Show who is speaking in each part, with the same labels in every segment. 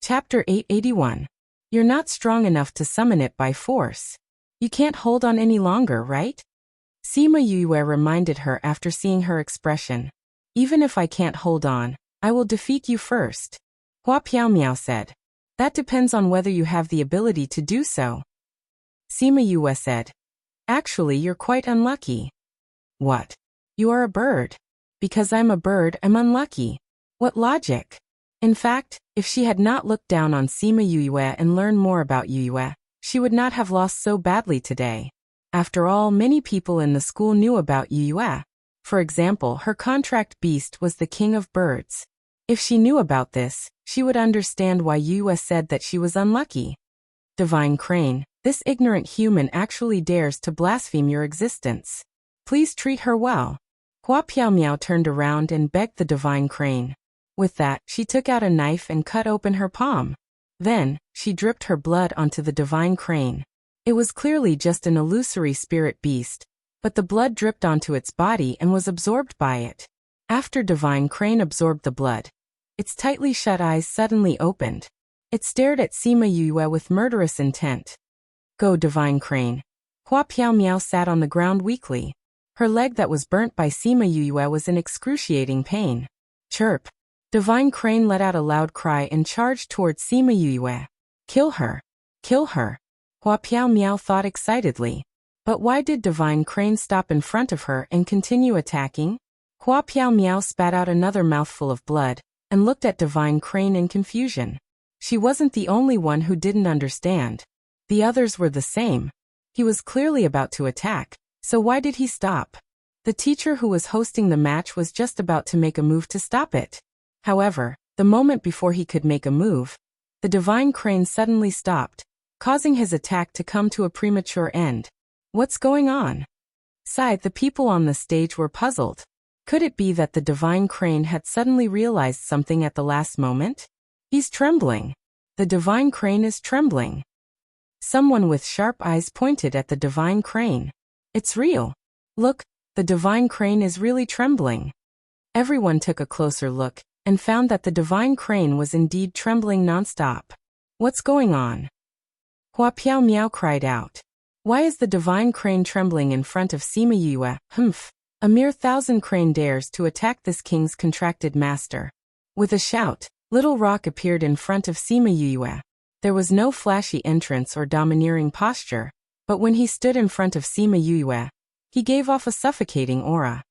Speaker 1: Chapter 881. You're not strong enough to summon it by force. You can't hold on any longer, right? Sima Yue reminded her after seeing her expression. Even if I can't hold on, I will defeat you first. Hua Piaomiao said. That depends on whether you have the ability to do so. Sima Yue said. Actually, you're quite unlucky. What? You are a bird. Because I'm a bird, I'm unlucky. What logic? In fact, if she had not looked down on Sima Yue and learned more about Yue, she would not have lost so badly today. After all, many people in the school knew about Yue. For example, her contract beast was the king of birds. If she knew about this, she would understand why Yue said that she was unlucky. Divine Crane, this ignorant human actually dares to blaspheme your existence. Please treat her well. Hua Piaomiao turned around and begged the Divine Crane. With that, she took out a knife and cut open her palm. Then, she dripped her blood onto the Divine Crane. It was clearly just an illusory spirit beast, but the blood dripped onto its body and was absorbed by it. After Divine Crane absorbed the blood, its tightly shut eyes suddenly opened. It stared at Sima Yue with murderous intent. Go, Divine Crane. Hua Piaomiao sat on the ground weakly. Her leg that was burnt by Sima Yue was in excruciating pain. Chirp. Divine Crane let out a loud cry and charged towards Sima Yue. Kill her. Kill her. Hua Piaomiao thought excitedly. But why did Divine Crane stop in front of her and continue attacking? Hua Piaomiao spat out another mouthful of blood and looked at Divine Crane in confusion. She wasn't the only one who didn't understand. The others were the same. He was clearly about to attack, so why did he stop? The teacher who was hosting the match was just about to make a move to stop it. However, the moment before he could make a move, the Divine Crane suddenly stopped, causing his attack to come to a premature end. What's going on? The people on the stage were puzzled. Could it be that the Divine Crane had suddenly realized something at the last moment? He's trembling. The Divine Crane is trembling. Someone with sharp eyes pointed at the Divine Crane. It's real. Look, the Divine Crane is really trembling. Everyone took a closer look and found that the Divine Crane was indeed trembling nonstop. What's going on? Hua Piaomiao cried out. Why is the Divine Crane trembling in front of Sima Yue? Humph. A mere 1,000 crane dares to attack this king's contracted master. With a shout, Little Rock appeared in front of Sima Yue. There was no flashy entrance or domineering posture, but when he stood in front of Sima Yue, he gave off a suffocating aura.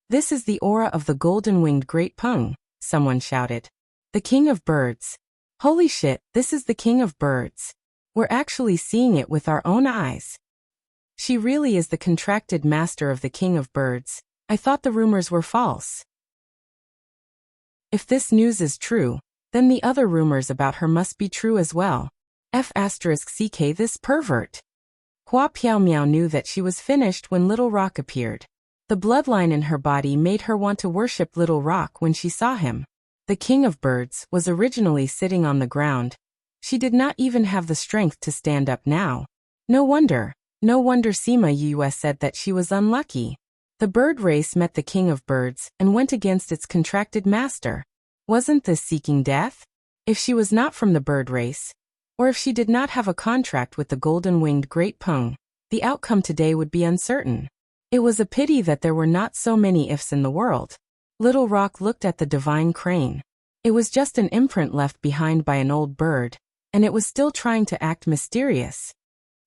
Speaker 1: This is the aura of the golden-winged Great Peng, someone shouted. The King of Birds. Holy shit, this is the King of Birds. We're actually seeing it with our own eyes. She really is the contracted master of the King of Birds. I thought the rumors were false. If this news is true, then the other rumors about her must be true as well. F***ck this pervert. Hua Piaomiao knew that she was finished when Little Rock appeared. The bloodline in her body made her want to worship Little Rock when she saw him. The King of Birds was originally sitting on the ground. She did not even have the strength to stand up now. No wonder Sima Yue said that she was unlucky. The bird race met the King of Birds and went against its contracted master. Wasn't this seeking death? If she was not from the bird race, or if she did not have a contract with the golden-winged Great Peng, the outcome today would be uncertain. It was a pity that there were not so many ifs in the world. Little Rock looked at the Divine Crane. It was just an imprint left behind by an old bird, and it was still trying to act mysterious.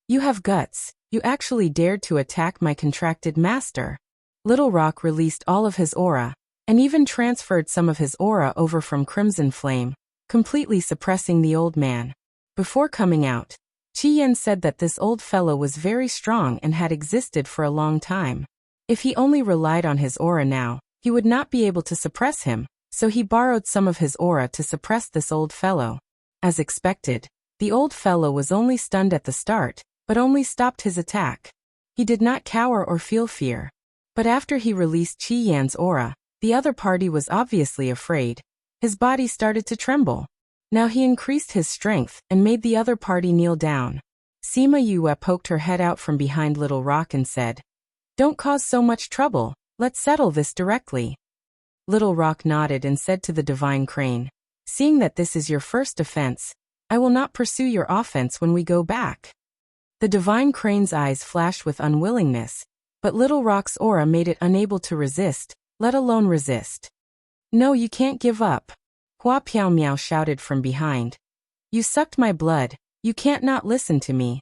Speaker 1: You have guts. You actually dared to attack my contracted master. Little Rock released all of his aura, and even transferred some of his aura over from Crimson Flame, completely suppressing the old man. Before coming out, Qi Yan said that this old fellow was very strong and had existed for a long time. If he only relied on his aura now, he would not be able to suppress him, so he borrowed some of his aura to suppress this old fellow. As expected, the old fellow was only stunned at the start, but only stopped his attack. He did not cower or feel fear. But after he released Qi Yan's aura, the other party was obviously afraid. His body started to tremble. Now he increased his strength and made the other party kneel down. Sima Yue poked her head out from behind Little Rock and said, "Don't cause so much trouble, let's settle this directly." Little Rock nodded and said to the Divine Crane, Seeing that this is your first offense, I will not pursue your offense when we go back. The divine crane's eyes flashed with unwillingness, but Little Rock's aura made it unable to resist, let alone resist. No, you can't give up. Hua Piao Miao shouted from behind. You sucked my blood, you can't not listen to me.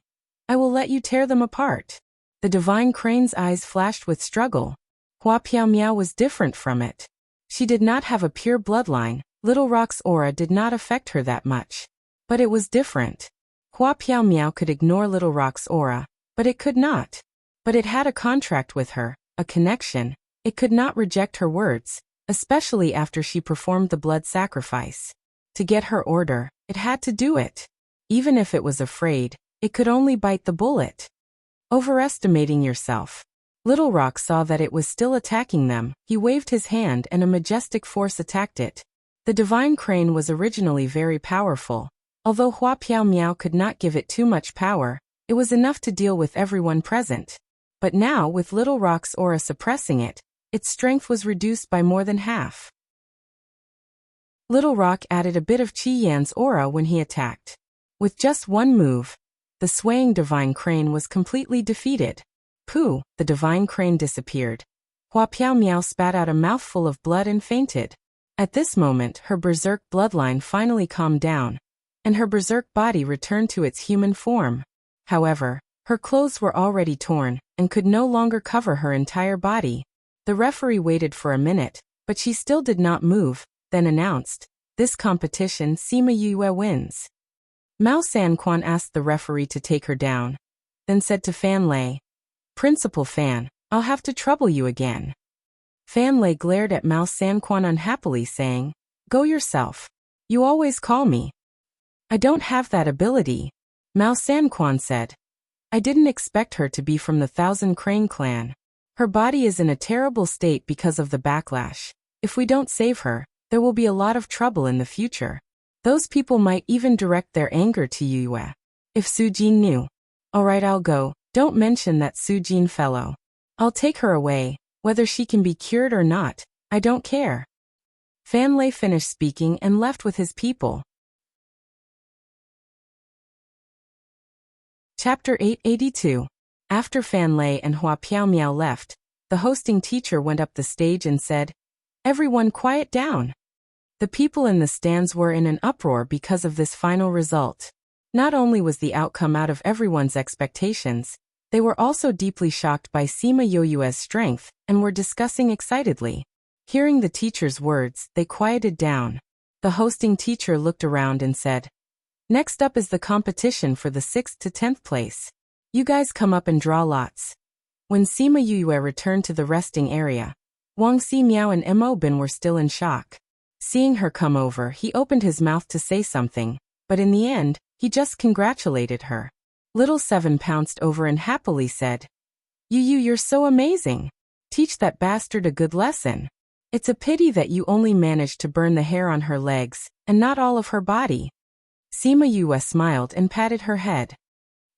Speaker 1: I will let you tear them apart. The divine crane's eyes flashed with struggle. Hua Piao Miao was different from it. She did not have a pure bloodline, Little Rock's aura did not affect her that much. But it was different. Hua Piao Miao could ignore Little Rock's aura, but it could not. But it had a contract with her, a connection. It could not reject her words, especially after she performed the blood sacrifice. To get her order, it had to do it. Even if it was afraid, it could only bite the bullet. Overestimating yourself. Little Rock saw that it was still attacking them. He waved his hand and a majestic force attacked it. The divine crane was originally very powerful. Although Hua Piao Miao could not give it too much power, it was enough to deal with everyone present. But now, with Little Rock's aura suppressing it, its strength was reduced by more than half. Little Rock added a bit of Qi Yan's aura when he attacked. With just one move, the swaying divine crane was completely defeated. Pooh, the divine crane disappeared. Hua Piao Miao spat out a mouthful of blood and fainted. At this moment, her berserk bloodline finally calmed down, and her berserk body returned to its human form. However, her clothes were already torn, and could no longer cover her entire body. The referee waited for a minute, but she still did not move, then announced, "This competition, Sima Yue wins." Mao Sanquan asked the referee to take her down, then said to Fan Lei, "Principal Fan, I'll have to trouble you again." Fan Lei glared at Mao Sanquan unhappily saying, "Go yourself. You always call me." "I don't have that ability," Mao Sanquan said. "I didn't expect her to be from the Thousand Crane clan. Her body is in a terrible state because of the backlash. If we don't save her, there will be a lot of trouble in the future. Those people might even direct their anger to Yue. If Su Jin knew." "Alright, I'll go. Don't mention that Su Jin fellow. I'll take her away, whether she can be cured or not, I don't care." Fan Lei finished speaking and left with his people. Chapter 882. After Fan Lei and Hua Piao Miao left, the hosting teacher went up the stage and said, "Everyone quiet down." The people in the stands were in an uproar because of this final result. Not only was the outcome out of everyone's expectations, they were also deeply shocked by Sima Yoyue's strength and were discussing excitedly. Hearing the teacher's words, they quieted down. The hosting teacher looked around and said, "Next up is the competition for the 6th to 10th place. You guys come up and draw lots." When Sima Yue returned to the resting area, Wang Si Miao and Mo Bin were still in shock. Seeing her come over, he opened his mouth to say something, but in the end, he just congratulated her. Little Seven pounced over and happily said, You're so amazing. Teach that bastard a good lesson. It's a pity that you only managed to burn the hair on her legs, and not all of her body." Sima Yue smiled and patted her head.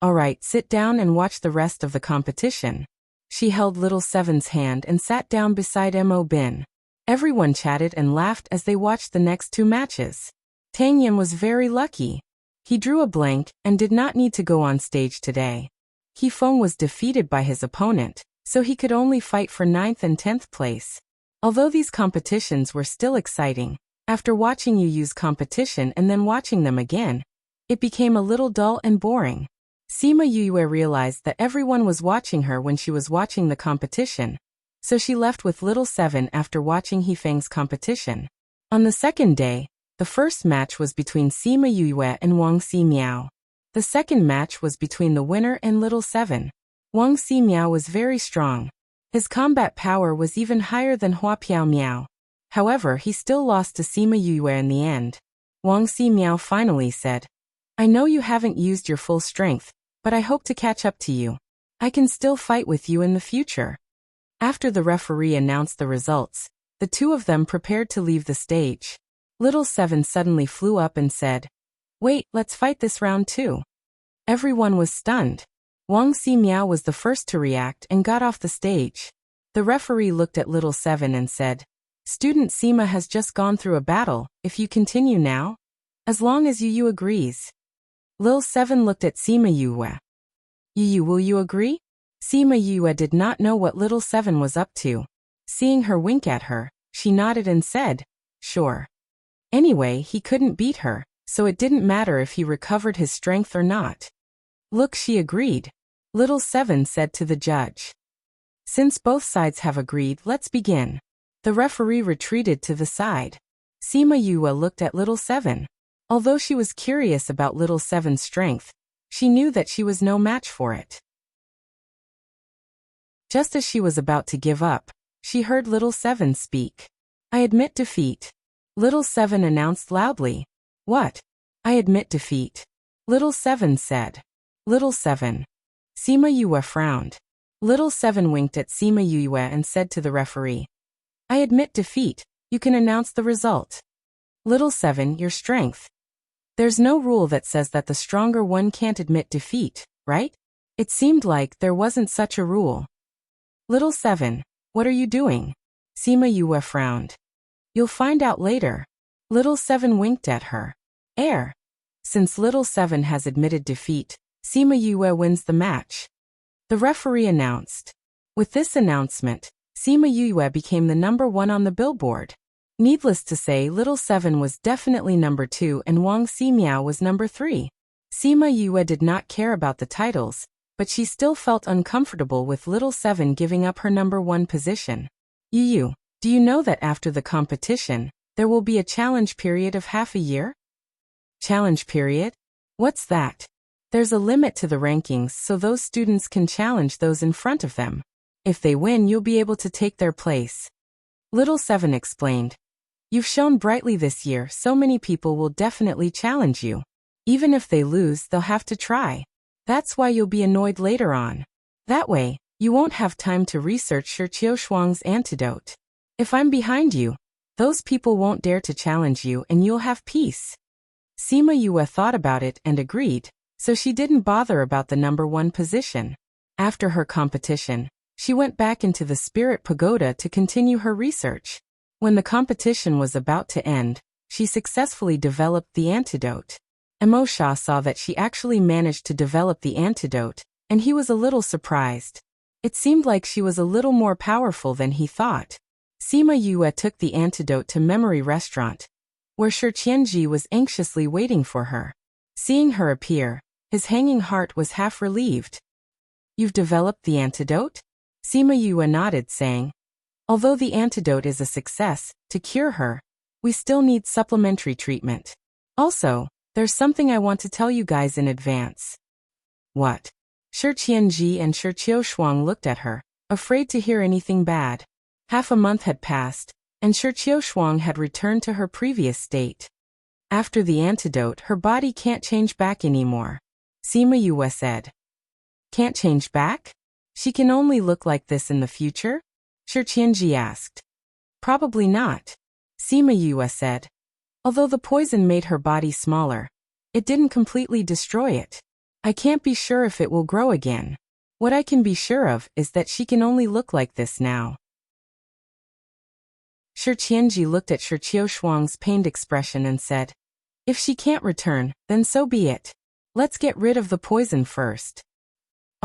Speaker 1: "Alright, sit down and watch the rest of the competition." She held Little Seven's hand and sat down beside Mo Bin. Everyone chatted and laughed as they watched the next two matches. Tang Yin was very lucky. He drew a blank and did not need to go on stage today. He Feng was defeated by his opponent, so he could only fight for 9th and 10th place. Although these competitions were still exciting, after watching Yu's competition and then watching them again, it became a little dull and boring. Sima Yue realized that everyone was watching her when she was watching the competition, so she left with Little Seven after watching Hefeng's competition. On the second day, the first match was between Sima Yue and Wang Si Miao. The second match was between the winner and Little Seven. Wang Si Miao was very strong. His combat power was even higher than Hua Piao Miao. However, he still lost to Sima Yue in the end. Wang Si Miao finally said, "I know you haven't used your full strength, but I hope to catch up to you. I can still fight with you in the future." After the referee announced the results, the two of them prepared to leave the stage. Little Seven suddenly flew up and said, "Wait, let's fight this round too." Everyone was stunned. Wang Si Miao was the first to react and got off the stage. The referee looked at Little Seven and said, Student Sima has just gone through a battle, if you continue now? As long as Yu agrees. Lil 7 looked at Sima Yue. Yu, will you agree? Sima Yue did not know what little 7 was up to. Seeing her wink at her, she nodded and said, sure. Anyway, he couldn't beat her, so it didn't matter if he recovered his strength or not. Look, she agreed. Little 7 said to the judge. Since both sides have agreed, let's begin. The referee retreated to the side. Sima Yue looked at little 7. Although she was curious about little 7's strength, she knew that she was no match for it. Just as she was about to give up, she heard little 7 speak. I admit defeat. Little 7 announced loudly. What? I admit defeat. Little 7 said. Little 7. Sima Yue frowned. Little 7 winked at Sima Yue and said to the referee. I admit defeat. You can announce the result. Little 7, your strength. There's no rule that says that the stronger one can't admit defeat, right? It seemed like there wasn't such a rule. Little 7, what are you doing? Sima Yue frowned. You'll find out later. Little 7 winked at her. Since Little 7 has admitted defeat, Sima Yue wins the match. The referee announced. With this announcement, Sima Yue became the number 1 on the billboard. Needless to say, Little 7 was definitely number 2 and Wang Ximiao was number 3. Sima Yue did not care about the titles, but she still felt uncomfortable with Little 7 giving up her number 1 position. Yu, do you know that after the competition, there will be a challenge period of half a year? Challenge period? What's that? There's a limit to the rankings so those students can challenge those in front of them. If they win, you'll be able to take their place. Little 7 explained. You've shown brightly this year, so many people will definitely challenge you. Even if they lose, they'll have to try. That's why you'll be annoyed later on. That way, you won't have time to research Shi Qiushuang's antidote. If I'm behind you, those people won't dare to challenge you and you'll have peace. Sima Yue thought about it and agreed, so she didn't bother about the number 1 position. After her competition, she went back into the Spirit Pagoda to continue her research. When the competition was about to end, she successfully developed the antidote. Emo Sha saw that she actually managed to develop the antidote, and he was a little surprised. It seemed like she was a little more powerful than he thought. Sima Yue took the antidote to Memory Restaurant, where Shi Qianji was anxiously waiting for her. Seeing her appear, his hanging heart was half relieved. You've developed the antidote? Sima Yue nodded, saying, although the antidote is a success, to cure her, we still need supplementary treatment. Also, there's something I want to tell you guys in advance. What? Shi Qianji and Shi Qiushuang looked at her, afraid to hear anything bad. Half a month had passed, and Shi Qiushuang had returned to her previous state. After the antidote, her body can't change back anymore. Sima Yue said. Can't change back? She can only look like this in the future? Shi Qianji asked. Probably not. Sima Yue said. Although the poison made her body smaller, it didn't completely destroy it. I can't be sure if it will grow again. What I can be sure of is that she can only look like this now. Shi Qianji looked at Shi Qiushuang's pained expression and said, if she can't return, then so be it. Let's get rid of the poison first.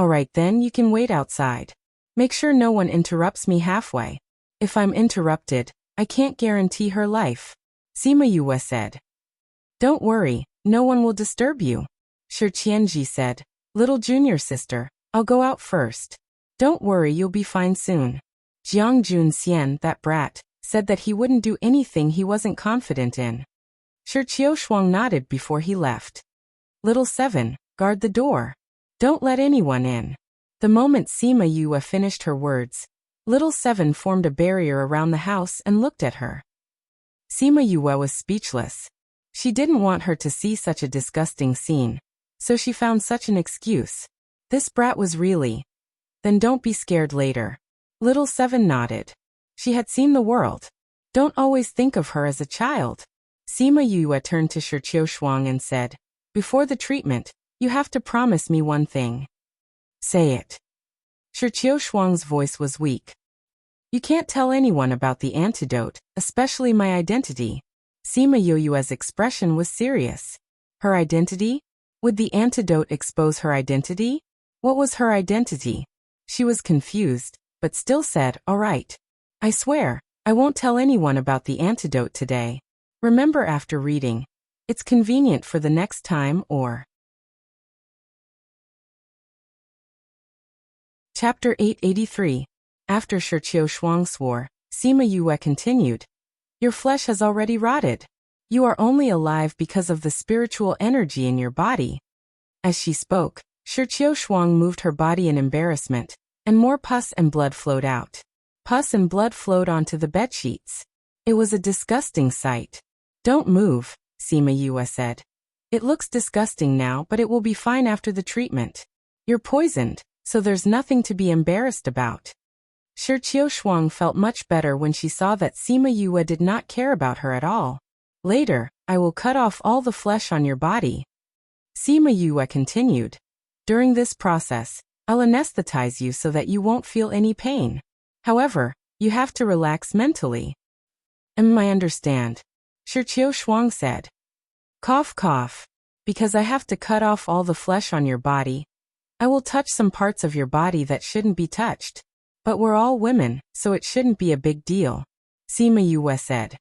Speaker 1: Alright then, you can wait outside. Make sure no one interrupts me halfway. If I'm interrupted, I can't guarantee her life. Sima Yue said. Don't worry, no one will disturb you. Shi Qianji said, little junior sister, I'll go out first. Don't worry, you'll be fine soon. Jiang Junxian, that brat, said that he wouldn't do anything he wasn't confident in. Shi Qiushuang nodded before he left. Little 7, guard the door. Don't let anyone in. The moment Sima Yue finished her words, Little 7 formed a barrier around the house and looked at her. Sima Yue was speechless. She didn't want her to see such a disgusting scene, so she found such an excuse. This brat was really. Then don't be scared later. Little 7 nodded. She had seen the world. Don't always think of her as a child. Sima Yue turned to Shi Qiushuang and said, before the treatment, you have to promise me one thing. Say it. Shi Qiushuang's voice was weak. You can't tell anyone about the antidote, especially my identity. Sima Yoyue's expression was serious. Her identity? Would the antidote expose her identity? What was her identity? She was confused, but still said, "All right. I swear, I won't tell anyone about the antidote today. Remember after reading. It's convenient for the next time or..." Chapter 883. After Shi Qiushuang swore, Sima Yue continued, "Your flesh has already rotted. You are only alive because of the spiritual energy in your body." As she spoke, Shi Qiushuang moved her body in embarrassment, and more pus and blood flowed out. Pus and blood flowed onto the bedsheets. It was a disgusting sight. "Don't move," Sima Yue said. "It looks disgusting now, but it will be fine after the treatment. You're poisoned, so there's nothing to be embarrassed about." Shi Qiushuang felt much better when she saw that Sima Yue did not care about her at all. "Later, I will cut off all the flesh on your body." Sima Yue continued. "During this process, I'll anesthetize you so that you won't feel any pain. However, you have to relax mentally." "I understand," Shi Qiushuang said. "Cough cough. Because I have to cut off all the flesh on your body. I will touch some parts of your body that shouldn't be touched. But we're all women, so it shouldn't be a big deal," Sima Yue said.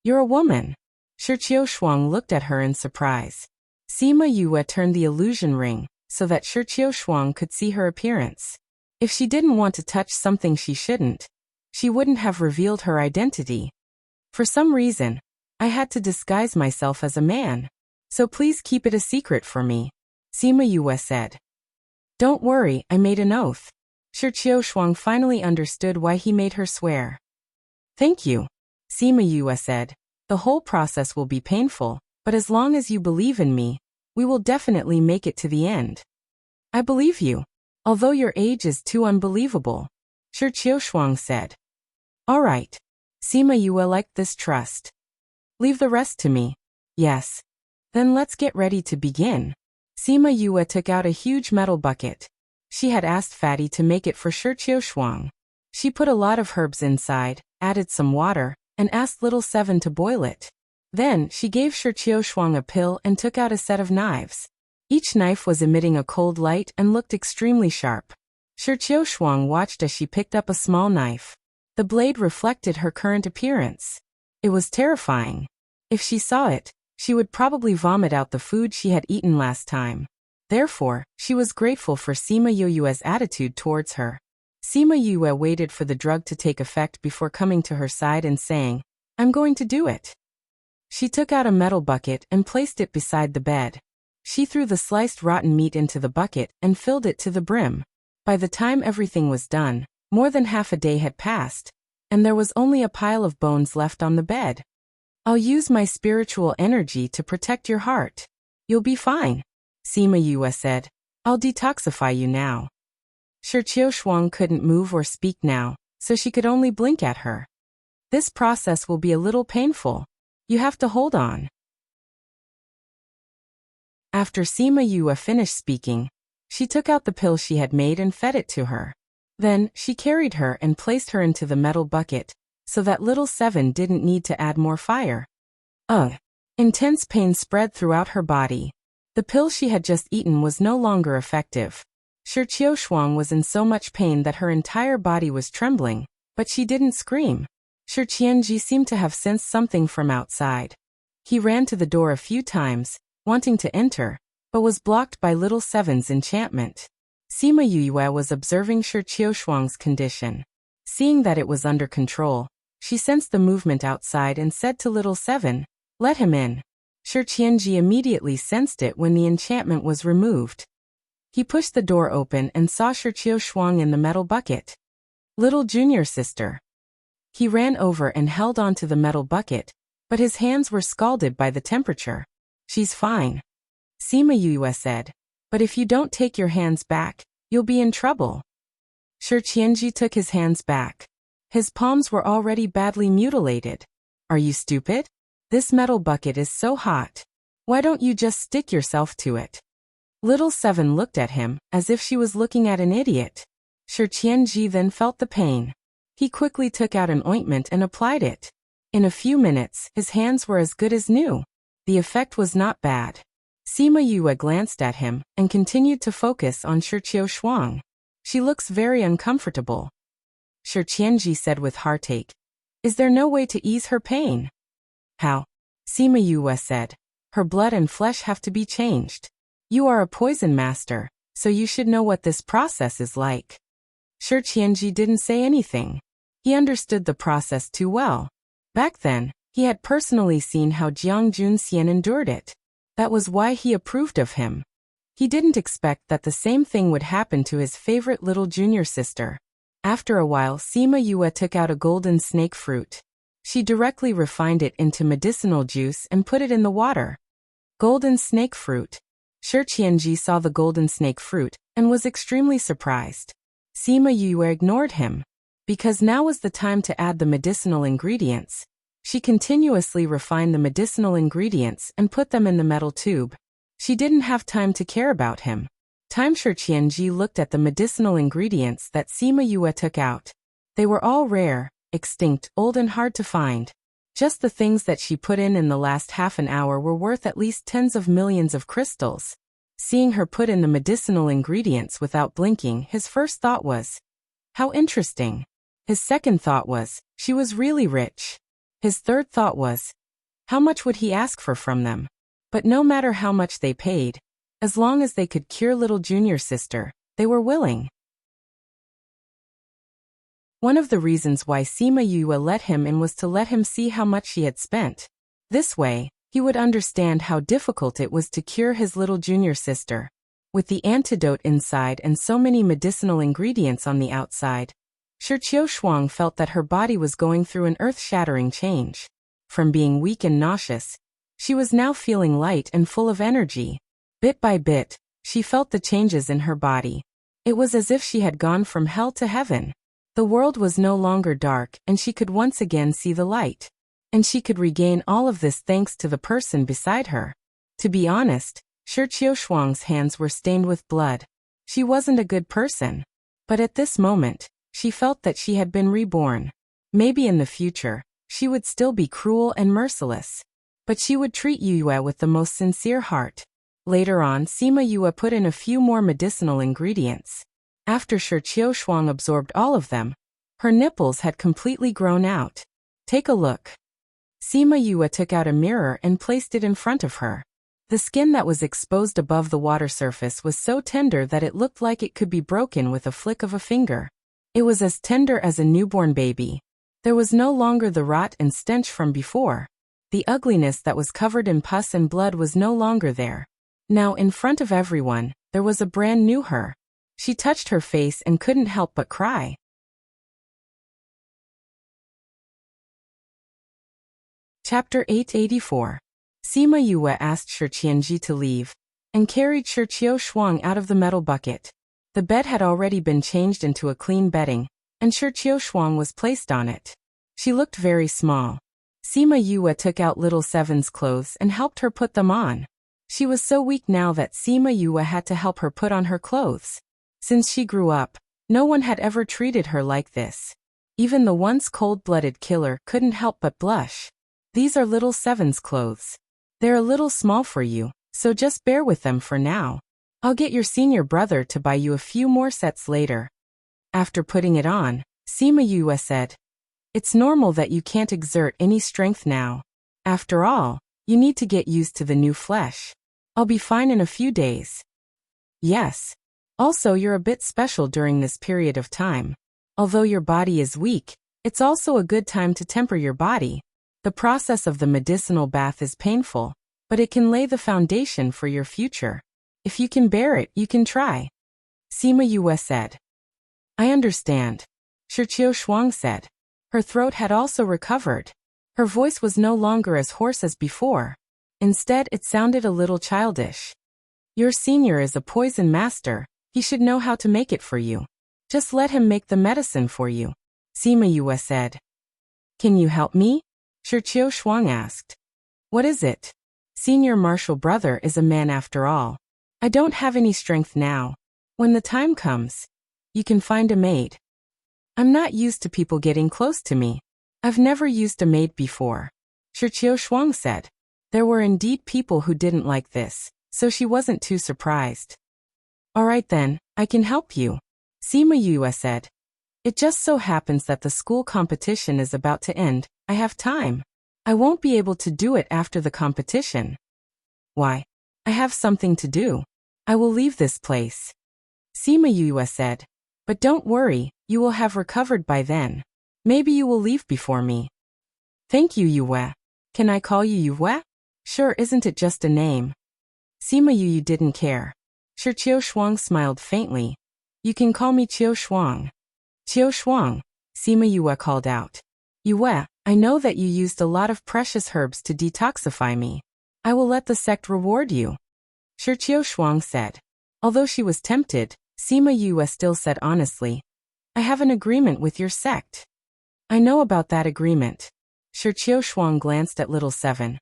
Speaker 1: "You're a woman." Shi Qiushuang looked at her in surprise. Sima Yue turned the illusion ring, so that Shi Qiushuang could see her appearance. If she didn't want to touch something she shouldn't, she wouldn't have revealed her identity. "For some reason, I had to disguise myself as a man. So please keep it a secret for me," Sima Yue said. "Don't worry, I made an oath." Shi Qiushuang finally understood why he made her swear. "Thank you," Sima Yue said. "The whole process will be painful, but as long as you believe in me, we will definitely make it to the end." "I believe you, although your age is too unbelievable," Shi Qiushuang said. "All right." Sima Yue liked this trust. "Leave the rest to me." "Yes." "Then let's get ready to begin." Sima Yue took out a huge metal bucket. She had asked Fatty to make it for Shi Qiushuang. She put a lot of herbs inside, added some water, and asked Little Seven to boil it. Then she gave Shi Qiushuang a pill and took out a set of knives. Each knife was emitting a cold light and looked extremely sharp. Shi Qiushuang watched as she picked up a small knife. The blade reflected her current appearance. It was terrifying. If she saw it, she would probably vomit out the food she had eaten last time. Therefore, she was grateful for Sima Yoyue's attitude towards her. Sima Yue waited for the drug to take effect before coming to her side and saying, "I'm going to do it." She took out a metal bucket and placed it beside the bed. She threw the sliced rotten meat into the bucket and filled it to the brim. By the time everything was done, more than half a day had passed, and there was only a pile of bones left on the bed. "I'll use my spiritual energy to protect your heart. You'll be fine," Sima Yue said. "I'll detoxify you now." Shi Qiushuang couldn't move or speak now, so she could only blink at her. "This process will be a little painful. You have to hold on." After Sima Yue finished speaking, she took out the pill she had made and fed it to her. Then, she carried her and placed her into the metal bucket, so that Little Seven didn't need to add more fire. Intense pain spread throughout her body. The pill she had just eaten was no longer effective. Shi Qiushuang was in so much pain that her entire body was trembling, but she didn't scream. Shi Qianji seemed to have sensed something from outside. He ran to the door a few times, wanting to enter, but was blocked by Little Seven's enchantment. Sima Yue was observing Shi Qiushuang's condition. Seeing that it was under control, she sensed the movement outside and said to Little Seven, "Let him in." Shi Qianji immediately sensed it when the enchantment was removed. He pushed the door open and saw Shi Qiushuang in the metal bucket. "Little junior sister." He ran over and held onto the metal bucket, but his hands were scalded by the temperature. "She's fine," Sima Yue said, "but if you don't take your hands back, you'll be in trouble." Shi Qianji took his hands back. His palms were already badly mutilated. "Are you stupid? This metal bucket is so hot. Why don't you just stick yourself to it?" Little Seven looked at him, as if she was looking at an idiot. Shi Qianji then felt the pain. He quickly took out an ointment and applied it. In a few minutes, his hands were as good as new. The effect was not bad. Sima Yue glanced at him and continued to focus on Shi Shuang. She looks very uncomfortable. Shi Qianji said with heartache. Is there no way to ease her pain? How? Sima Yue said. Her blood and flesh have to be changed. You are a poison master, so you should know what this process is like. Shi Qianji didn't say anything. He understood the process too well. Back then, he had personally seen how Jiang Junxian endured it. That was why he approved of him. He didn't expect that the same thing would happen to his favorite little junior sister. After a while, Sima Yue took out a golden snake fruit. She directly refined it into medicinal juice and put it in the water. Golden snake fruit. Shi Qianji saw the golden snake fruit and was extremely surprised. Sima Yue ignored him. Because now was the time to add the medicinal ingredients. She continuously refined the medicinal ingredients and put them in the metal tube. She didn't have time to care about him. Shi Qianji looked at the medicinal ingredients that Sima Yue took out. They were all rare, extinct, old and hard to find. Just the things that she put in the last half an hour were worth at least tens of millions of crystals. Seeing her put in the medicinal ingredients without blinking, his first thought was, how interesting. His second thought was, she was really rich. His third thought was, how much would he ask for from them? But no matter how much they paid, as long as they could cure little junior sister, they were willing. One of the reasons why Sima Yue let him in was to let him see how much she had spent. This way, he would understand how difficult it was to cure his little junior sister. With the antidote inside and so many medicinal ingredients on the outside, Shi Shuang felt that her body was going through an earth-shattering change. From being weak and nauseous, she was now feeling light and full of energy. Bit by bit, she felt the changes in her body. It was as if she had gone from hell to heaven. The world was no longer dark and she could once again see the light. And she could regain all of this thanks to the person beside her. To be honest, Shi Shuang's hands were stained with blood. She wasn't a good person. But at this moment, she felt that she had been reborn. Maybe in the future, she would still be cruel and merciless. But she would treat Yue with the most sincere heart. Later on, Sima Yue put in a few more medicinal ingredients. After Shi Shuang absorbed all of them, her nipples had completely grown out. Take a look. Sima Yue took out a mirror and placed it in front of her. The skin that was exposed above the water surface was so tender that it looked like it could be broken with a flick of a finger. It was as tender as a newborn baby. There was no longer the rot and stench from before. The ugliness that was covered in pus and blood was no longer there. Now in front of everyone, there was a brand new her. She touched her face and couldn't help but cry. Chapter 884. Sima Yue asked Shi Qianji to leave, and carried Shi Shuang out of the metal bucket. The bed had already been changed into a clean bedding, and Shi Shuang was placed on it. She looked very small. Sima Yue took out little Seven's clothes and helped her put them on. She was so weak now that Sima Yue had to help her put on her clothes. Since she grew up, no one had ever treated her like this. Even the once cold-blooded killer couldn't help but blush. These are little Seven's clothes. They're a little small for you, so just bear with them for now. I'll get your senior brother to buy you a few more sets later. After putting it on, Sima Yue said, it's normal that you can't exert any strength now. After all, you need to get used to the new flesh. I'll be fine in a few days. Yes. Also, you're a bit special during this period of time. Although your body is weak, it's also a good time to temper your body. The process of the medicinal bath is painful, but it can lay the foundation for your future. If you can bear it, you can try. Sima Yue said. I understand. Shi Shuang said. Her throat had also recovered. Her voice was no longer as hoarse as before. Instead, it sounded a little childish. Your senior is a poison master. He should know how to make it for you. Just let him make the medicine for you. Sima Yue said. Can you help me? Shi Shuang asked. What is it? Senior martial brother is a man after all. I don't have any strength now. When the time comes, you can find a maid. I'm not used to people getting close to me. I've never used a maid before. Shi Shuang said. There were indeed people who didn't like this, so she wasn't too surprised. All right then, I can help you, Sima Yue said. It just so happens that the school competition is about to end. I have time. I won't be able to do it after the competition. Why? I have something to do. I will leave this place, Sima Yue said. But don't worry, you will have recovered by then. Maybe you will leave before me. Thank you, Yue. Can I call you Yue? Sure, isn't it just a name? Sima Yue didn't care. Shi Shuang smiled faintly. You can call me Qiu Shuang. Qiu Shuang, Sima Yue called out. Yue, I know that you used a lot of precious herbs to detoxify me. I will let the sect reward you. Shi Shuang said. Although she was tempted, Sima Yue still said honestly, I have an agreement with your sect. I know about that agreement. Shi Shuang glanced at Little Seven.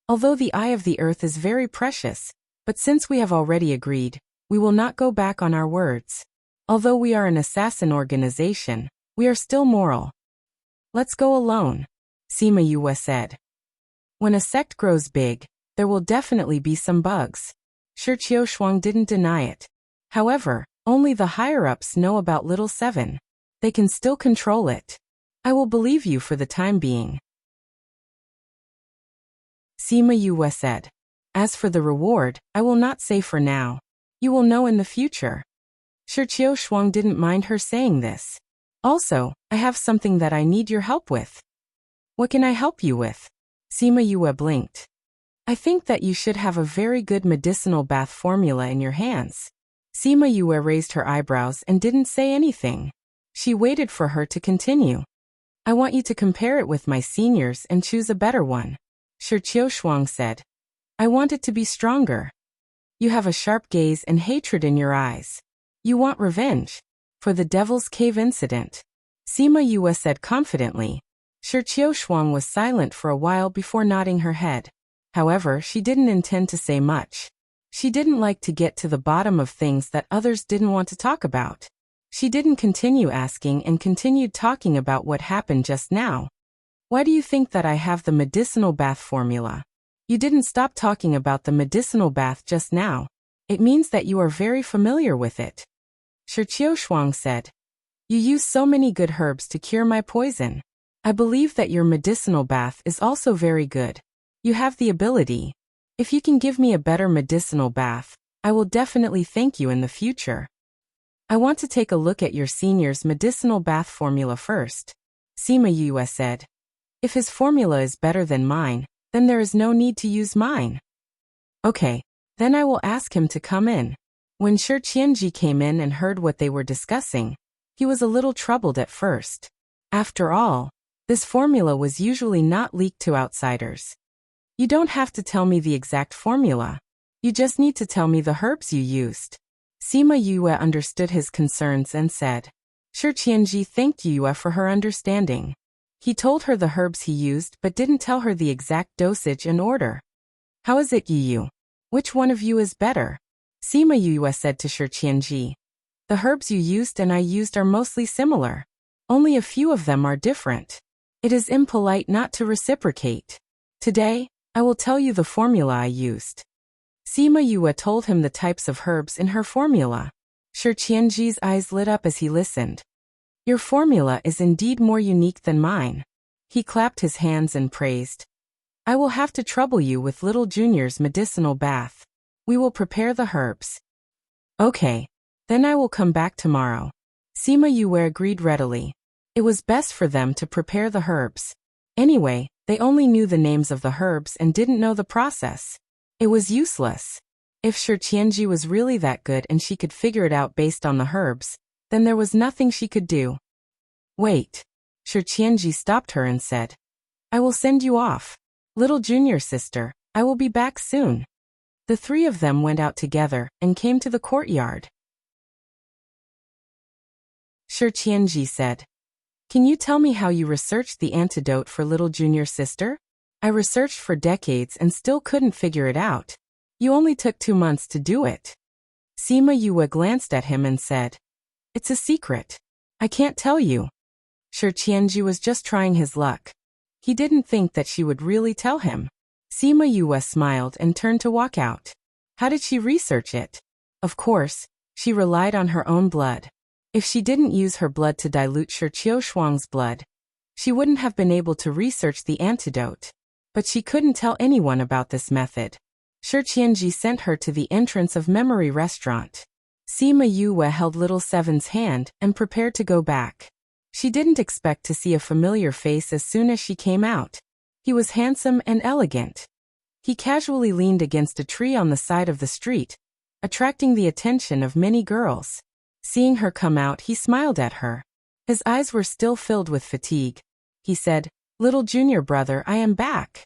Speaker 1: Although the eye of the earth is very precious, but since we have already agreed, we will not go back on our words. Although we are an assassin organization, we are still moral. Let's go alone, Sima Yue said. When a sect grows big, there will definitely be some bugs. Shi Shuang didn't deny it. However, only the higher-ups know about Little Seven. They can still control it. I will believe you for the time being, Sima Yue said. As for the reward, I will not say for now. You will know in the future. Shi Shuang didn't mind her saying this. Also, I have something that I need your help with. What can I help you with? Sima Yue blinked. I think that you should have a very good medicinal bath formula in your hands. Sima Yue raised her eyebrows and didn't say anything. She waited for her to continue. I want you to compare it with my seniors and choose a better one, Shi Shuang said. I want it to be stronger. You have a sharp gaze and hatred in your eyes. You want revenge for the Devil's Cave incident, Sima Yue said confidently. Shi Shuang was silent for a while before nodding her head. However, she didn't intend to say much. She didn't like to get to the bottom of things that others didn't want to talk about. She didn't continue asking and continued talking about what happened just now. Why do you think that I have the medicinal bath formula? You didn't stop talking about the medicinal bath just now. It means that you are very familiar with it. Shi Shuang said. You use so many good herbs to cure my poison. I believe that your medicinal bath is also very good. You have the ability. If you can give me a better medicinal bath, I will definitely thank you in the future. I want to take a look at your senior's medicinal bath formula first, Sima Yue said. If his formula is better than mine, then there is no need to use mine. Okay, then I will ask him to come in. When Shi Qianji came in and heard what they were discussing, he was a little troubled at first. After all, this formula was usually not leaked to outsiders. You don't have to tell me the exact formula. You just need to tell me the herbs you used. Sima Yue understood his concerns and said. Shi Qianji thanked Yue for her understanding. He told her the herbs he used but didn't tell her the exact dosage and order. How is it, Yu? Which one of you is better? Sima Yue said to Shi Qianji. The herbs you used and I used are mostly similar. Only a few of them are different. It is impolite not to reciprocate. Today, I will tell you the formula I used. Sima Yue told him the types of herbs in her formula. Shi Qianji's eyes lit up as he listened. Your formula is indeed more unique than mine. He clapped his hands and praised. I will have to trouble you with Little Junior's medicinal bath. We will prepare the herbs. Okay. Then I will come back tomorrow. Sima Yue agreed readily. It was best for them to prepare the herbs. Anyway, they only knew the names of the herbs and didn't know the process. It was useless. If Shi Qianji was really that good and she could figure it out based on the herbs, then there was nothing she could do. Wait. Shi Qianji stopped her and said. I will send you off. Little Junior sister, I will be back soon. The three of them went out together and came to the courtyard. Shi Qianji said. Can you tell me how you researched the antidote for Little Junior sister? I researched for decades and still couldn't figure it out. You only took 2 months to do it. Sima Yue glanced at him and said. It's a secret. I can't tell you. Sure, Qianji was just trying his luck. He didn't think that she would really tell him. Sima Yue smiled and turned to walk out. How did she research it? Of course, she relied on her own blood. If she didn't use her blood to dilute Shi Qiushuang's blood, she wouldn't have been able to research the antidote. But she couldn't tell anyone about this method. Shi Qianji sent her to the entrance of Memory Restaurant. Sima Yue held Little Seven's hand and prepared to go back. She didn't expect to see a familiar face as soon as she came out. He was handsome and elegant. He casually leaned against a tree on the side of the street, attracting the attention of many girls. Seeing her come out, he smiled at her. His eyes were still filled with fatigue. He said, "Little junior brother, I am back."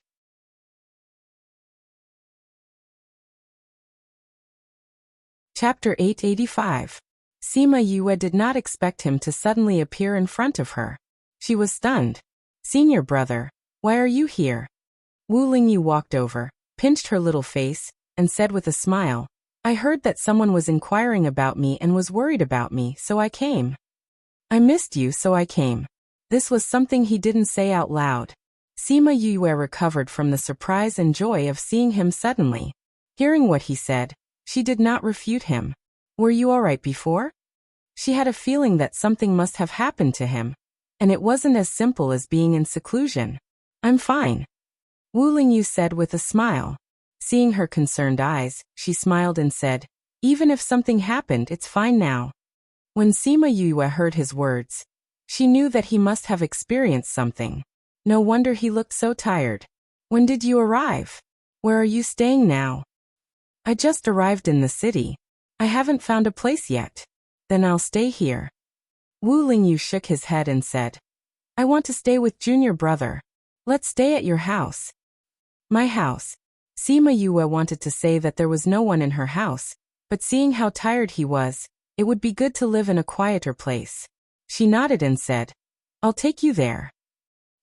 Speaker 1: Chapter 885. Sima Yue did not expect him to suddenly appear in front of her. She was stunned. "Senior brother, why are you here?" Wu Lingyu walked over, pinched her little face, and said with a smile, "I heard that someone was inquiring about me and was worried about me, so I came." "I missed you, so I came." This was something he didn't say out loud. Sima Yue recovered from the surprise and joy of seeing him suddenly. Hearing what he said, she did not refute him. "Were you all right before?" She had a feeling that something must have happened to him, and it wasn't as simple as being in seclusion. "I'm fine," Wu Lingyu said with a smile. Seeing her concerned eyes, she smiled and said, "Even if something happened, it's fine now." When Sima Yue heard his words, she knew that he must have experienced something. No wonder he looked so tired. "When did you arrive? Where are you staying now?" "I just arrived in the city. I haven't found a place yet." "Then I'll stay here." Wu Lingyu shook his head and said, "I want to stay with junior brother. Let's stay at your house." "My house." Sima Yue wanted to say that there was no one in her house, but seeing how tired he was, it would be good to live in a quieter place. She nodded and said, "I'll take you there."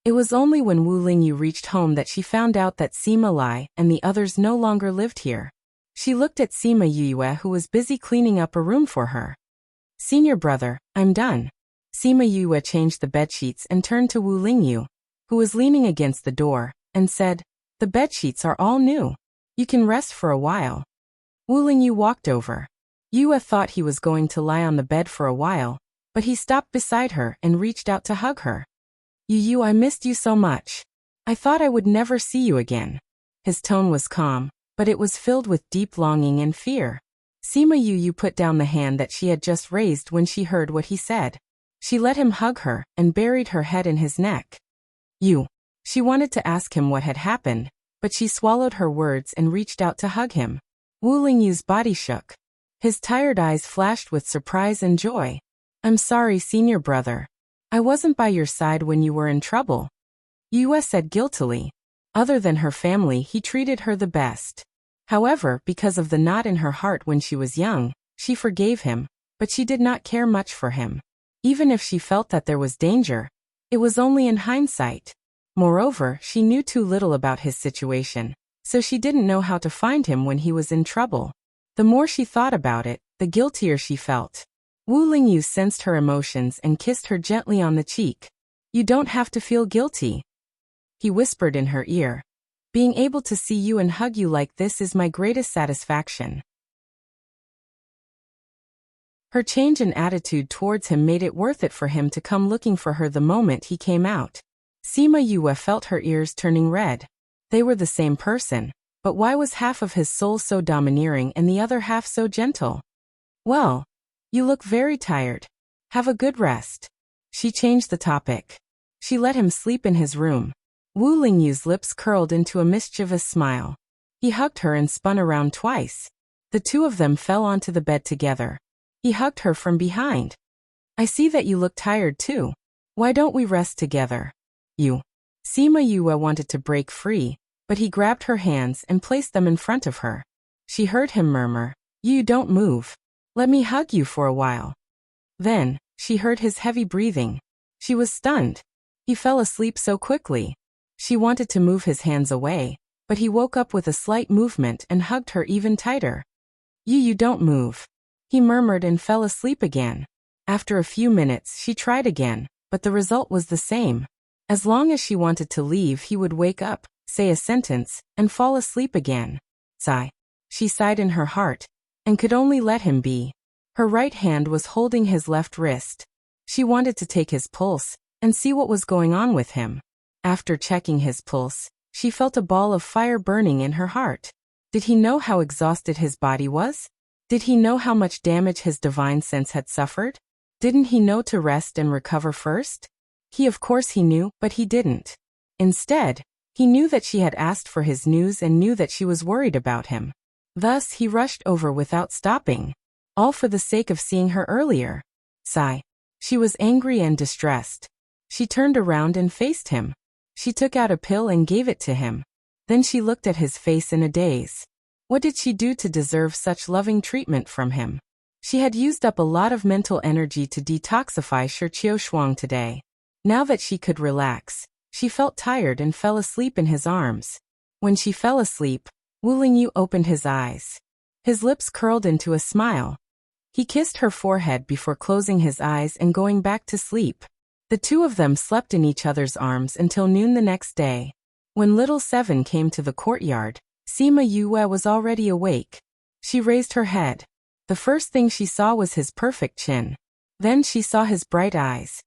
Speaker 1: It was only when Wu Lingyu reached home that she found out that Sima Lai and the others no longer lived here. She looked at Sima Yue, who was busy cleaning up a room for her. "Senior brother, I'm done." Sima Yue changed the bedsheets and turned to Wu Lingyu, who was leaning against the door, and said, "The bedsheets are all new. You can rest for a while." Wu Lingyu walked over. Yue thought he was going to lie on the bed for a while, but he stopped beside her and reached out to hug her. "Yu, I missed you so much. I thought I would never see you again." His tone was calm, but it was filled with deep longing and fear. Sima Yu put down the hand that she had just raised when she heard what he said. She let him hug her and buried her head in his neck. "You." She wanted to ask him what had happened, but she swallowed her words and reached out to hug him. Wu Lingyu's body shook. His tired eyes flashed with surprise and joy. "I'm sorry, senior brother. I wasn't by your side when you were in trouble," Yue said guiltily. Other than her family, he treated her the best. However, because of the knot in her heart when she was young, she forgave him, but she did not care much for him. Even if she felt that there was danger, it was only in hindsight. Moreover, she knew too little about his situation, so she didn't know how to find him when he was in trouble. The more she thought about it, the guiltier she felt. Wu Lingyu sensed her emotions and kissed her gently on the cheek. "You don't have to feel guilty," he whispered in her ear. "Being able to see you and hug you like this is my greatest satisfaction." Her change in attitude towards him made it worth it for him to come looking for her the moment he came out. Sima Yue felt her ears turning red. They were the same person, but why was half of his soul so domineering and the other half so gentle? "Well, you look very tired. Have a good rest." She changed the topic. She let him sleep in his room. Wu Lingyu's lips curled into a mischievous smile. He hugged her and spun around twice. The two of them fell onto the bed together. He hugged her from behind. "I see that you look tired too. Why don't we rest together?" Sima Yue wanted to break free, but he grabbed her hands and placed them in front of her. She heard him murmur, "You don't move. Let me hug you for a while." Then, she heard his heavy breathing. She was stunned. He fell asleep so quickly. She wanted to move his hands away, but he woke up with a slight movement and hugged her even tighter. You don't move," he murmured and fell asleep again. After a few minutes, she tried again, but the result was the same. As long as she wanted to leave, he would wake up, say a sentence, and fall asleep again. Sigh. She sighed in her heart, and could only let him be. Her right hand was holding his left wrist. She wanted to take his pulse, and see what was going on with him. After checking his pulse, she felt a ball of fire burning in her heart. Did he know how exhausted his body was? Did he know how much damage his divine sense had suffered? Didn't he know to rest and recover first? Of course he knew, but he didn't. Instead, he knew that she had asked for his news and knew that she was worried about him. Thus, he rushed over without stopping. All for the sake of seeing her earlier. Sigh. She was angry and distressed. She turned around and faced him. She took out a pill and gave it to him. Then she looked at his face in a daze. What did she do to deserve such loving treatment from him? She had used up a lot of mental energy to detoxify Shirqiu Shuang today. Now that she could relax, she felt tired and fell asleep in his arms. When she fell asleep, Wu Lingyu opened his eyes. His lips curled into a smile. He kissed her forehead before closing his eyes and going back to sleep. The two of them slept in each other's arms until noon the next day. When little Seven came to the courtyard, Sima Yue was already awake. She raised her head. The first thing she saw was his perfect chin. Then she saw his bright eyes.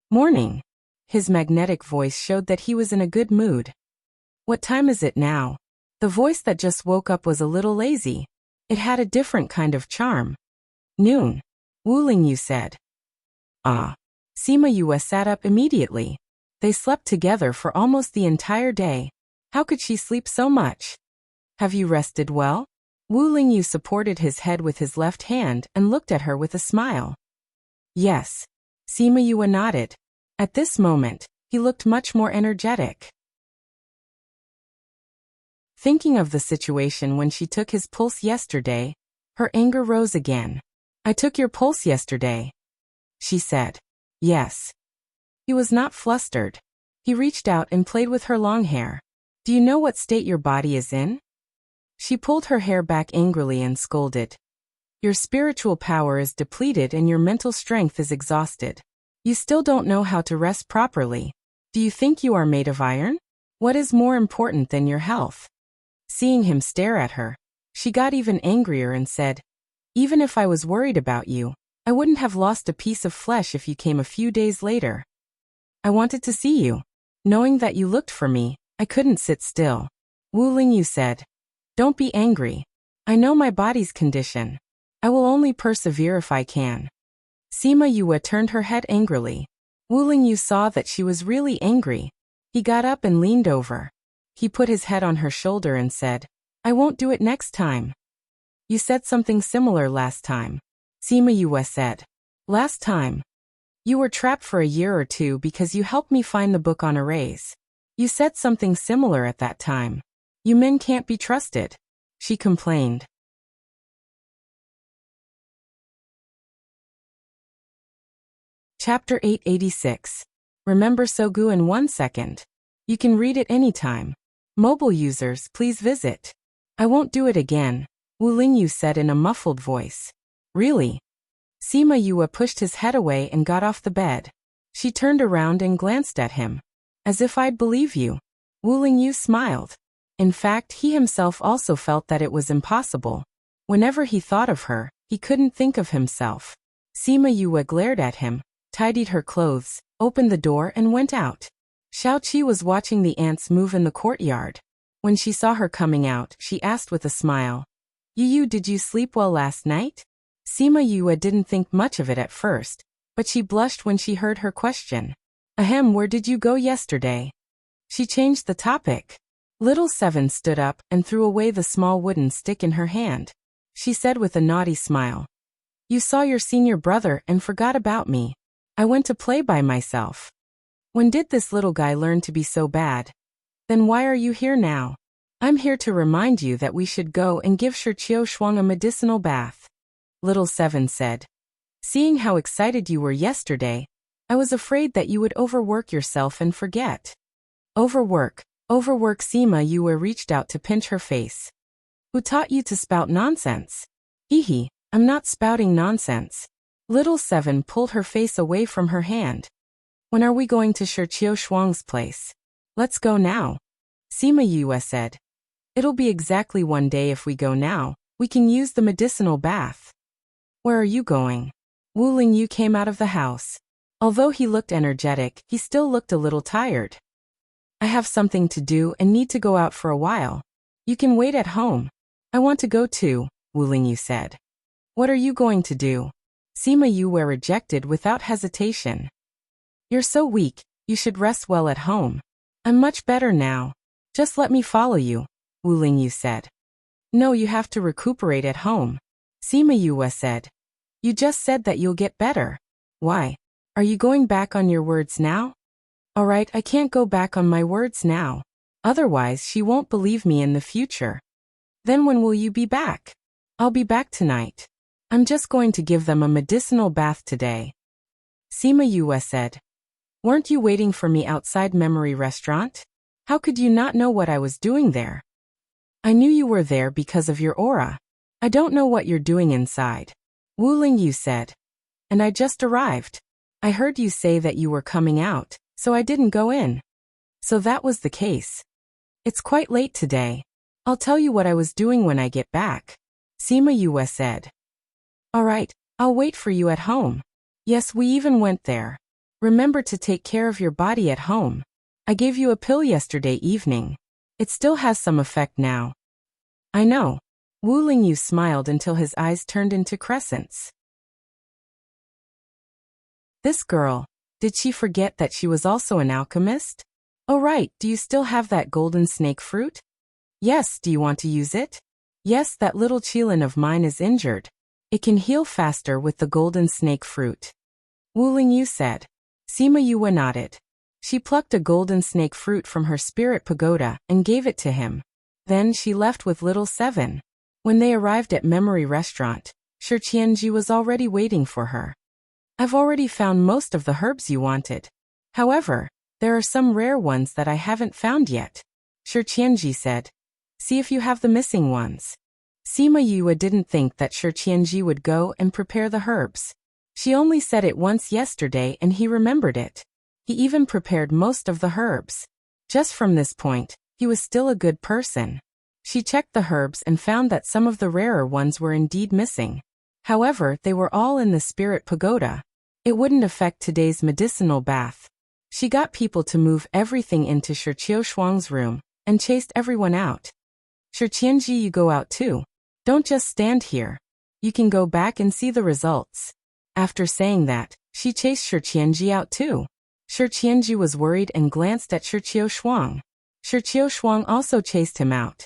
Speaker 1: Morning. His magnetic voice showed that he was in a good mood. What time is it now? The voice that just woke up was a little lazy. It had a different kind of charm. Noon. Wu Lingyu said. Ah. Sima Yue sat up immediately. They slept together for almost the entire day. How could she sleep so much? Have you rested well? Wu Lingyu supported his head with his left hand and looked at her with a smile. Yes. Sima Yue nodded. At this moment, he looked much more energetic. Thinking of the situation when she took his pulse yesterday, her anger rose again. I took your pulse yesterday, she said. Yes. He was not flustered. He reached out and played with her long hair. Do you know what state your body is in? She pulled her hair back angrily and scolded. Your spiritual power is depleted and your mental strength is exhausted. You still don't know how to rest properly. Do you think you are made of iron? What is more important than your health? Seeing him stare at her, she got even angrier and said, even if I was worried about you, I wouldn't have lost a piece of flesh if you came a few days later. I wanted to see you. Knowing that you looked for me, I couldn't sit still. Wu Lingyu said. Don't be angry. I know my body's condition. I will only persevere if I can. Sima Yue turned her head angrily. Wu Lingyu saw that she was really angry. He got up and leaned over. He put his head on her shoulder and said, I won't do it next time. You said something similar last time. Sima Yue said. Last time. You were trapped for a year or two because you helped me find the book on arrays. You said something similar at that time. You men can't be trusted, she complained. Chapter 886. Remember Sogu in 1 second. You can read it anytime. Mobile users, please visit. I won't do it again, Wu Lingyu said in a muffled voice. Really? Sima Yue pushed his head away and got off the bed. She turned around and glanced at him. As if I'd believe you. Wu Lingyu smiled. In fact, he himself also felt that it was impossible. Whenever he thought of her, he couldn't think of himself. Sima Yue glared at him, tidied her clothes, opened the door and went out. Xiaoqi was watching the ants move in the courtyard. When she saw her coming out, she asked with a smile. Yu, did you sleep well last night? Sima Yue didn't think much of it at first, but she blushed when she heard her question. Ahem, where did you go yesterday? She changed the topic. Little Seven stood up and threw away the small wooden stick in her hand. She said with a naughty smile. You saw your senior brother and forgot about me. I went to play by myself. When did this little guy learn to be so bad? Then why are you here now? I'm here to remind you that we should go and give Shirqiu Shuang a medicinal bath. Little Seven said. Seeing how excited you were yesterday, I was afraid that you would overwork yourself and forget. Overwork. Sima Yue reached out to pinch her face. Who taught you to spout nonsense? Hee, I'm not spouting nonsense. Little Seven pulled her face away from her hand. When are we going to Shirqiu Shuang's place? Let's go now. Sima Yue said. It'll be exactly 1 day if we go now. We can use the medicinal bath. Where are you going? Wu Lingyu came out of the house. Although he looked energetic, he still looked a little tired. I have something to do and need to go out for a while. You can wait at home. I want to go too, Wu Lingyu said. What are you going to do? Sima Yue rejected without hesitation. You're so weak, you should rest well at home. I'm much better now. Just let me follow you, Wu Lingyu said. No, you have to recuperate at home. Sima Yue said. You just said that you'll get better. Why? Are you going back on your words now? Alright, I can't go back on my words now. Otherwise, she won't believe me in the future. Then when will you be back? I'll be back tonight. I'm just going to give them a medicinal bath today. Sima Yue said. Weren't you waiting for me outside Memory Restaurant? How could you not know what I was doing there? I knew you were there because of your aura. I don't know what you're doing inside. Wu Lingyu said. And I just arrived. I heard you say that you were coming out, so I didn't go in. So that was the case. It's quite late today. I'll tell you what I was doing when I get back. Sima Yue said. Alright, I'll wait for you at home. Yes, we even went there. Remember to take care of your body at home. I gave you a pill yesterday evening. It still has some effect now. I know. Wu Lingyu smiled until his eyes turned into crescents. This girl, did she forget that she was also an alchemist? Oh right, do you still have that golden snake fruit? Yes, do you want to use it? Yes, that little Qilin of mine is injured. It can heal faster with the golden snake fruit. Wu Lingyu said. Sima Yue nodded. She plucked a golden snake fruit from her spirit pagoda and gave it to him. Then she left with little Seven. When they arrived at Memory Restaurant, Shiqianji was already waiting for her. I've already found most of the herbs you wanted. However, there are some rare ones that I haven't found yet. Shiqianji said. See if you have the missing ones. Sima Yue didn't think that Shiqianji would go and prepare the herbs. She only said it once yesterday and he remembered it. He even prepared most of the herbs. Just from this point, he was still a good person. She checked the herbs and found that some of the rarer ones were indeed missing. However, they were all in the spirit pagoda. It wouldn't affect today's medicinal bath. She got people to move everything into Shirqiu Shuang's room and chased everyone out. Shiqianji, you go out too. Don't just stand here. You can go back and see the results. After saying that, she chased Shiqianji out too. Shiqianji was worried and glanced at Shirqiu Shuang. Shirqiu Shuang also chased him out.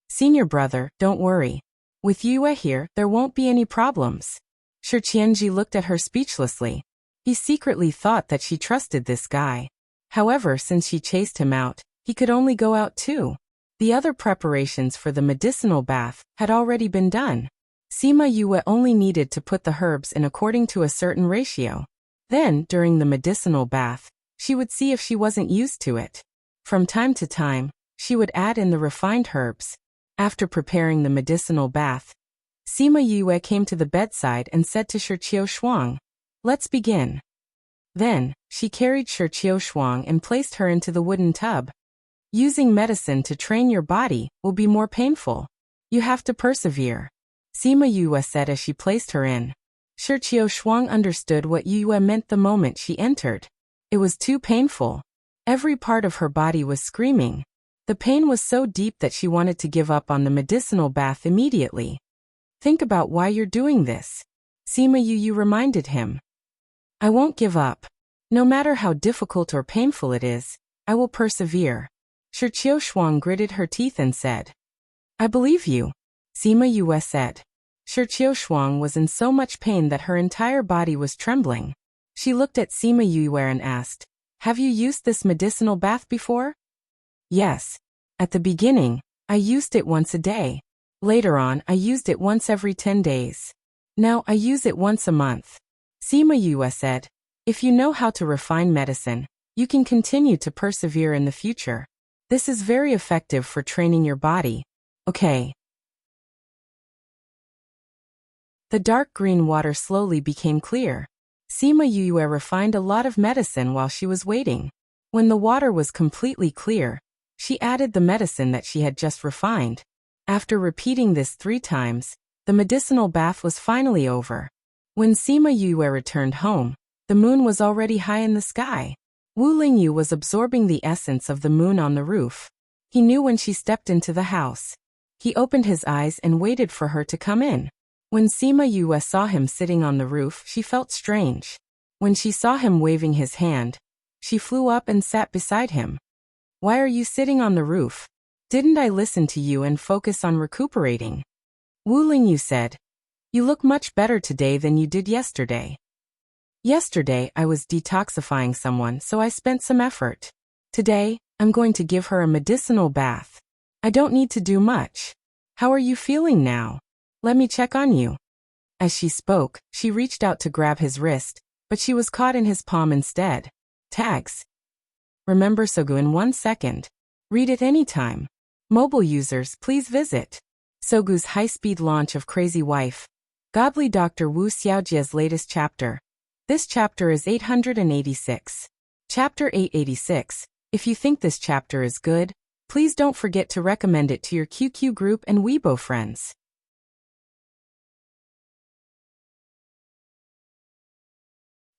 Speaker 1: Senior brother, don't worry. With Yue here, there won't be any problems. Shiqianji looked at her speechlessly. He secretly thought that she trusted this guy. However, since she chased him out, he could only go out too. The other preparations for the medicinal bath had already been done. Sima Yue only needed to put the herbs in according to a certain ratio. Then, during the medicinal bath, she would see if she wasn't used to it. From time to time, she would add in the refined herbs. After preparing the medicinal bath, Sima Yue came to the bedside and said to Shirqiu Shuang, "Let's begin." Then, she carried Shirqiu Shuang and placed her into the wooden tub. Using medicine to train your body will be more painful. You have to persevere. Sima Yue said as she placed her in. Shirqiu Shuang understood what Yue meant the moment she entered. It was too painful. Every part of her body was screaming. The pain was so deep that she wanted to give up on the medicinal bath immediately. Think about why you're doing this. Sima Yue reminded him. I won't give up. No matter how difficult or painful it is, I will persevere. Shirqiu Shuang gritted her teeth and said. I believe you. Sima Yue said. Shirqiu Shuang was in so much pain that her entire body was trembling. She looked at Sima Yue and asked, Have you used this medicinal bath before? Yes. At the beginning, I used it once a day. Later on, I used it once every 10 days. Now I use it once a month. Sima Yue said, If you know how to refine medicine, you can continue to persevere in the future. This is very effective for training your body. Okay. The dark green water slowly became clear. Sima Yue refined a lot of medicine while she was waiting. When the water was completely clear, she added the medicine that she had just refined. After repeating this 3 times, the medicinal bath was finally over. When Sima Yue returned home, the moon was already high in the sky. Wu Lingyu was absorbing the essence of the moon on the roof. He knew when she stepped into the house. He opened his eyes and waited for her to come in. When Sima Yue saw him sitting on the roof, she felt strange. When she saw him waving his hand, she flew up and sat beside him. "Why are you sitting on the roof? Didn't I listen to you and focus on recuperating?" Wu Lingyu said, "You look much better today than you did yesterday." "Yesterday I was detoxifying someone, so I spent some effort. Today, I'm going to give her a medicinal bath. I don't need to do much. How are you feeling now? Let me check on you." As she spoke, she reached out to grab his wrist, but she was caught in his palm instead. Tags. Remember Sogu in 1 second. Read it anytime. Mobile users, please visit Sogu's high-speed launch of Crazy Wife. Godly Dr. Wu Xiaojie's latest chapter. This chapter is 886. Chapter 886. If you think this chapter is good, please don't forget to recommend it to your QQ group and Weibo friends.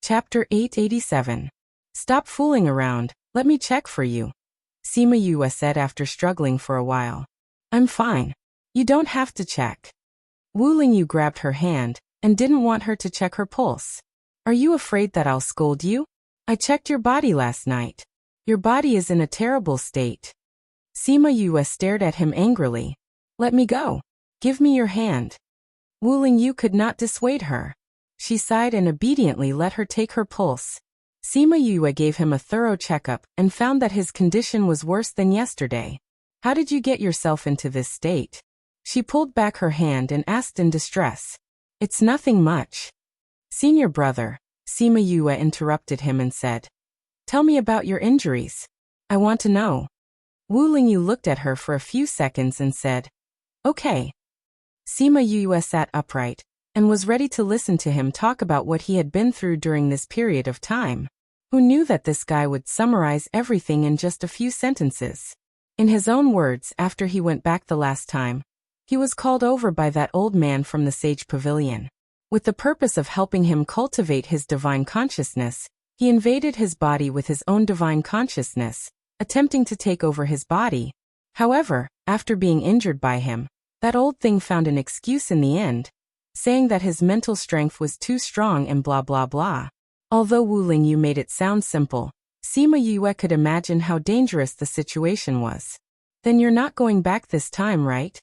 Speaker 1: Chapter 887. Stop fooling around, let me check for you. Sima Yue said after struggling for a while. "I'm fine. You don't have to check." Wu Lingyu grabbed her hand and didn't want her to check her pulse. "Are you afraid that I'll scold you? I checked your body last night. Your body is in a terrible state." Sima Yue stared at him angrily. "Let me go. Give me your hand." Wu Lingyu could not dissuade her. She sighed and obediently let her take her pulse. Sima Yue gave him a thorough checkup and found that his condition was worse than yesterday. "How did you get yourself into this state?" She pulled back her hand and asked in distress. "It's nothing much." "Senior brother," Sima Yue interrupted him and said. "Tell me about your injuries. I want to know." Wu Lingyu looked at her for a few seconds and said, "Okay." Sima Yue sat upright and was ready to listen to him talk about what he had been through during this period of time. Who knew that this guy would summarize everything in just a few sentences? In his own words, after he went back the last time, he was called over by that old man from the Sage Pavilion. With the purpose of helping him cultivate his divine consciousness, he invaded his body with his own divine consciousness, attempting to take over his body. However, after being injured by him, that old thing found an excuse in the end, saying that his mental strength was too strong and blah blah blah. Although Wu Lingyu made it sound simple, Sima Yue could imagine how dangerous the situation was. "Then you're not going back this time, right?"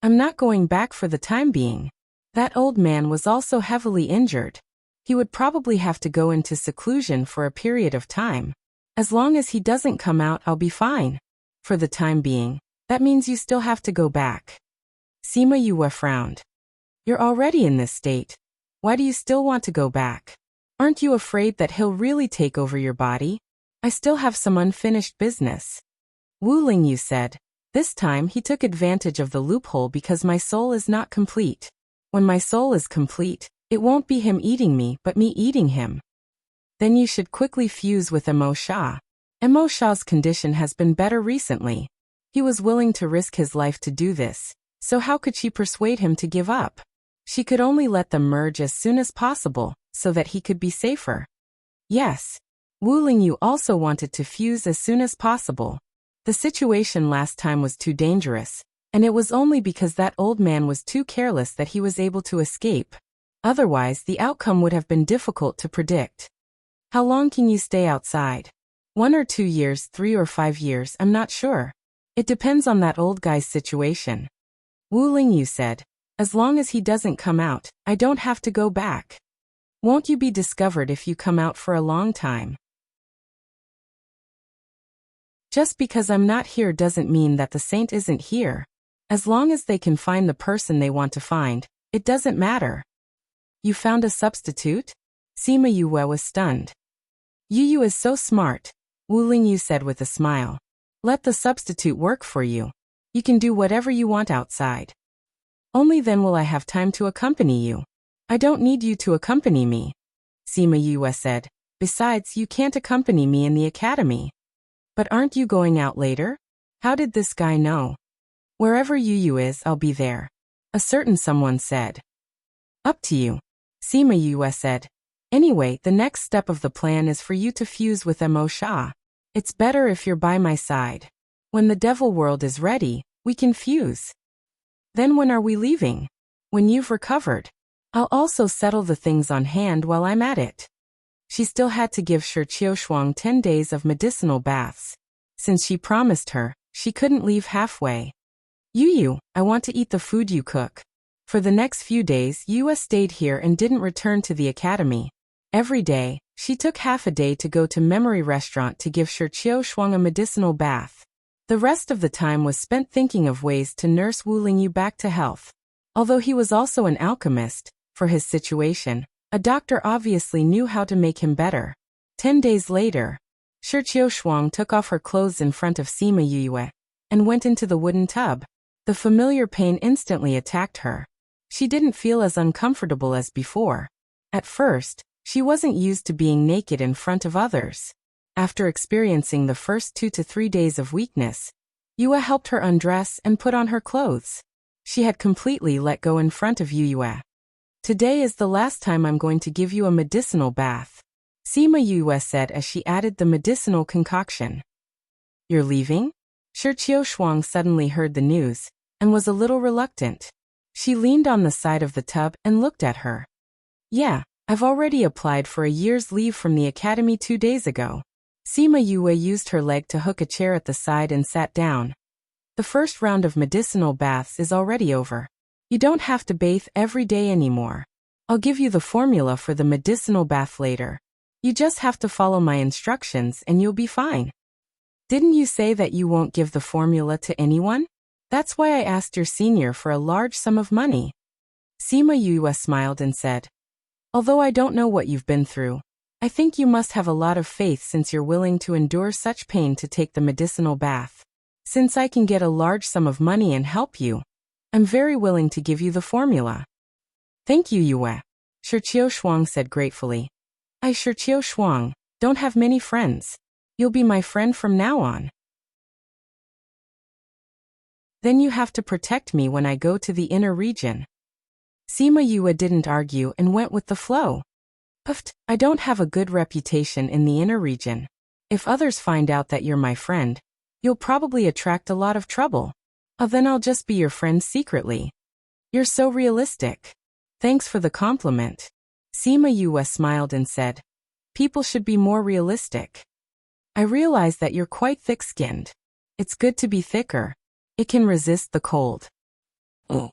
Speaker 1: "I'm not going back for the time being." That old man was also heavily injured. He would probably have to go into seclusion for a period of time. "As long as he doesn't come out, I'll be fine." "For the time being, that means you still have to go back." Sima Yue frowned. "You're already in this state. Why do you still want to go back? Aren't you afraid that he'll really take over your body?" "I still have some unfinished business." Wu Lingyu said. "This time he took advantage of the loophole because my soul is not complete. When my soul is complete, it won't be him eating me but me eating him." "Then you should quickly fuse with Emo Sha. Emo Sha's condition has been better recently. He was willing to risk his life to do this, so how could she persuade him to give up? She could only let them merge as soon as possible, so that he could be safer." Yes. Wu Lingyu also wanted to fuse as soon as possible. The situation last time was too dangerous, and it was only because that old man was too careless that he was able to escape. Otherwise, the outcome would have been difficult to predict. "How long can you stay outside?" 1 or 2 years, 3 or 5 years, I'm not sure. It depends on that old guy's situation. Wu Lingyu said. "As long as he doesn't come out, I don't have to go back." "Won't you be discovered if you come out for a long time?" "Just because I'm not here doesn't mean that the saint isn't here. As long as they can find the person they want to find, it doesn't matter." "You found a substitute?" Sima Yue was stunned. "Yu is so smart," Wu Lingyu said with a smile. "Let the substitute work for you. You can do whatever you want outside. Only then will I have time to accompany you. I don't need you to accompany me." Sima Yue said. Besides, you can't accompany me in the academy. But aren't you going out later? How did this guy know? Wherever Yu is, I'll be there. A certain someone said. Up to you. Sima Yue said. Anyway, the next step of the plan is for you to fuse with Mo Sha. It's better if you're by my side. When the devil world is ready, we can fuse. Then when are we leaving? When you've recovered. I'll also settle the things on hand while I'm at it. She still had to give Shi Qiushuang 10 days of medicinal baths. Since she promised her, she couldn't leave halfway. Yu, I want to eat the food you cook. For the next few days, Yue stayed here and didn't return to the academy. Every day, she took half a day to go to Memory Restaurant to give Shi Qiushuang a medicinal bath. The rest of the time was spent thinking of ways to nurse Wu Lingyu back to health. Although he was also an alchemist, for his situation, a doctor obviously knew how to make him better. 10 days later, Shi Qiushuang took off her clothes in front of Sima Yue and went into the wooden tub. The familiar pain instantly attacked her. She didn't feel as uncomfortable as before. At first, she wasn't used to being naked in front of others. After experiencing the first 2 to 3 days of weakness, Yue helped her undress and put on her clothes. She had completely let go in front of Yue. Today is the last time I'm going to give you a medicinal bath, Sima Yue said as she added the medicinal concoction. You're leaving? Shi Qiushuang suddenly heard the news and was a little reluctant. She leaned on the side of the tub and looked at her. Yeah, I've already applied for a year's leave from the academy 2 days ago. Sima Yue used her leg to hook a chair at the side and sat down. The first round of medicinal baths is already over. You don't have to bathe every day anymore. I'll give you the formula for the medicinal bath later. You just have to follow my instructions and you'll be fine. Didn't you say that you won't give the formula to anyone? That's why I asked your senior for a large sum of money. Sima Yue smiled and said, although I don't know what you've been through, I think you must have a lot of faith since you're willing to endure such pain to take the medicinal bath. Since I can get a large sum of money and help you, I'm very willing to give you the formula. Thank you, Yue. Shi Qiushuang said gratefully. I Shi Qiushuang don't have many friends. You'll be my friend from now on. Then you have to protect me when I go to the inner region. Sima Yue didn't argue and went with the flow. Puffed, I don't have a good reputation in the inner region. If others find out that you're my friend, you'll probably attract a lot of trouble. Then I'll just be your friend secretly. You're so realistic. Thanks for the compliment. Sima Yue smiled and said, people should be more realistic. I realize that you're quite thick-skinned. It's good to be thicker. It can resist the cold. Oh.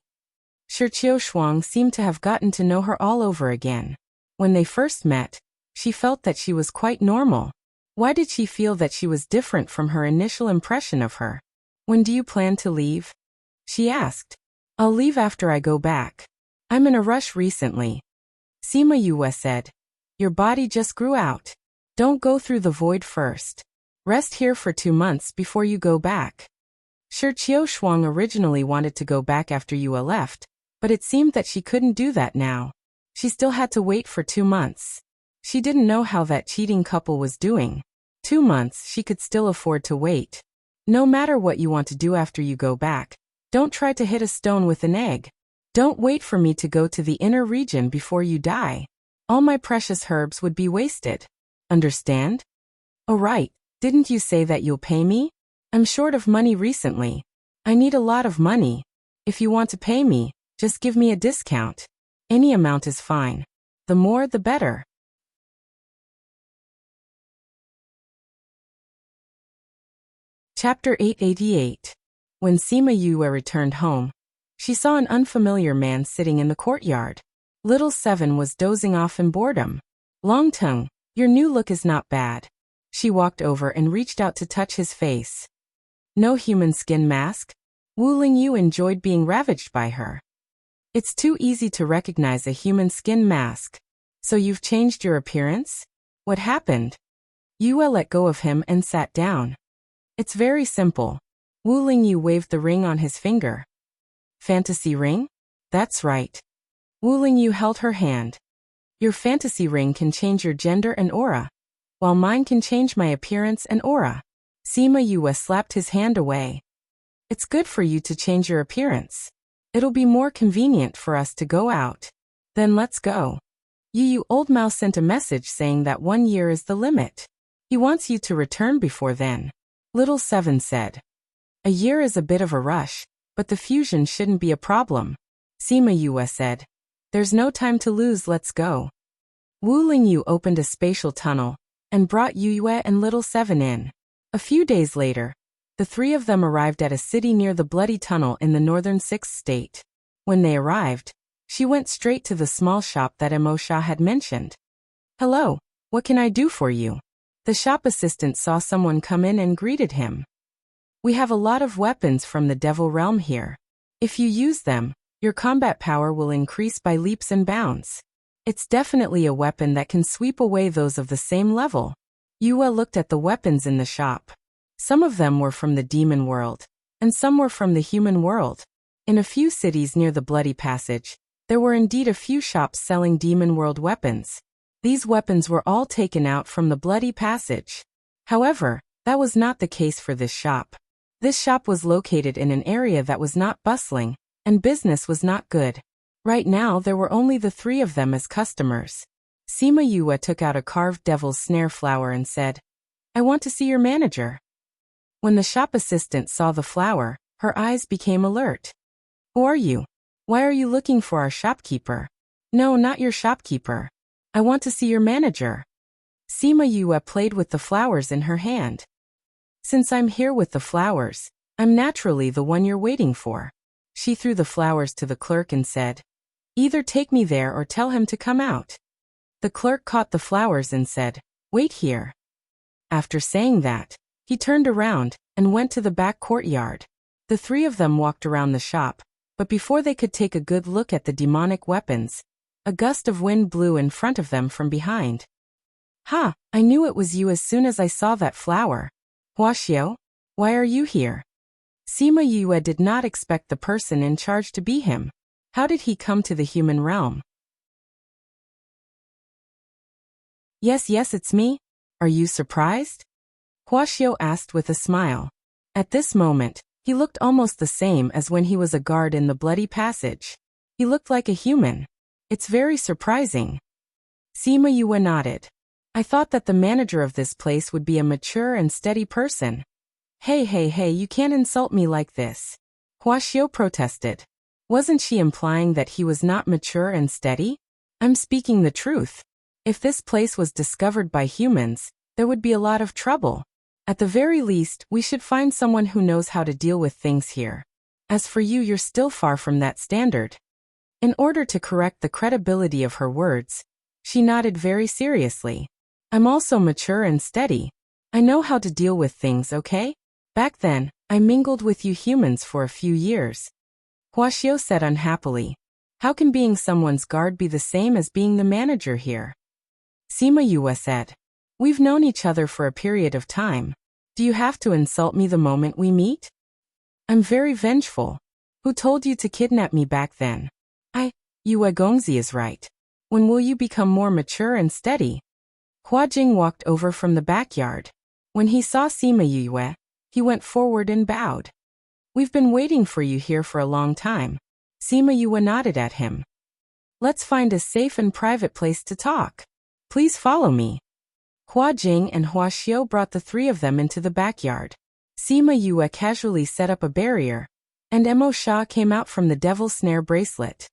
Speaker 1: Shi Qiushuang seemed to have gotten to know her all over again. When they first met, she felt that she was quite normal. Why did she feel that she was different from her initial impression of her? When do you plan to leave? She asked. I'll leave after I go back. I'm in a rush recently. Sima Yue said. Your body just grew out. Don't go through the void first. Rest here for 2 months before you go back. Shi Qiushuang originally wanted to go back after Yue left, but it seemed that she couldn't do that now. She still had to wait for 2 months. She didn't know how that cheating couple was doing. 2 months she could still afford to wait. No matter what you want to do after you go back, don't try to hit a stone with an egg. Don't wait for me to go to the inner region before you die. All my precious herbs would be wasted. Understand? Oh right, didn't you say that you'll pay me? I'm short of money recently. I need a lot of money. If you want to pay me, just give me a discount. Any amount is fine. The more the better. Chapter 888. When Sima Yue returned home, she saw an unfamiliar man sitting in the courtyard. Little Seven was dozing off in boredom. Long Tongue, your new look is not bad. She walked over and reached out to touch his face. No human skin mask? Wu Lingyu enjoyed being ravaged by her. It's too easy to recognize a human skin mask. So you've changed your appearance? What happened? Yue let go of him and sat down. It's very simple. Wu Lingyu waved the ring on his finger. Fantasy ring? That's right. Wu Lingyu held her hand. Your fantasy ring can change your gender and aura, while mine can change my appearance and aura. Sima Yue slapped his hand away. It's good for you to change your appearance. It'll be more convenient for us to go out. Then let's go. Yu Old Mouse sent a message saying that 1 year is the limit. He wants you to return before then. Little Seven said. A year is a bit of a rush, but the fusion shouldn't be a problem. Sima Yue said. There's no time to lose, let's go. Wu Lingyu opened a spatial tunnel and brought Yu Yue and Little Seven in. A few days later, the three of them arrived at a city near the Bloody Tunnel in the northern 6th state. When they arrived, she went straight to the small shop that Emosha had mentioned. Hello, what can I do for you? The shop assistant saw someone come in and greeted him. We have a lot of weapons from the Devil Realm here. If you use them, your combat power will increase by leaps and bounds. It's definitely a weapon that can sweep away those of the same level. Yue looked at the weapons in the shop. Some of them were from the demon world, and some were from the human world. In a few cities near the Bloody Passage, there were indeed a few shops selling demon world weapons. These weapons were all taken out from the Bloody Passage. However, that was not the case for this shop. This shop was located in an area that was not bustling, and business was not good. Right now there were only the three of them as customers. Sima Yue took out a carved devil's snare flower and said, I want to see your manager. When the shop assistant saw the flower, her eyes became alert. Who are you? Why are you looking for our shopkeeper? No, not your shopkeeper. I want to see your manager. Sima Yue played with the flowers in her hand. Since I'm here with the flowers, I'm naturally the one you're waiting for. She threw the flowers to the clerk and said, either take me there or tell him to come out. The clerk caught the flowers and said, wait here. After saying that, he turned around and went to the back courtyard. The three of them walked around the shop, but before they could take a good look at the demonic weapons, a gust of wind blew in front of them from behind. Ha! I knew it was you as soon as I saw that flower. Huaxiao, why are you here? Sima Yue did not expect the person in charge to be him. How did he come to the human realm? Yes, it's me. Are you surprised? Huaxiao asked with a smile. At this moment, he looked almost the same as when he was a guard in the Bloody Passage. He looked like a human. It's very surprising. Sima Yue nodded. I thought that the manager of this place would be a mature and steady person. Hey, you can't insult me like this. Huaxiao protested. Wasn't she implying that he was not mature and steady? I'm speaking the truth. If this place was discovered by humans, there would be a lot of trouble. At the very least, we should find someone who knows how to deal with things here. As for you, you're still far from that standard. In order to correct the credibility of her words, she nodded very seriously. I'm also mature and steady. I know how to deal with things, okay? Back then, I mingled with you humans for a few years. Huaxiao said unhappily. How can being someone's guard be the same as being the manager here? Sima Yue said. We've known each other for a period of time. Do you have to insult me the moment we meet? I'm very vengeful. Who told you to kidnap me back then? Yue Gongzi is right. When will you become more mature and steady? Hua Jing walked over from the backyard. When he saw Sima Yue, he went forward and bowed. We've been waiting for you here for a long time. Sima Yue nodded at him. Let's find a safe and private place to talk. Please follow me. Hua Jing and Huaxiao brought the three of them into the backyard. Sima Yue casually set up a barrier, and Emosha came out from the devil's snare bracelet.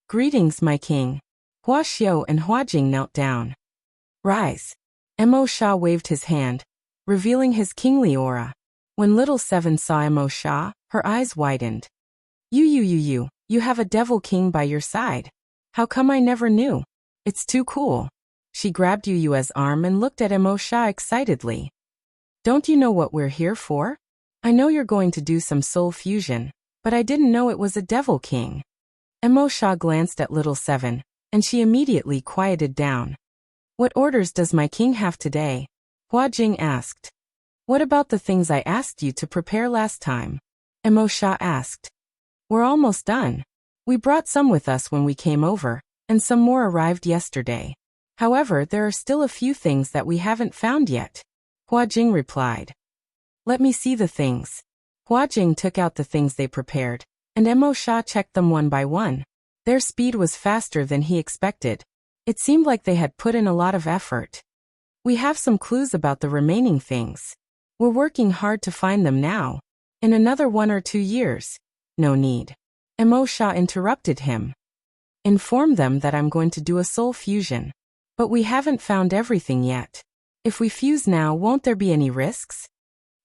Speaker 1: Greetings, my king. Huaxiao and Hua Jing knelt down. Rise. Emosha waved his hand, revealing his kingly aura. When Little Seven saw Emosha, her eyes widened. You have a devil king by your side. How come I never knew? It's too cool. She grabbed Yue's arm and looked at Emosha excitedly. Don't you know what we're here for? I know you're going to do some soul fusion, but I didn't know it was a devil king. Emosha glanced at Little Seven, and she immediately quieted down. What orders does my king have today? Hua Jing asked. What about the things I asked you to prepare last time? Emosha asked. We're almost done. We brought some with us when we came over, and some more arrived yesterday. However, there are still a few things that we haven't found yet. Hua Jing replied. Let me see the things. Hua Jing took out the things they prepared, and Emo Sha checked them one by one. Their speed was faster than he expected. It seemed like they had put in a lot of effort. We have some clues about the remaining things. We're working hard to find them now. In another 1 or 2 years. No need. Emo Sha interrupted him. Inform them that I'm going to do a soul fusion. But we haven't found everything yet. If we fuse now, won't there be any risks?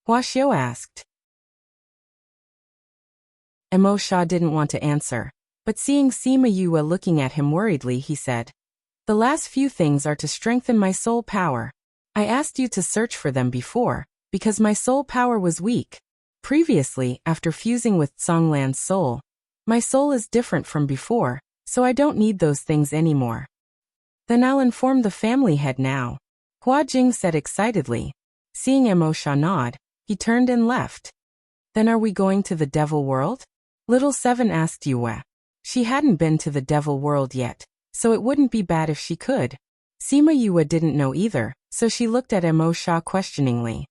Speaker 1: Hua Xiu asked. Emo Sha didn't want to answer, but seeing Sima Yue looking at him worriedly, he said, The last few things are to strengthen my soul power. I asked you to search for them before, because my soul power was weak. Previously, after fusing with Songlan's soul, my soul is different from before, so I don't need those things anymore. Then I'll inform the family head now, Hua Jing said excitedly. Seeing Emo Sha nod, he turned and left. Then are we going to the devil world? Little Seven asked Yue. She hadn't been to the devil world yet, so it wouldn't be bad if she could. Sima Yue didn't know either, so she looked at Emo Sha questioningly.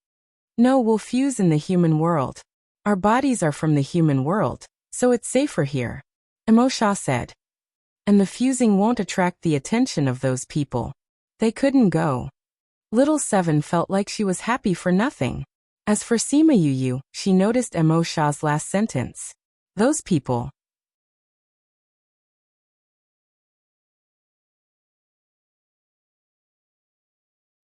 Speaker 1: No, we'll fuse in the human world. Our bodies are from the human world, so it's safer here. Emo Sha said. And the fusing won't attract the attention of those people. They couldn't go. Little Seven felt like she was happy for nothing. As for Sima Yu, she noticed Emo Sha's last sentence. Those people.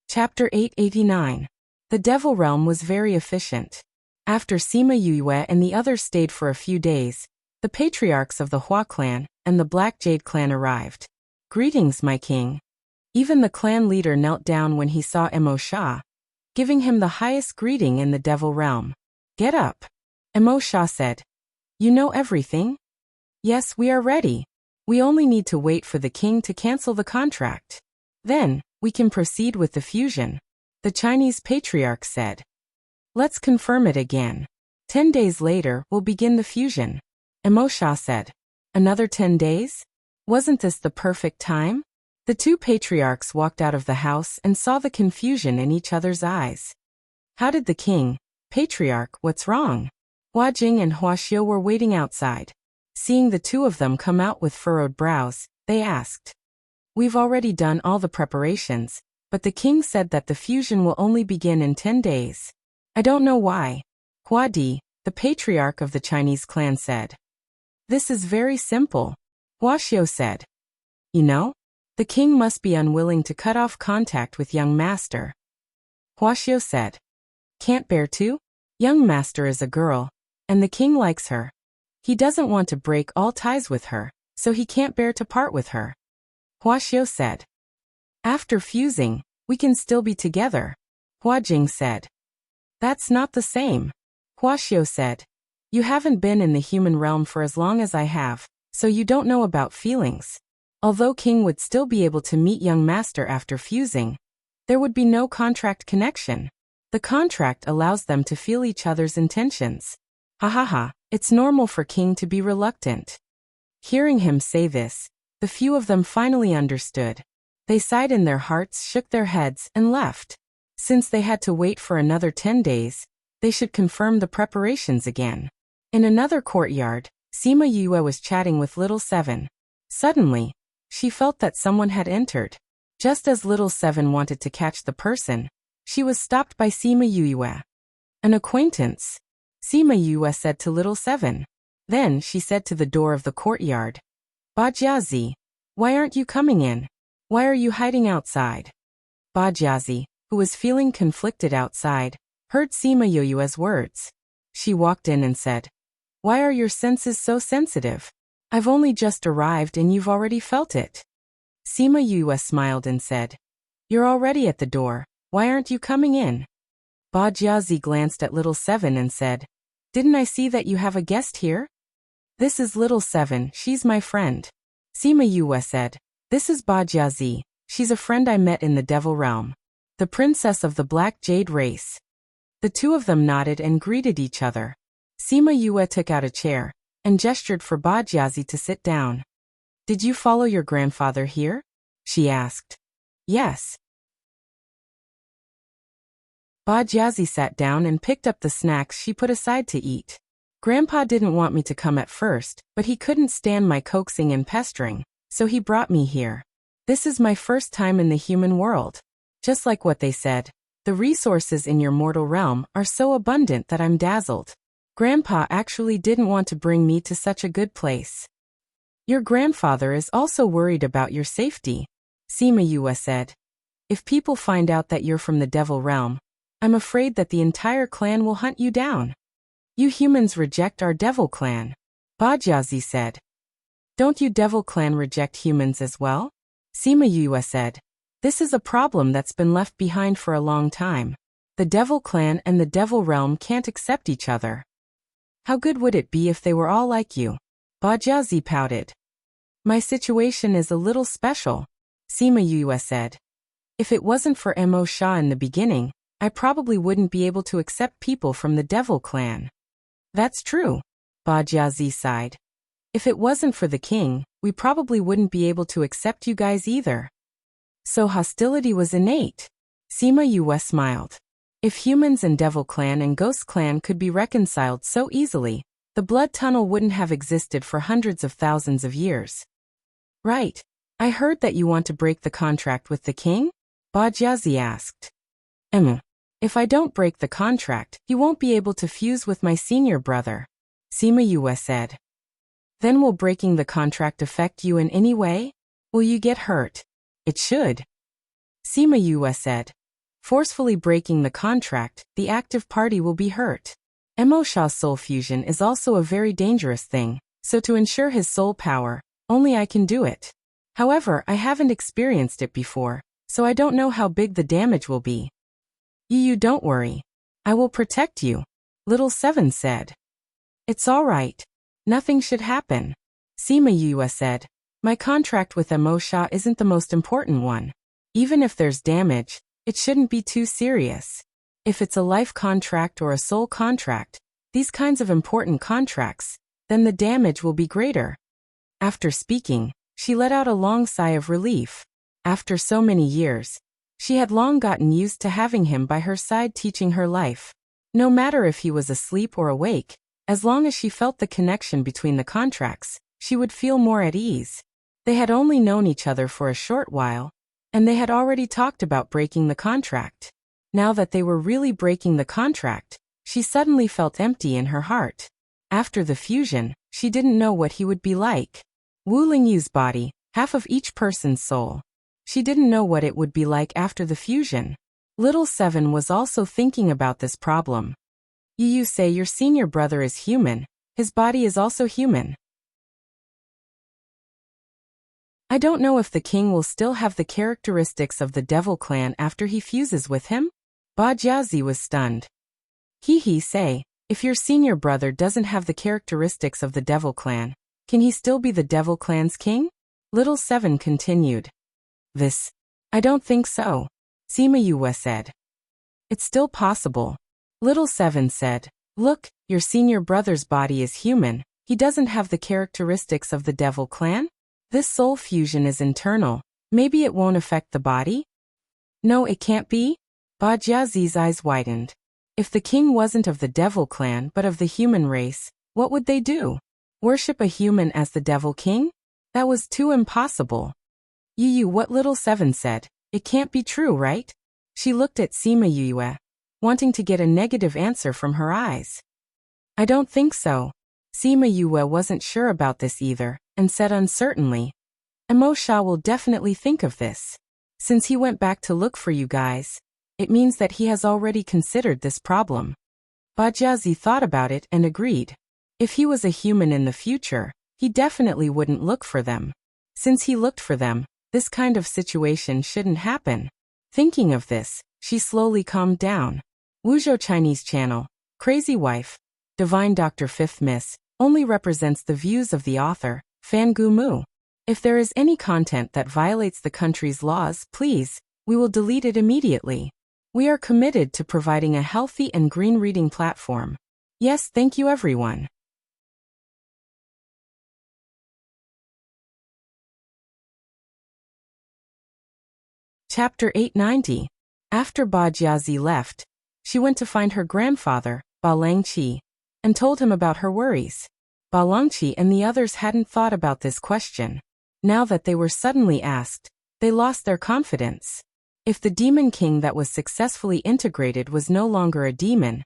Speaker 1: Chapter 889. The Devil Realm was very efficient. After Sima Yue and the others stayed for a few days, the patriarchs of the Hua clan and the Black Jade clan arrived. Greetings, my king. Even the clan leader knelt down when he saw Emo Sha, giving him the highest greeting in the Devil Realm. Get up. Emo Sha said. You know everything? Yes, we are ready. We only need to wait for the king to cancel the contract. Then, we can proceed with the fusion. The Chinese patriarch said. Let's confirm it again. 10 days later, we'll begin the fusion. Emo Sha said. Another 10 days? Wasn't this the perfect time? The two patriarchs walked out of the house and saw the confusion in each other's eyes. How did the king, patriarch, what's wrong? Hua Jing and Hua Xiu were waiting outside. Seeing the two of them come out with furrowed brows, they asked. We've already done all the preparations, but the king said that the fusion will only begin in 10 days. I don't know why. Hua Di, the patriarch of the Chinese clan, said. This is very simple. Hua Xiu said. You know? The king must be unwilling to cut off contact with young master. Hua Xiu said. Can't bear to? Young master is a girl, and the king likes her. He doesn't want to break all ties with her, so he can't bear to part with her. Hua Xiu said. After fusing, we can still be together. Hua Jing said. That's not the same. Hua Xiu said. You haven't been in the human realm for as long as I have, so you don't know about feelings. Although King would still be able to meet young master after fusing, there would be no contract connection. The contract allows them to feel each other's intentions. Ha ha ha, it's normal for King to be reluctant. Hearing him say this, the few of them finally understood. They sighed in their hearts, shook their heads, and left. Since they had to wait for another 10 days, they should confirm the preparations again. In another courtyard, Sima Yue was chatting with Little Seven. Suddenly, she felt that someone had entered. Just as Little Seven wanted to catch the person, she was stopped by Sima Yue. An acquaintance, Sima Yue said to Little Seven. Then she said to the door of the courtyard, Ba Jiazi, why aren't you coming in? Why are you hiding outside? Ba Jiazi, who was feeling conflicted outside, heard Sima Yue's words. She walked in and said, Why are your senses so sensitive? I've only just arrived and you've already felt it. Sima Yue smiled and said, You're already at the door, why aren't you coming in? Ba Jiazi glanced at Little Seven and said, Didn't I see that you have a guest here? This is Little Seven, she's my friend. Sima Yue said, This is Ba Jiazi, she's a friend I met in the Devil Realm. The princess of the Black Jade race. The two of them nodded and greeted each other. Sima Yue took out a chair and gestured for Ba Jiazi to sit down. Did you follow your grandfather here? She asked. Yes. Bajiazi sat down and picked up the snacks she put aside to eat. Grandpa didn't want me to come at first, but he couldn't stand my coaxing and pestering, so he brought me here. This is my first time in the human world. Just like what they said, the resources in your mortal realm are so abundant that I'm dazzled. Grandpa actually didn't want to bring me to such a good place. Your grandfather is also worried about your safety, Sima Yue said. If people find out that you're from the devil realm, I'm afraid that the entire clan will hunt you down. You humans reject our devil clan, Bajiazi said. Don't you devil clan reject humans as well? Sima Yue said. This is a problem that's been left behind for a long time. The devil clan and the devil realm can't accept each other. How good would it be if they were all like you? Bajiazi pouted. My situation is a little special, Sima Yue said. If it wasn't for Mo Sha in the beginning, I probably wouldn't be able to accept people from the devil clan. That's true, Bajiazi sighed. If it wasn't for the king, we probably wouldn't be able to accept you guys either. So hostility was innate. Sima Yue smiled. If humans and devil clan and ghost clan could be reconciled so easily, the blood tunnel wouldn't have existed for hundreds of thousands of years. Right. I heard that you want to break the contract with the king? Bajiazi asked. If I don't break the contract, he won't be able to fuse with my senior brother, Sima Yue said. Then will breaking the contract affect you in any way? Will you get hurt? It should. Sima Yue said. Forcefully breaking the contract, the active party will be hurt. Mo Sha's soul fusion is also a very dangerous thing, so to ensure his soul power, only I can do it. However, I haven't experienced it before, so I don't know how big the damage will be. You don't worry. I will protect you, Little Seven said. It's all right. Nothing should happen, Sima Yue said. My contract with Mo Sha isn't the most important one. Even if there's damage, it shouldn't be too serious. If it's a life contract or a soul contract, these kinds of important contracts, then the damage will be greater. After speaking, she let out a long sigh of relief. After so many years, she had long gotten used to having him by her side teaching her life. No matter if he was asleep or awake, as long as she felt the connection between the contracts, she would feel more at ease. They had only known each other for a short while, and they had already talked about breaking the contract. Now that they were really breaking the contract, she suddenly felt empty in her heart. After the fusion, she didn't know what he would be like. Wu Lingyu's body, half of each person's soul. She didn't know what it would be like after the fusion. Little Seven was also thinking about this problem. You say your senior brother is human, his body is also human. I don't know if the king will still have the characteristics of the devil clan after he fuses with him? Bajiazi was stunned. Say, if your senior brother doesn't have the characteristics of the devil clan, can he still be the devil clan's king? Little Seven continued. I don't think so, Sima Yue said. It's still possible. Little Seven said, look, your senior brother's body is human, he doesn't have the characteristics of the devil clan? This soul fusion is internal, maybe it won't affect the body? No, it can't be? Bajiazi's eyes widened. If the king wasn't of the devil clan but of the human race, what would they do? Worship a human as the devil king? That was too impossible. What Little Seven said, it can't be true, right? She looked at Sima Yue, wanting to get a negative answer from her eyes. I don't think so. Sima Yue wasn't sure about this either, and said uncertainly, Mo Sha will definitely think of this. Since he went back to look for you guys, it means that he has already considered this problem. Bajiazi thought about it and agreed. If he was a human in the future, he definitely wouldn't look for them. Since he looked for them, this kind of situation shouldn't happen. Thinking of this, she slowly calmed down. Wuzhou Chinese Channel, Crazy Wife, Divine Dr. Fifth Miss, only represents the views of the author, Fan Gu Mu. If there is any content that violates the country's laws, please, we will delete it immediately. We are committed to providing a healthy and green reading platform. Yes, thank you everyone. Chapter 890. After Ba Jiazi left, she went to find her grandfather, Ba Langqi, and told him about her worries. Ba Langqi and the others hadn't thought about this question. Now that they were suddenly asked, they lost their confidence. If the demon king that was successfully integrated was no longer a demon,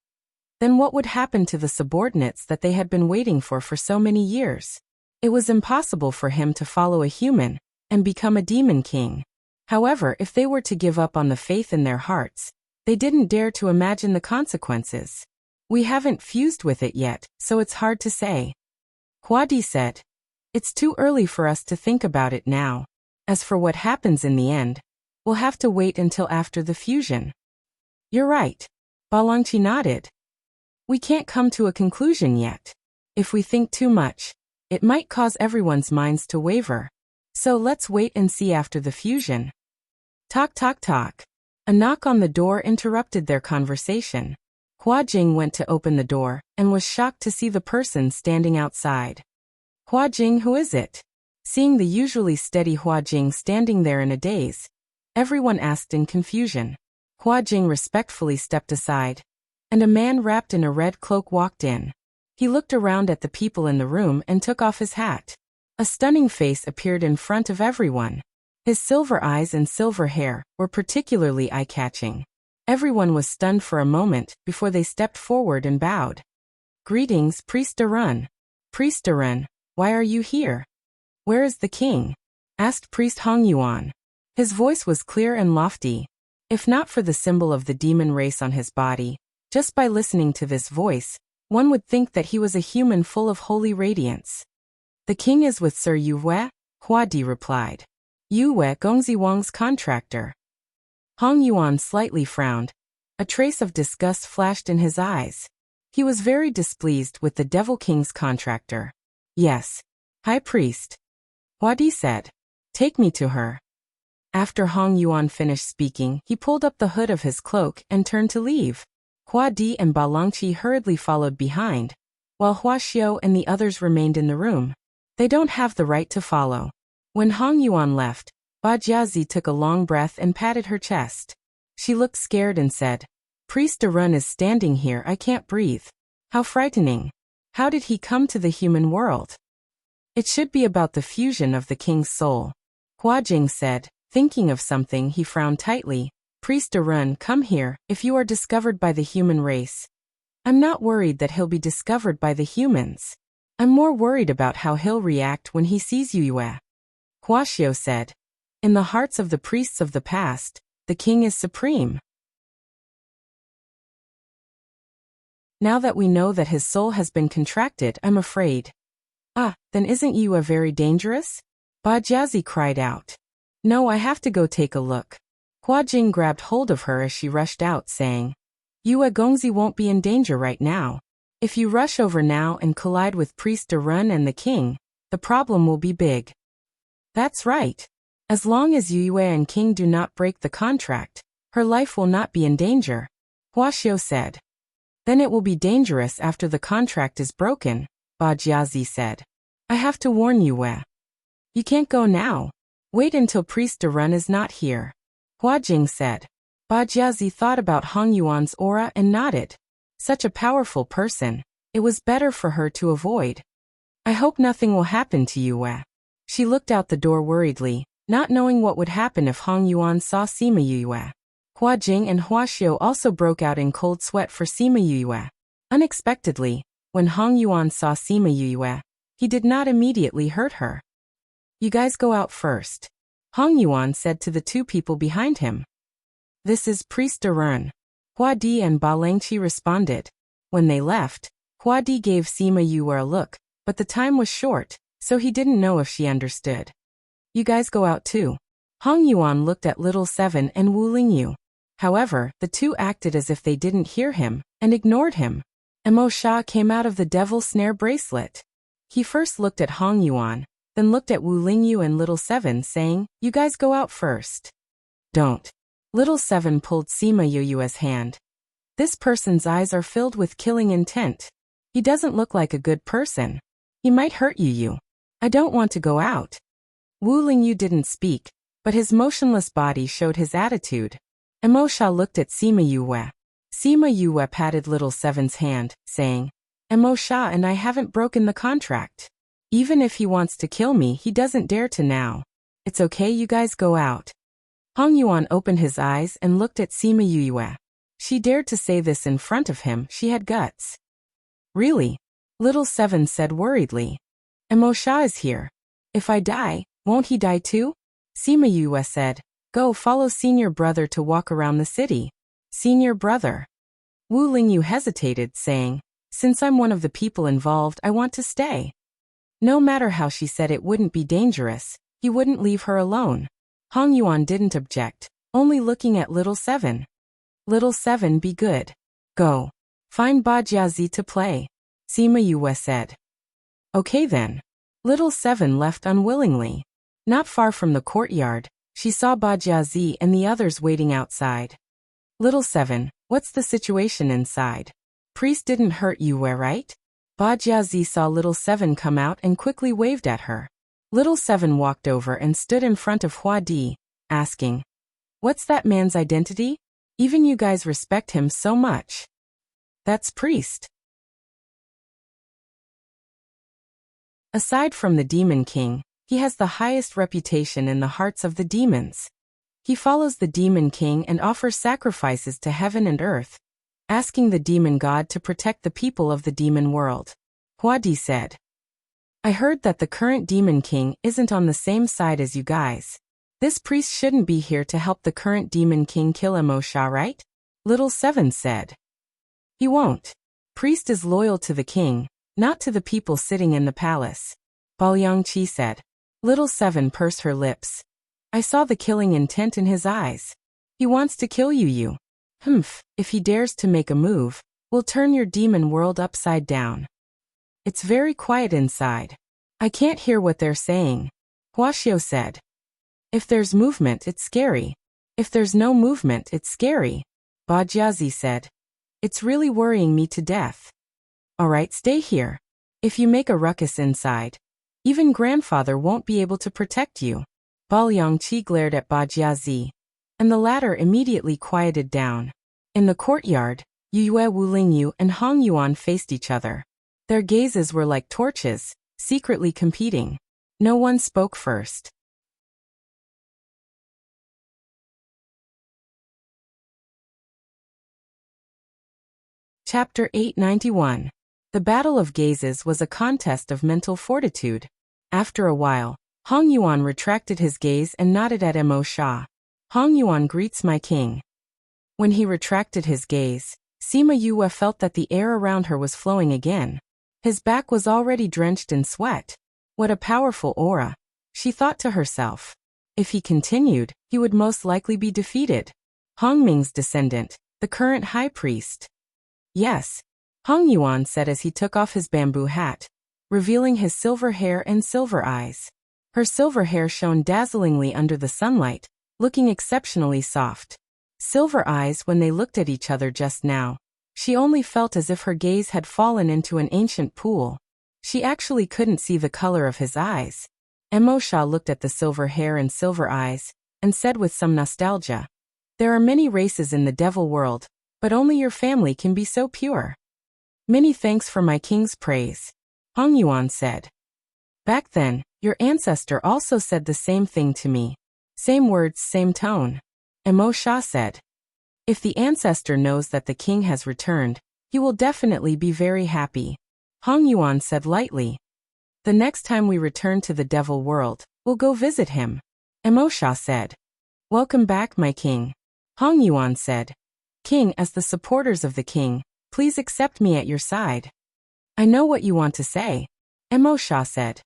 Speaker 1: then what would happen to the subordinates that they had been waiting for so many years? It was impossible for him to follow a human and become a demon king. However, if they were to give up on the faith in their hearts, they didn't dare to imagine the consequences. We haven't fused with it yet, so it's hard to say. Huadi said. It's too early for us to think about it now. As for what happens in the end, we'll have to wait until after the fusion. You're right. Ba Langqi nodded. We can't come to a conclusion yet. If we think too much, it might cause everyone's minds to waver. So let's wait and see after the fusion. Talk, talk, talk. A knock on the door interrupted their conversation. Hua Jing went to open the door and was shocked to see the person standing outside. Hua Jing, who is it? Seeing the usually steady Hua Jing standing there in a daze, everyone asked in confusion. Hua Jing respectfully stepped aside, and a man wrapped in a red cloak walked in. He looked around at the people in the room and took off his hat. A stunning face appeared in front of everyone. His silver eyes and silver hair were particularly eye-catching. Everyone was stunned for a moment before they stepped forward and bowed. Greetings, Priest Darun. Priest Darun, why are you here? Where is the king? Asked Priest Hong Yuan. His voice was clear and lofty. If not for the symbol of the demon race on his body, just by listening to this voice, one would think that he was a human full of holy radiance. The king is with Sir Yu Wei, Hua Di replied. Yu Wei, Gongzi Wang's contractor. Hong Yuan slightly frowned. A trace of disgust flashed in his eyes. He was very displeased with the Devil King's contractor. Yes. High Priest. Hua Di said. Take me to her. After Hong Yuan finished speaking, he pulled up the hood of his cloak and turned to leave. Hua Di and Ba Langqi hurriedly followed behind, while Hua Xiao and the others remained in the room. They don't have the right to follow. When Hong Yuan left, Ba Jiazi took a long breath and patted her chest. She looked scared and said, Priest Darun is standing here, I can't breathe. How frightening. How did he come to the human world? It should be about the fusion of the king's soul. Hua Jing said, thinking of something. He frowned tightly. Priest Darun, come here, if you are discovered by the human race. I'm not worried that he'll be discovered by the humans. I'm more worried about how he'll react when he sees Yu Yue. Hua Xiao said. In the hearts of the priests of the past, the king is supreme. Now that we know that his soul has been contracted, I'm afraid. Ah, then isn't Yu Yue very dangerous? Ba Jiazi cried out. No, I have to go take a look. Hua Jing grabbed hold of her as she rushed out, saying, Yu Yue Gongzi won't be in danger right now. If you rush over now and collide with Priest Darun and the king, the problem will be big. That's right. As long as Yu Yue and King do not break the contract, her life will not be in danger, Hua Xiao said. Then it will be dangerous after the contract is broken, Ba Jiazi said. I have to warn Yu Yue. You can't go now. Wait until Priest Darun is not here, Hua Jing said. Ba Jiazi thought about Hong Yuan's aura and nodded. Such a powerful person, it was better for her to avoid. I hope nothing will happen to Yu Yue. She looked out the door worriedly, not knowing what would happen if Hong Yuan saw Sima Yu Yue. Hua Jing and Hua Xiao also broke out in cold sweat for Sima Yu Yue. Unexpectedly, when Hong Yuan saw Sima Yu Yue, he did not immediately hurt her. You guys go out first, Hong Yuan said to the two people behind him. This is Priest Darun. Hua Di and Ba Langqi responded. When they left, Hua Di gave Sima Yu Yue a look, but the time was short, so he didn't know if she understood. You guys go out too. Hong Yuan looked at Little Seven and Wu Lingyu. However, the two acted as if they didn't hear him, and ignored him. Mo Sha came out of the devil snare bracelet. He first looked at Hong Yuan, then looked at Wu Lingyu and Little Seven, saying, You guys go out first. Don't. Little Seven pulled Sima Yu Yue's hand. This person's eyes are filled with killing intent. He doesn't look like a good person. He might hurt you. I don't want to go out. Wu Lingyu didn't speak, but his motionless body showed his attitude. Emo Sha looked at Sima Yue. Sima Yue patted Little Seven's hand, saying, Emo Sha and I haven't broken the contract. Even if he wants to kill me, he doesn't dare to now. It's okay, you guys go out. Hong Yuan opened his eyes and looked at Sima Yue. She dared to say this in front of him, she had guts. Really? Little Seven said worriedly. Emo Sha is here. If I die, won't he die too? Sima Yue said, Go follow senior brother to walk around the city. Senior brother. Wu Lingyu hesitated, saying, Since I'm one of the people involved, I want to stay. No matter how she said it wouldn't be dangerous, he wouldn't leave her alone. Hong Yuan didn't object, only looking at Little Seven. Little Seven, be good. Go. Find Ba Jiazi to play. Sima Yue said. Okay then. Little Seven left unwillingly. Not far from the courtyard, she saw Ba Jiazi and the others waiting outside. Little Seven, what's the situation inside? Priest didn't hurt you, right? Ba Jiazi saw Little Seven come out and quickly waved at her. Little Seven walked over and stood in front of Hua Di, asking, What's that man's identity? Even you guys respect him so much. That's Priest. Aside from the Demon King, he has the highest reputation in the hearts of the demons. He follows the Demon King and offers sacrifices to heaven and earth, asking the demon god to protect the people of the demon world. Hua Di said, I heard that the current Demon King isn't on the same side as you guys. This priest shouldn't be here to help the current Demon King kill Emo Sha, right? Little Seven said. He won't. Priest is loyal to the king, not to the people sitting in the palace. Baoyang Qi said. Little Seven pursed her lips. I saw the killing intent in his eyes. He wants to kill you. If he dares to make a move, we'll turn your demon world upside down. It's very quiet inside. I can't hear what they're saying. Huaxiao said. If there's movement, it's scary. If there's no movement, it's scary. Ba Jiazi said. It's really worrying me to death. Alright, stay here. If you make a ruckus inside, even grandfather won't be able to protect you. Baoyang Qi glared at Ba Jiazi, and the latter immediately quieted down. In the courtyard, Yue Wulingyu and Hong Yuan faced each other. Their gazes were like torches, secretly competing. No one spoke first. Chapter 891. The Battle of Gazes was a contest of mental fortitude. After a while, Hong Yuan retracted his gaze and nodded at Emo Sha. Hong Yuan greets my king. When he retracted his gaze, Sima Yue felt that the air around her was flowing again. His back was already drenched in sweat. What a powerful aura, she thought to herself. If he continued, he would most likely be defeated. Hong Ming's descendant, the current high priest. Yes, Hong Yuan said as he took off his bamboo hat, revealing his silver hair and silver eyes. Her silver hair shone dazzlingly under the sunlight, looking exceptionally soft. Silver eyes when they looked at each other just now. She only felt as if her gaze had fallen into an ancient pool. She actually couldn't see the color of his eyes. Emo Sha looked at the silver hair and silver eyes, and said with some nostalgia, There are many races in the devil world, but only your family can be so pure. Many thanks for my king's praise. Hong Yuan said. Back then, your ancestor also said the same thing to me. Same words, same tone. Emo Sha said. If the ancestor knows that the king has returned, he will definitely be very happy. Hong Yuan said lightly. The next time we return to the devil world, we'll go visit him. Emo Sha said. Welcome back, my king. Hong Yuan said. King, as the supporters of the king, please accept me at your side. I know what you want to say. Emo Sha said.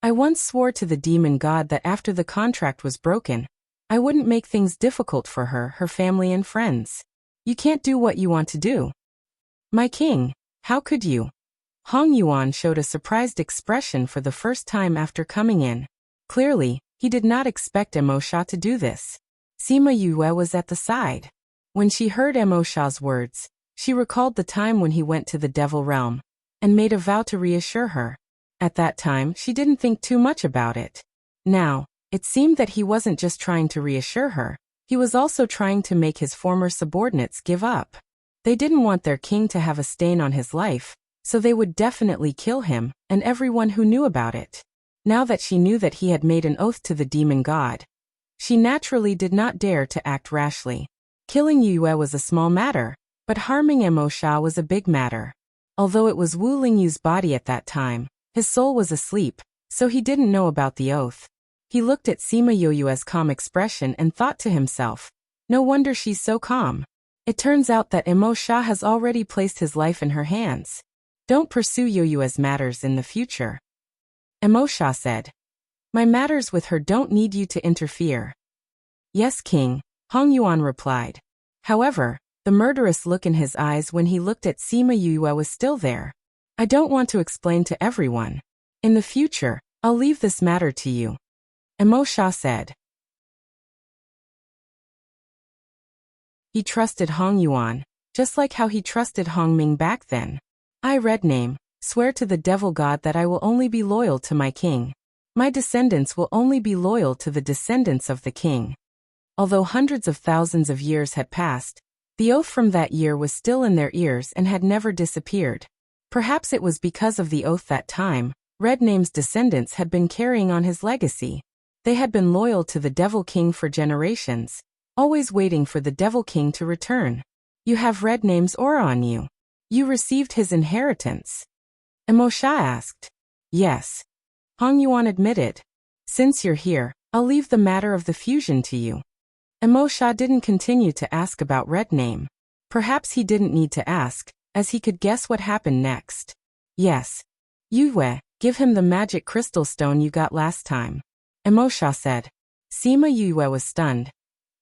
Speaker 1: I once swore to the demon god that after the contract was broken, I wouldn't make things difficult for her, her family and friends. You can't do what you want to do. My king, how could you? Hong Yuan showed a surprised expression for the first time after coming in. Clearly, he did not expect Emo Sha to do this. Sima Yue was at the side. When she heard Emo Sha's words, she recalled the time when he went to the devil realm, and made a vow to reassure her. At that time, she didn't think too much about it. Now, It seemed that he wasn't just trying to reassure her, he was also trying to make his former subordinates give up. They didn't want their king to have a stain on his life, so they would definitely kill him and everyone who knew about it. Now that she knew that he had made an oath to the demon god, she naturally did not dare to act rashly. Killing Yue was a small matter, but harming Emo Sha was a big matter. Although it was Wu Lingyu's body at that time, his soul was asleep, so he didn't know about the oath. He looked at Sima Yoyue's calm expression and thought to himself, no wonder she's so calm. It turns out that Emo Sha has already placed his life in her hands. Don't pursue Yoyue's matters in the future. Emo Sha said. My matters with her don't need you to interfere. Yes, King, Hong Yuan replied. However, the murderous look in his eyes when he looked at Sima Yue was still there. I don't want to explain to everyone. In the future, I'll leave this matter to you. Emo Sha said. He trusted Hong Yuan, just like how he trusted Hong Ming back then. I, Red Name, swear to the devil god that I will only be loyal to my king. My descendants will only be loyal to the descendants of the king. Although hundreds of thousands of years had passed, the oath from that year was still in their ears and had never disappeared. Perhaps it was because of the oath that time, Red Name's descendants had been carrying on his legacy. They had been loyal to the Devil King for generations, always waiting for the Devil King to return. You have Red Name's aura on you. You received his inheritance. Emo Sha asked. Yes. Hong Yuan admitted. Since you're here, I'll leave the matter of the fusion to you. Emo Sha didn't continue to ask about Red Name. Perhaps he didn't need to ask, as he could guess what happened next. Yes. Yue, give him the magic crystal stone you got last time. Emo Sha said. Sima Yue was stunned.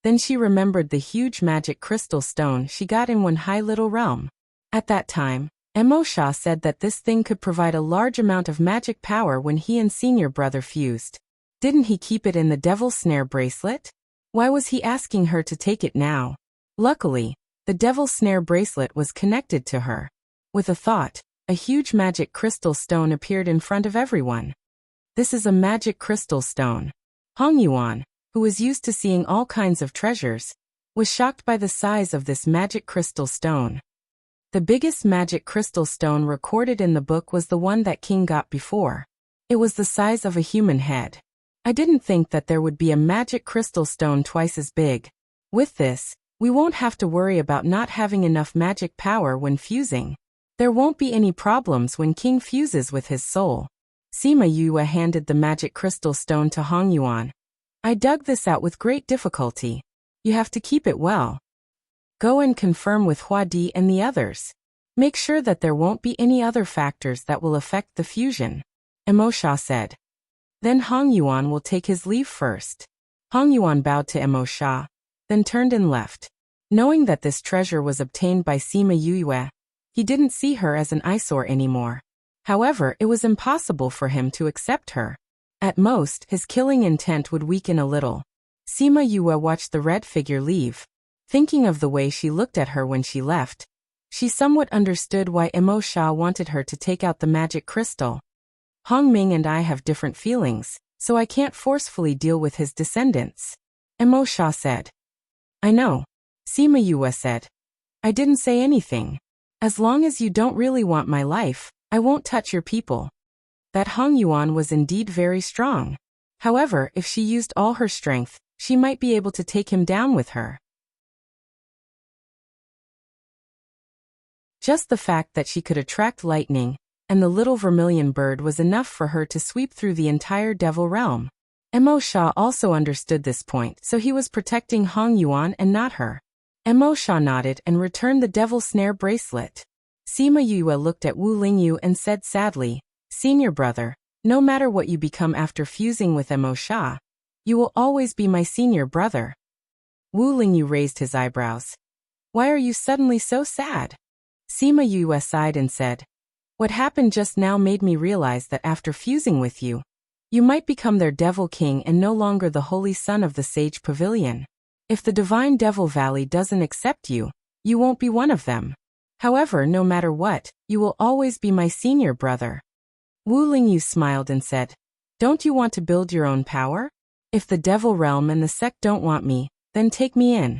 Speaker 1: Then she remembered the huge magic crystal stone she got in One High Little Realm. At that time, Emo Sha said that this thing could provide a large amount of magic power when he and senior brother fused. Didn't he keep it in the Devil's Snare bracelet? Why was he asking her to take it now? Luckily, the Devil's Snare bracelet was connected to her. With a thought, a huge magic crystal stone appeared in front of everyone. This is a magic crystal stone. Hong Yuan, who was used to seeing all kinds of treasures, was shocked by the size of this magic crystal stone. The biggest magic crystal stone recorded in the book was the one that King got before. It was the size of a human head. I didn't think that there would be a magic crystal stone twice as big. With this, we won't have to worry about not having enough magic power when fusing. There won't be any problems when King fuses with his soul. Sima Yue handed the magic crystal stone to Hong Yuan. I dug this out with great difficulty. You have to keep it well. Go and confirm with Hua Di and the others. Make sure that there won't be any other factors that will affect the fusion. Emo Sha said. Then Hong Yuan will take his leave first. Hong Yuan bowed to Emo Sha, then turned and left. Knowing that this treasure was obtained by Sima Yue, he didn't see her as an eyesore anymore. However, it was impossible for him to accept her. At most, his killing intent would weaken a little. Sima Yue watched the red figure leave. Thinking of the way she looked at her when she left, she somewhat understood why Emo Sha wanted her to take out the magic crystal. Hong Ming and I have different feelings, so I can't forcefully deal with his descendants. Emo Sha said. I know. Sima Yue said. I didn't say anything. As long as you don't really want my life, I won't touch your people. That Hong Yuan was indeed very strong. However, if she used all her strength, she might be able to take him down with her. Just the fact that she could attract lightning, and the little vermilion bird was enough for her to sweep through the entire Devil Realm. Emo Sha also understood this point, so he was protecting Hong Yuan and not her. Emo Sha nodded and returned the Devil's Snare bracelet. Sima Yue looked at Wu Lingyu and said sadly, Senior brother, no matter what you become after fusing with Emo Sha, you will always be my senior brother. Wu Lingyu raised his eyebrows. Why are you suddenly so sad? Sima Yue sighed and said, what happened just now made me realize that after fusing with you, you might become their Devil King and no longer the Holy Son of the Sage Pavilion. If the Divine Devil Valley doesn't accept you, you won't be one of them. However, no matter what, you will always be my senior brother. Wu Lingyu smiled and said, don't you want to build your own power? If the devil realm and the sect don't want me, then take me in.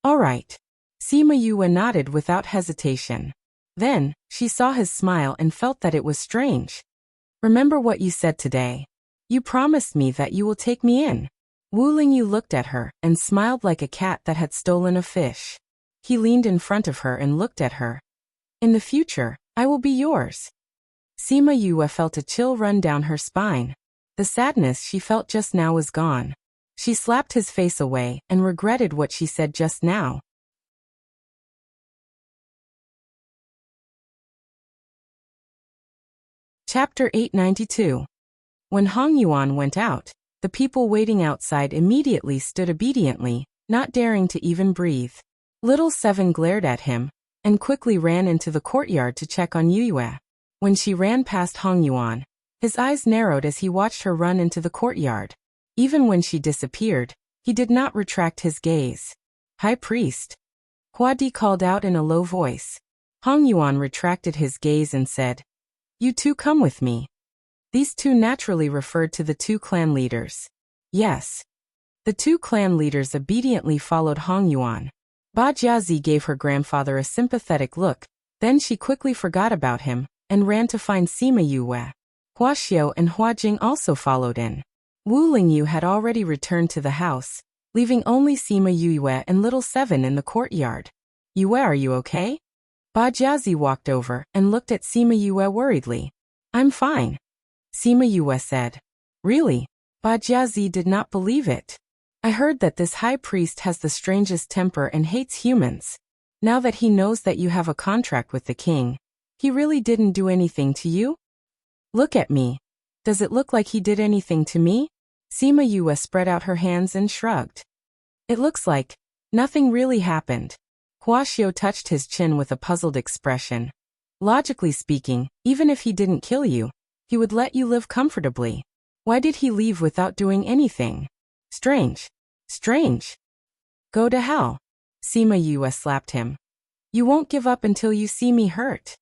Speaker 1: All right. Sima Yue nodded without hesitation. Then, she saw his smile and felt that it was strange. Remember what you said today. You promised me that you will take me in. Wu Lingyu looked at her and smiled like a cat that had stolen a fish. He leaned in front of her and looked at her. In the future, I will be yours. Sima Yue felt a chill run down her spine. The sadness she felt just now was gone. She slapped his face away and regretted what she said just now. Chapter 892. When Hong Yuan went out, the people waiting outside immediately stood obediently, not daring to even breathe. Little Seven glared at him, and quickly ran into the courtyard to check on Yue. When she ran past Hong Yuan, his eyes narrowed as he watched her run into the courtyard. Even when she disappeared, he did not retract his gaze. High Priest. Hua Di called out in a low voice. Hong Yuan retracted his gaze and said, You two come with me. These two naturally referred to the two clan leaders. Yes. The two clan leaders obediently followed Hong Yuan. Ba Jiazi gave her grandfather a sympathetic look, then she quickly forgot about him, and ran to find Sima Yue. Hua Xiao and Hua Jing also followed in. Wu Lingyu had already returned to the house, leaving only Sima Yue and Little Seven in the courtyard. Yue, are you okay? Ba Jiazi walked over and looked at Sima Yue worriedly. I'm fine. Sima Yue said. Really? Ba Jiazi did not believe it. I heard that this high priest has the strangest temper and hates humans. Now that he knows that you have a contract with the king, he really didn't do anything to you? Look at me. Does it look like he did anything to me? Sima Yue spread out her hands and shrugged. It looks like nothing really happened. Hua Xiao touched his chin with a puzzled expression. Logically speaking, even if he didn't kill you, he would let you live comfortably. Why did he leave without doing anything? Strange. Strange. Go to hell. Sima Yue slapped him. You won't give up until you see me hurt.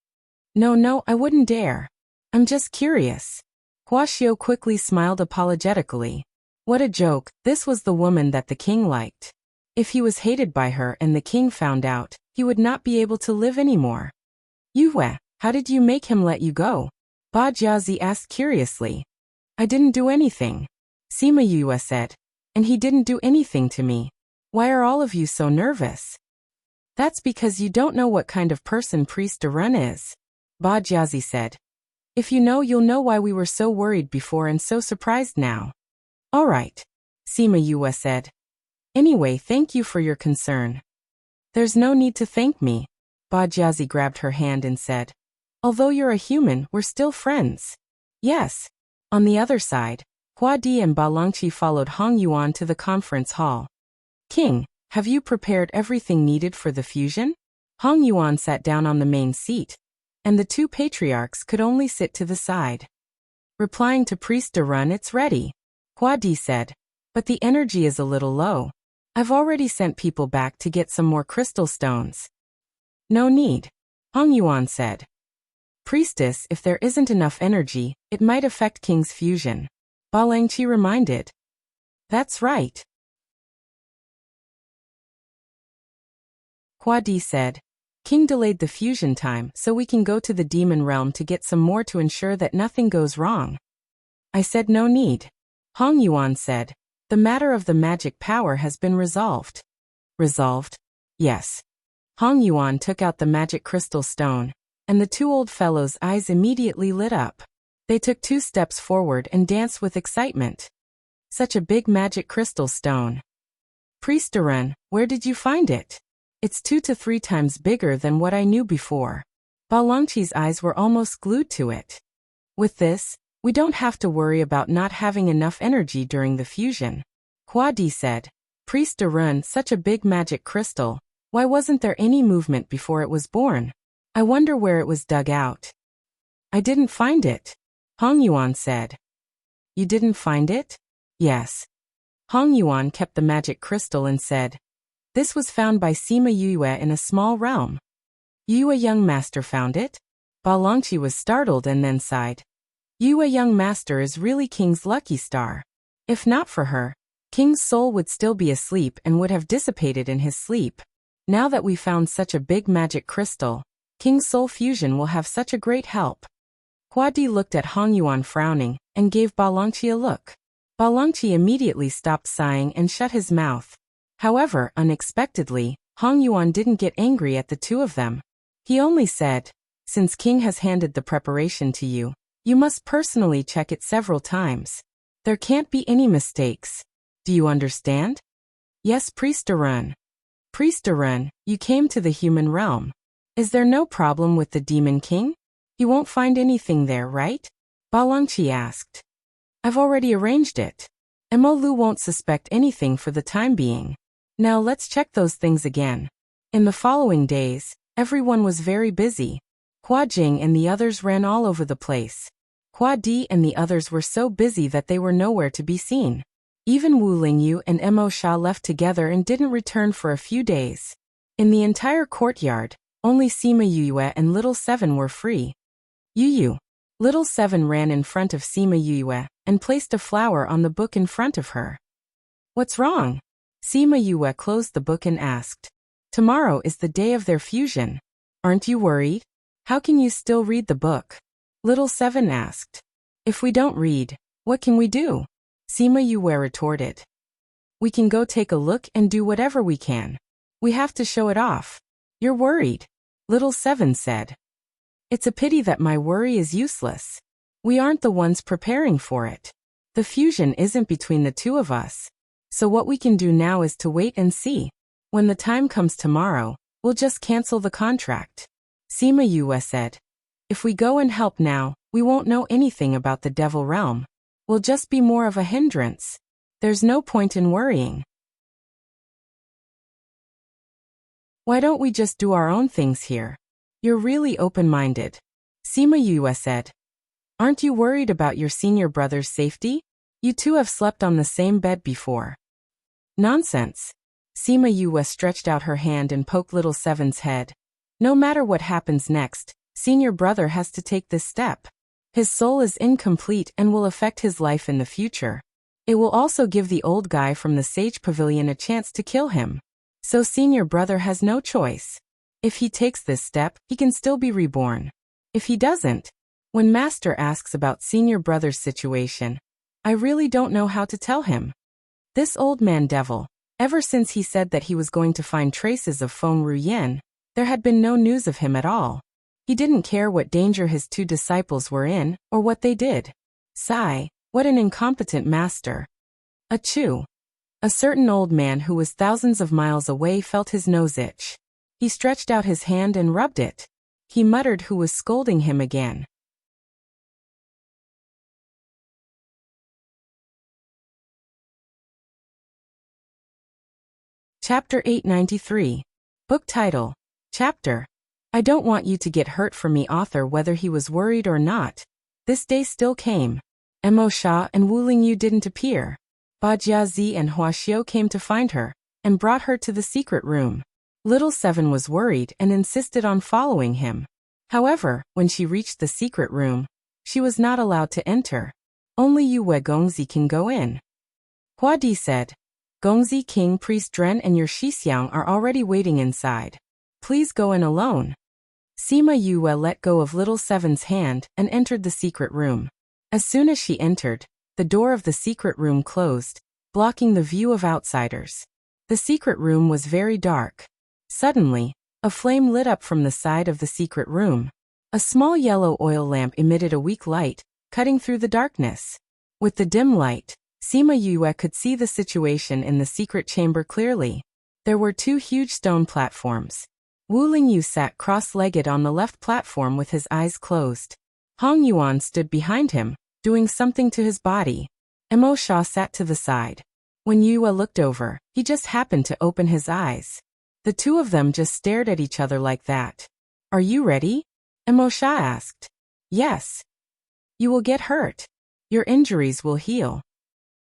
Speaker 1: No, I wouldn't dare. I'm just curious. Hua Xiao quickly smiled apologetically. What a joke, this was the woman that the king liked. If he was hated by her and the king found out, he would not be able to live anymore. Yue, how did you make him let you go? Ba Jiazi asked curiously. I didn't do anything. Sima Yue said. And he didn't do anything to me. Why are all of you so nervous? That's because you don't know what kind of person Priest Darun is. Ba Jiazi said. If you know, you'll know why we were so worried before and so surprised now. All right. Sima Yue said. Anyway, thank you for your concern. There's no need to thank me. Ba Jiazi grabbed her hand and said. Although you're a human, we're still friends. Yes. On the other side, Hua Di and Ba Longqi followed Hong Yuan to the conference hall. King, have you prepared everything needed for the fusion? Hong Yuan sat down on the main seat, and the two patriarchs could only sit to the side. Replying to Priest Darun, it's ready. Hua Di said, but the energy is a little low. I've already sent people back to get some more crystal stones. No need. Hong Yuan said. Priestess, if there isn't enough energy, it might affect King's fusion. Ba Longqi reminded. That's right. Hua Di said. King delayed the fusion time so we can go to the demon realm to get some more to ensure that nothing goes wrong. I said no need. Hong Yuan said. The matter of the magic power has been resolved. Resolved? Yes. Hong Yuan took out the magic crystal stone, and the two old fellows' eyes immediately lit up. They took 2 steps forward and danced with excitement. Such a big magic crystal stone. Priest Darun, where did you find it? It's 2 to 3 times bigger than what I knew before. Ba Longqi's eyes were almost glued to it. With this, we don't have to worry about not having enough energy during the fusion. Hua Di said. Priest Darun, such a big magic crystal. Why wasn't there any movement before it was born? I wonder where it was dug out. I didn't find it. Hong Yuan said. You didn't find it? Yes. Hong Yuan kept the magic crystal and said. This was found by Sima Yue in a small realm. Yue young master found it? Ba Longqi was startled and then sighed. Yue young master is really King's lucky star. If not for her, King's soul would still be asleep and would have dissipated in his sleep. Now that we found such a big magic crystal, King's soul fusion will have such a great help. Hua Di looked at Hong Yuan frowning and gave Ba Longqi a look. Ba Longqi immediately stopped sighing and shut his mouth. However, unexpectedly, Hong Yuan didn't get angry at the two of them. He only said, "Since King has handed the preparation to you, you must personally check it several times. There can't be any mistakes. Do you understand?" "Yes, Priest Arun." "Priest Arun, you came to the human realm. Is there no problem with the Demon King? He won't find anything there, right?" Ba Longqi asked. "I've already arranged it. Mo Lu won't suspect anything for the time being. Now let's check those things again." In the following days, everyone was very busy. Hua Jing and the others ran all over the place. Hua Di and the others were so busy that they were nowhere to be seen. Even Wu Lingyu and Mo Sha left together and didn't return for a few days. In the entire courtyard, only Sima Yue and Little Seven were free. Yu. Little Seven ran in front of Sima Yue and placed a flower on the book in front of her. "What's wrong?" Sima Yue closed the book and asked. "Tomorrow is the day of their fusion. Aren't you worried? How can you still read the book?" Little Seven asked. "If we don't read, what can we do?" Sima Yue retorted. "We can go take a look and do whatever we can. We have to show it off." "You're worried," Little Seven said. "It's a pity that my worry is useless. We aren't the ones preparing for it. The fusion isn't between the two of us. So what we can do now is to wait and see. When the time comes tomorrow, we'll just cancel the contract." Sima Yue said. "If we go and help now, we won't know anything about the Devil Realm. We'll just be more of a hindrance. There's no point in worrying. Why don't we just do our own things here? You're really open-minded," Sima Yue said. "Aren't you worried about your senior brother's safety? You two have slept on the same bed before." "Nonsense." Sima Yue stretched out her hand and poked Little Seven's head. "No matter what happens next, senior brother has to take this step. His soul is incomplete and will affect his life in the future. It will also give the old guy from the Sage Pavilion a chance to kill him. So senior brother has no choice. If he takes this step, he can still be reborn. If he doesn't, when Master asks about senior brother's situation, I really don't know how to tell him. This old man devil, ever since he said that he was going to find traces of Feng Ruyen, there had been no news of him at all. He didn't care what danger his two disciples were in, or what they did. Sigh, what an incompetent master. Achoo. A certain old man who was thousands of miles away felt his nose itch. He stretched out his hand and rubbed it. He muttered who was scolding him again. Chapter 893. Book title. Chapter. I don't want you to get hurt for me. Author. Whether he was worried or not, this day still came. Mo Sha and Wu Lingyu didn't appear. Ba Jiazi and Hua Xiu came to find her, and brought her to the secret room. Little Seven was worried and insisted on following him. However, when she reached the secret room, she was not allowed to enter. Only Yue Gongzi can go in. Hua Di said, Gongzi King Priest Dren and your Shixiang are already waiting inside. Please go in alone. Sima Yue let go of Little Seven's hand and entered the secret room. As soon as she entered, the door of the secret room closed, blocking the view of outsiders. The secret room was very dark. Suddenly, a flame lit up from the side of the secret room. A small yellow oil lamp emitted a weak light, cutting through the darkness. With the dim light, Sima Yue could see the situation in the secret chamber clearly. There were two huge stone platforms. Wu Lingyu sat cross-legged on the left platform with his eyes closed. Hong Yuan stood behind him, doing something to his body. Mo Sha sat to the side. When Yue looked over, he just happened to open his eyes. The two of them just stared at each other like that. Are you ready? Mo Sha asked. Yes. You will get hurt. Your injuries will heal.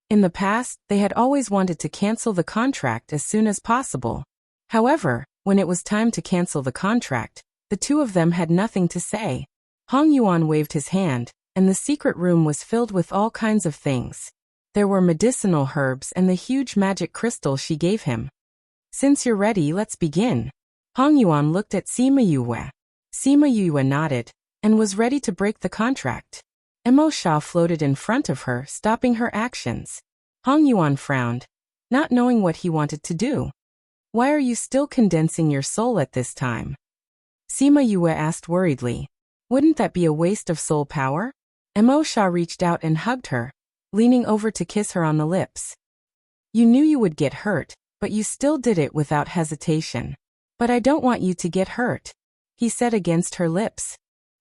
Speaker 1: In the past, they had always wanted to cancel the contract as soon as possible. However, when it was time to cancel the contract, the two of them had nothing to say. Hong Yuan waved his hand, and the secret room was filled with all kinds of things. There were medicinal herbs and the huge magic crystal she gave him. Since you're ready, let's begin. Hong Yuan looked at Sima Yue. Sima Yue nodded and was ready to break the contract. Emo Sha floated in front of her, stopping her actions. Hong Yuan frowned, not knowing what he wanted to do. Why are you still condensing your soul at this time? Sima Yue asked worriedly. Wouldn't that be a waste of soul power? Emo Sha reached out and hugged her, leaning over to kiss her on the lips. You knew you would get hurt, but you still did it without hesitation. But I don't want you to get hurt, he said against her lips.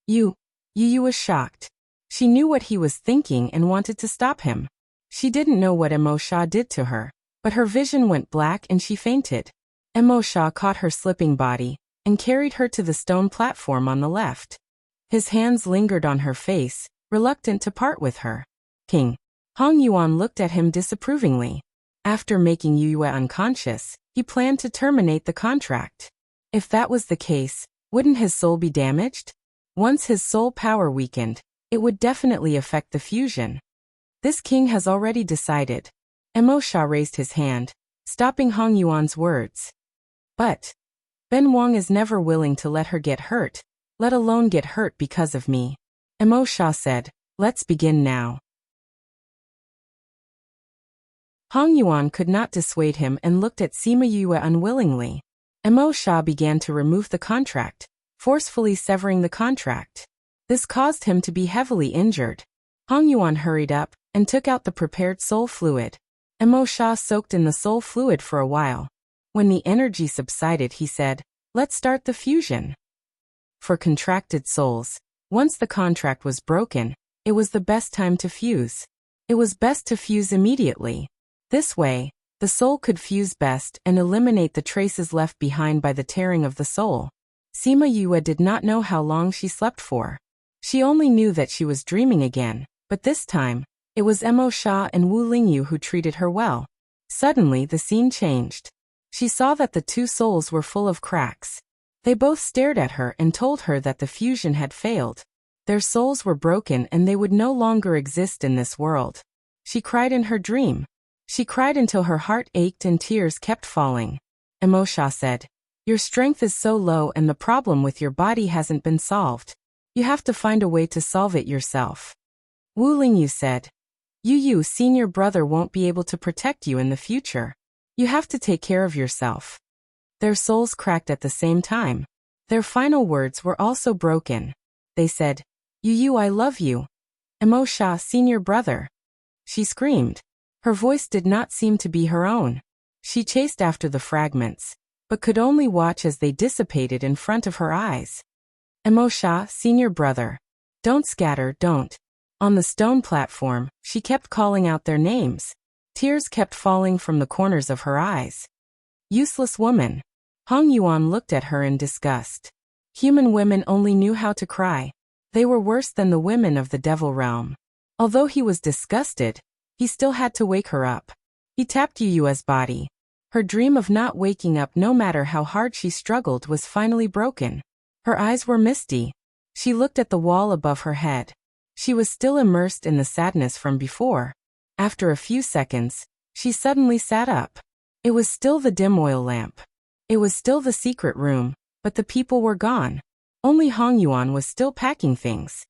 Speaker 1: Yu was shocked. She knew what he was thinking and wanted to stop him. She didn't know what Emo Sha did to her, but her vision went black and she fainted. Emo Sha caught her slipping body and carried her to the stone platform on the left. His hands lingered on her face, reluctant to part with her. King. Hong Yuan looked at him disapprovingly. After making Yue unconscious, he planned to terminate the contract. If that was the case, wouldn't his soul be damaged? Once his soul power weakened, it would definitely affect the fusion. This king has already decided. Emo Sha raised his hand, stopping Hong Yuan's words. But Ben Wang is never willing to let her get hurt, let alone get hurt because of me. Emo Sha said, let's begin now. Hong Yuan could not dissuade him and looked at Sima Yue unwillingly. Emo Sha began to remove the contract, forcefully severing the contract. This caused him to be heavily injured. Hong Yuan hurried up and took out the prepared soul fluid. Emo Sha soaked in the soul fluid for a while. When the energy subsided, he said, let's start the fusion. For contracted souls, once the contract was broken, it was the best time to fuse. It was best to fuse immediately. This way, the soul could fuse best and eliminate the traces left behind by the tearing of the soul. Sima Yue did not know how long she slept for. She only knew that she was dreaming again, but this time, it was Emo Sha and Wu Lingyu who treated her well. Suddenly, the scene changed. She saw that the two souls were full of cracks. They both stared at her and told her that the fusion had failed. Their souls were broken and they would no longer exist in this world. She cried in her dream. She cried until her heart ached and tears kept falling. Emo Sha said, your strength is so low and the problem with your body hasn't been solved. You have to find a way to solve it yourself. Wu Lingyu said, Yu, senior brother won't be able to protect you in the future. You have to take care of yourself. Their souls cracked at the same time. Their final words were also broken. They said, Yu, I love you. Emo Sha, senior brother. She screamed. Her voice did not seem to be her own. She chased after the fragments, but could only watch as they dissipated in front of her eyes. Emo Sha, senior brother. Don't scatter, don't. On the stone platform, she kept calling out their names. Tears kept falling from the corners of her eyes. Useless woman. Hong Yuan looked at her in disgust. Human women only knew how to cry. They were worse than the women of the devil realm. Although he was disgusted, he still had to wake her up. He tapped Yu's body. Her dream of not waking up no matter how hard she struggled was finally broken. Her eyes were misty. She looked at the wall above her head. She was still immersed in the sadness from before. After a few seconds, she suddenly sat up. It was still the dim oil lamp. It was still the secret room, but the people were gone. Only Hong Yuan was still packing things.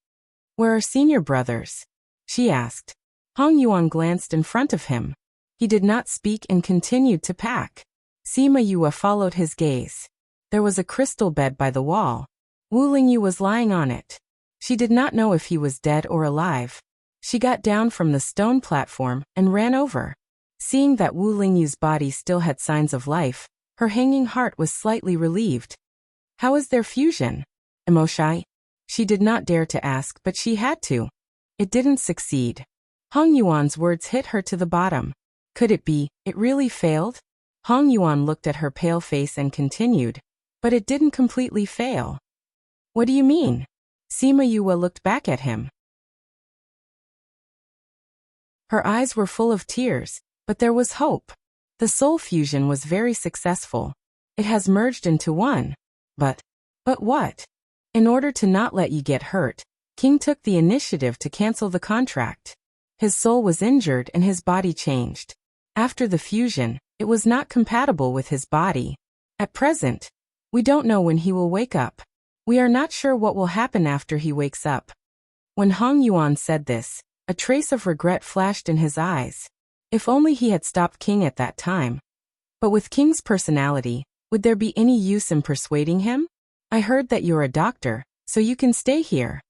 Speaker 1: Where are senior brothers? She asked. Hong Yuan glanced in front of him. He did not speak and continued to pack. Sima Yue followed his gaze. There was a crystal bed by the wall. Wu Lingyu was lying on it. She did not know if he was dead or alive. She got down from the stone platform and ran over. Seeing that Wu Lingyu's body still had signs of life, her hanging heart was slightly relieved. How is their fusion? Emo Sha? She did not dare to ask, but she had to. It didn't succeed. Hong Yuan's words hit her to the bottom. Could it be, it really failed? Hong Yuan looked at her pale face and continued, but it didn't completely fail. What do you mean? Sima Yue looked back at him. Her eyes were full of tears, but there was hope. The soul fusion was very successful. It has merged into one. But what? In order to not let you get hurt, King took the initiative to cancel the contract. His soul was injured and his body changed. After the fusion, it was not compatible with his body. At present, we don't know when he will wake up. We are not sure what will happen after he wakes up. When Hong Yuan said this, a trace of regret flashed in his eyes. If only he had stopped King at that time. But with King's personality, would there be any use in persuading him? I heard that you're a doctor, so you can stay here.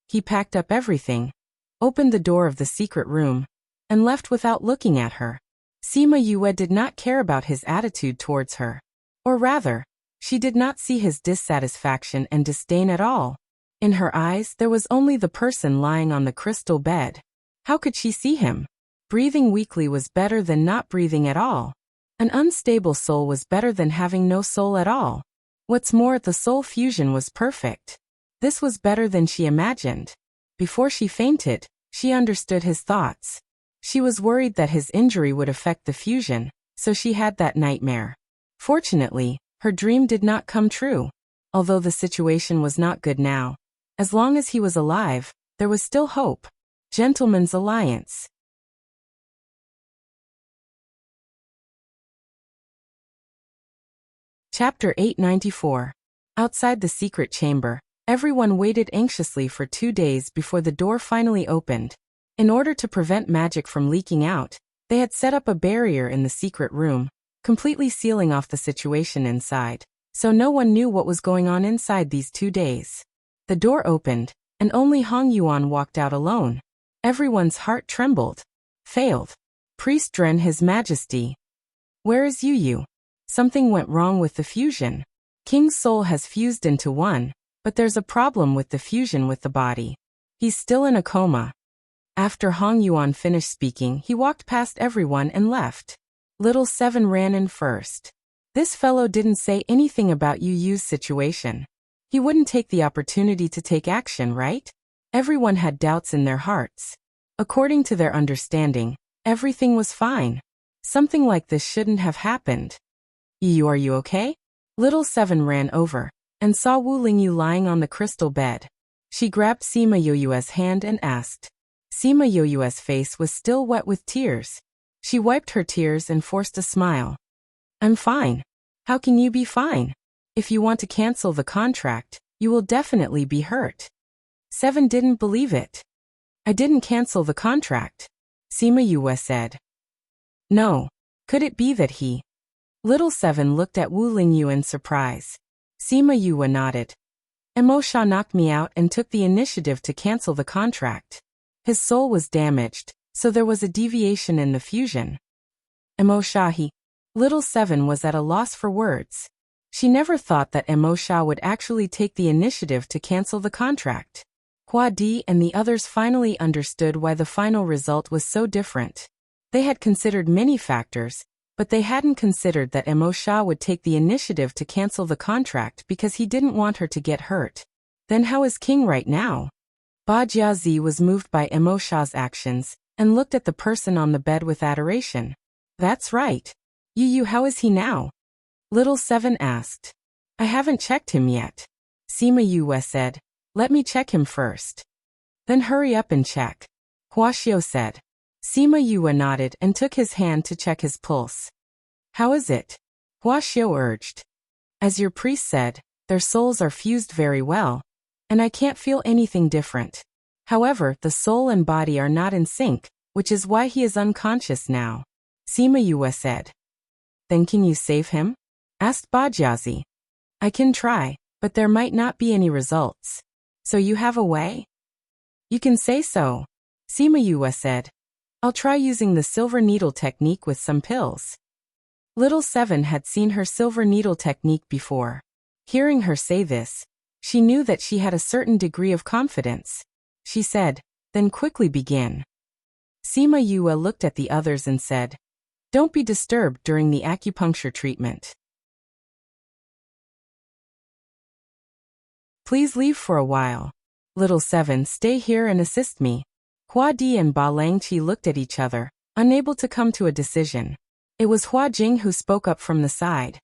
Speaker 1: He packed up everything, opened the door of the secret room, and left without looking at her. Sima Yue did not care about his attitude towards her. Or rather, she did not see his dissatisfaction and disdain at all. In her eyes there was only the person lying on the crystal bed. How could she see him? Breathing weakly was better than not breathing at all. An unstable soul was better than having no soul at all. What's more, the soul fusion was perfect. This was better than she imagined. Before she fainted, she understood his thoughts. She was worried that his injury would affect the fusion, so she had that nightmare. Fortunately, her dream did not come true. Although the situation was not good now, as long as he was alive, there was still hope. Gentleman's alliance. Chapter 894. Outside the secret chamber, everyone waited anxiously for 2 days before the door finally opened. In order to prevent magic from leaking out, they had set up a barrier in the secret room, completely sealing off the situation inside, so no one knew what was going on inside these 2 days. The door opened, and only Hong Yuan walked out alone. Everyone's heart trembled. Failed. Priest Dren, His Majesty. Where is Yu? Something went wrong with the fusion. King's soul has fused into one, but there's a problem with the fusion with the body. He's still in a coma. After Hong Yuan finished speaking, he walked past everyone and left. Little Seven ran in first. This fellow didn't say anything about Yu's situation. He wouldn't take the opportunity to take action, right? Everyone had doubts in their hearts. According to their understanding, everything was fine. Something like this shouldn't have happened. Yu, are you okay? Little Seven ran over and saw Wu Lingyu lying on the crystal bed. She grabbed Sima Yoyue's hand and asked. Sima Yoyue's face was still wet with tears. She wiped her tears and forced a smile. I'm fine. How can you be fine? If you want to cancel the contract, you will definitely be hurt. Seven didn't believe it. I didn't cancel the contract, Sima Yue said. No. Could it be that he? Little Seven looked at Wu Lingyu in surprise. Sima Yue nodded. Emo Sha knocked me out and took the initiative to cancel the contract. His soul was damaged, so there was a deviation in the fusion. Emo Sha he. Little Seven was at a loss for words. She never thought that Emo Sha would actually take the initiative to cancel the contract. Hua Di and the others finally understood why the final result was so different. They had considered many factors, but they hadn't considered that Emo Sha would take the initiative to cancel the contract because he didn't want her to get hurt. Then how is King right now? Ba Jiazi was moved by Emo Sha's actions and looked at the person on the bed with adoration. That's right. Yu, how is he now? Little Seven asked. I haven't checked him yet. Sima Yue said. Let me check him first. Then hurry up and check. Huaxiao said. Sima Yue nodded and took his hand to check his pulse. How is it? Huaxiao urged. As your priest said, their souls are fused very well, and I can't feel anything different. However, the soul and body are not in sync, which is why he is unconscious now, Sima Yue said. Then can you save him? Asked Bajiazi. I can try, but there might not be any results. So you have a way? You can say so, Sima Yue said. I'll try using the silver needle technique with some pills. Little Seven had seen her silver needle technique before. Hearing her say this, she knew that she had a certain degree of confidence. She said, then quickly begin. Sima Yue looked at the others and said, don't be disturbed during the acupuncture treatment. Please leave for a while. Little Seven, stay here and assist me. Hua Di and Ba Langqi looked at each other, unable to come to a decision. It was Hua Jing who spoke up from the side.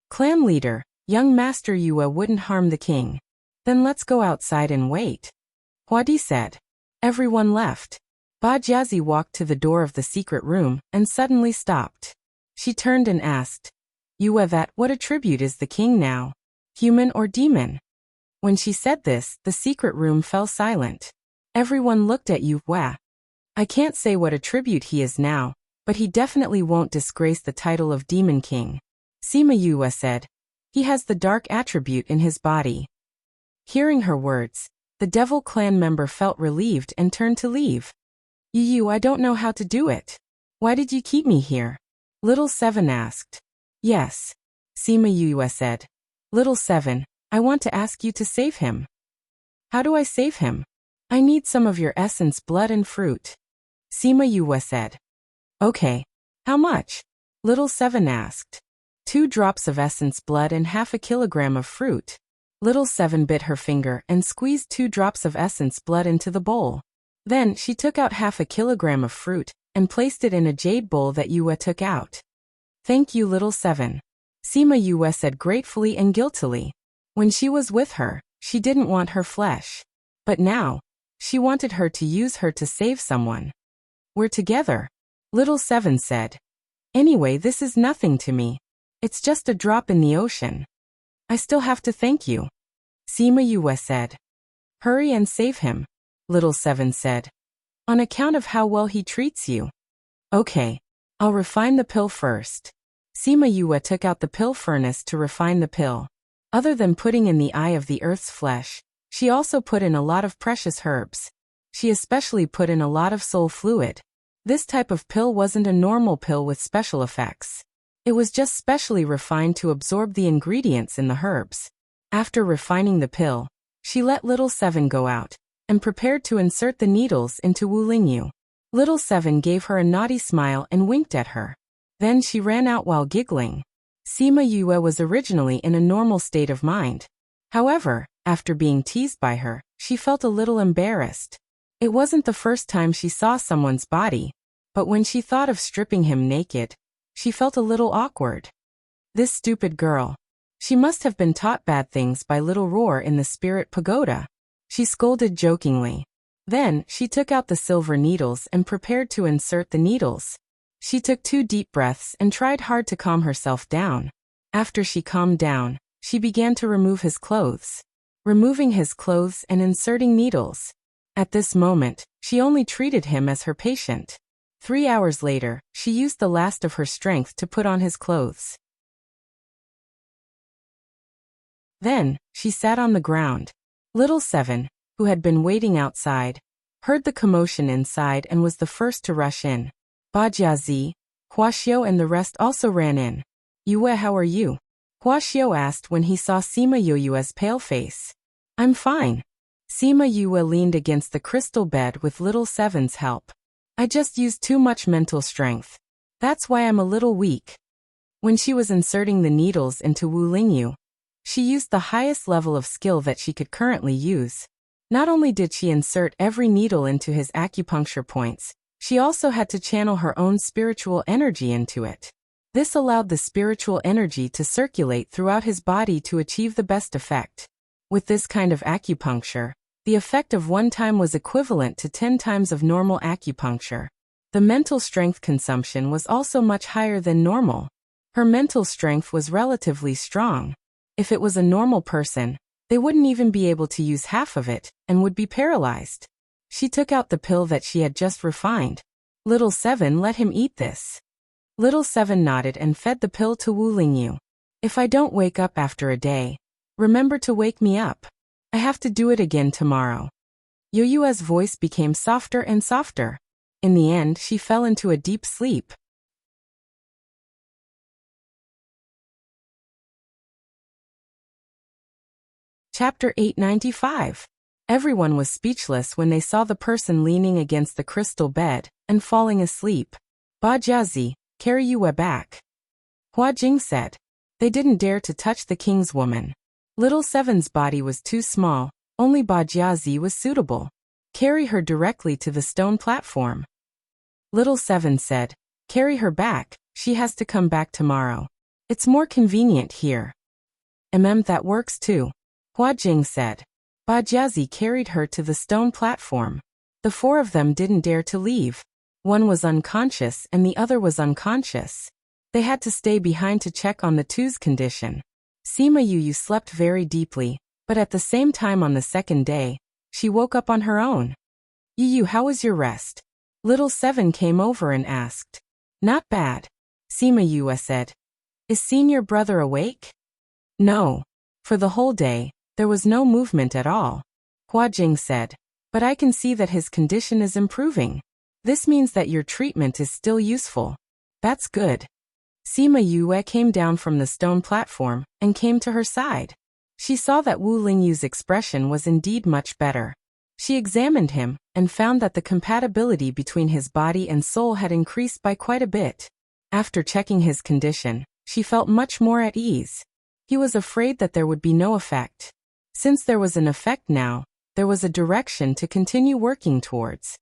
Speaker 1: Clan leader, young Master Yue wouldn't harm the king. Then let's go outside and wait. Hua Di said. Everyone left. Ba Jiazi walked to the door of the secret room and suddenly stopped. She turned and asked, Yue, that what attribute is the king now? Human or demon? When she said this, the secret room fell silent. Everyone looked at Yue. I can't say what attribute he is now, but he definitely won't disgrace the title of Demon King. Sima Yue said. He has the dark attribute in his body. Hearing her words, the Devil Clan member felt relieved and turned to leave. Yu, I don't know how to do it. Why did you keep me here? Little Seven asked. Yes. Sima Yue said. Little Seven, I want to ask you to save him. How do I save him? I need some of your essence, blood and fruit. Sima Yue said. Okay. How much? Little Seven asked. 2 drops of essence blood and half a kilogram of fruit. Little Seven bit her finger and squeezed 2 drops of essence blood into the bowl. Then she took out half a kilogram of fruit and placed it in a jade bowl that Yue took out. Thank you, Little Seven. Sima Yue said gratefully and guiltily. When she was with her, she didn't want her flesh. But now, she wanted her to use her to save someone. We're together, Little Seven said. Anyway, this is nothing to me. It's just a drop in the ocean. I still have to thank you, Sima Yue said. Hurry and save him, Little Seven said. On account of how well he treats you. Okay, I'll refine the pill first. Sima Yue took out the pill furnace to refine the pill. Other than putting in the eye of the earth's flesh, she also put in a lot of precious herbs. She especially put in a lot of soul fluid. This type of pill wasn't a normal pill with special effects. It was just specially refined to absorb the ingredients in the herbs. After refining the pill, she let Little Seven go out and prepared to insert the needles into Wu Lingyu. Little Seven gave her a naughty smile and winked at her. Then she ran out while giggling. Sima Yue was originally in a normal state of mind. However, after being teased by her, she felt a little embarrassed. It wasn't the first time she saw someone's body, but when she thought of stripping him naked, she felt a little awkward. This stupid girl. She must have been taught bad things by Little Roar in the Spirit Pagoda. She scolded jokingly. Then, she took out the silver needles and prepared to insert the needles. She took 2 deep breaths and tried hard to calm herself down. After she calmed down, she began to remove his clothes. Removing his clothes and inserting needles. At this moment, she only treated him as her patient. 3 hours later, she used the last of her strength to put on his clothes. Then, she sat on the ground. Little Seven, who had been waiting outside, heard the commotion inside and was the first to rush in. Ba Jiazi, Huaxiao and the rest also ran in. Yue, how are you? Huaxiao asked when he saw Sima Yue's pale face. I'm fine. Sima Yue leaned against the crystal bed with Little Seven's help. I just used too much mental strength. That's why I'm a little weak. When she was inserting the needles into Wu Lingyu, she used the highest level of skill that she could currently use. Not only did she insert every needle into his acupuncture points, she also had to channel her own spiritual energy into it. This allowed the spiritual energy to circulate throughout his body to achieve the best effect. With this kind of acupuncture, the effect of 1 time was equivalent to 10 times of normal acupuncture. The mental strength consumption was also much higher than normal. Her mental strength was relatively strong. If it was a normal person, they wouldn't even be able to use half of it and would be paralyzed. She took out the pill that she had just refined. Little Seven let him eat this. Little Seven nodded and fed the pill to Wu Lingyu. If I don't wake up after a day, remember to wake me up. I have to do it again tomorrow. Yue's voice became softer and softer. In the end, she fell into a deep sleep. Chapter 895. Everyone was speechless when they saw the person leaning against the crystal bed and falling asleep. Ba Jiazi, carry Yue back. Hua Jing said. They didn't dare to touch the king's woman. Little Seven's body was too small, only Ba Jiazi was suitable. Carry her directly to the stone platform. Little Seven said. Carry her back, she has to come back tomorrow. It's more convenient here. That works too. Hua Jing said. Ba Jiazi carried her to the stone platform. The four of them didn't dare to leave. One was unconscious and the other was unconscious. They had to stay behind to check on the two's condition. Sima Yu slept very deeply, but at the same time on the second day, she woke up on her own. Yu, how was your rest? Little Seven came over and asked. Not bad. Sima Yu said. Is senior brother awake? No. For the whole day, there was no movement at all. Hua Jing said. But I can see that his condition is improving. This means that your treatment is still useful. That's good. Sima Yue came down from the stone platform and came to her side. She saw that Wu Lingyu's expression was indeed much better. She examined him and found that the compatibility between his body and soul had increased by quite a bit. After checking his condition, she felt much more at ease. He was afraid that there would be no effect. Since there was an effect now, there was a direction to continue working towards.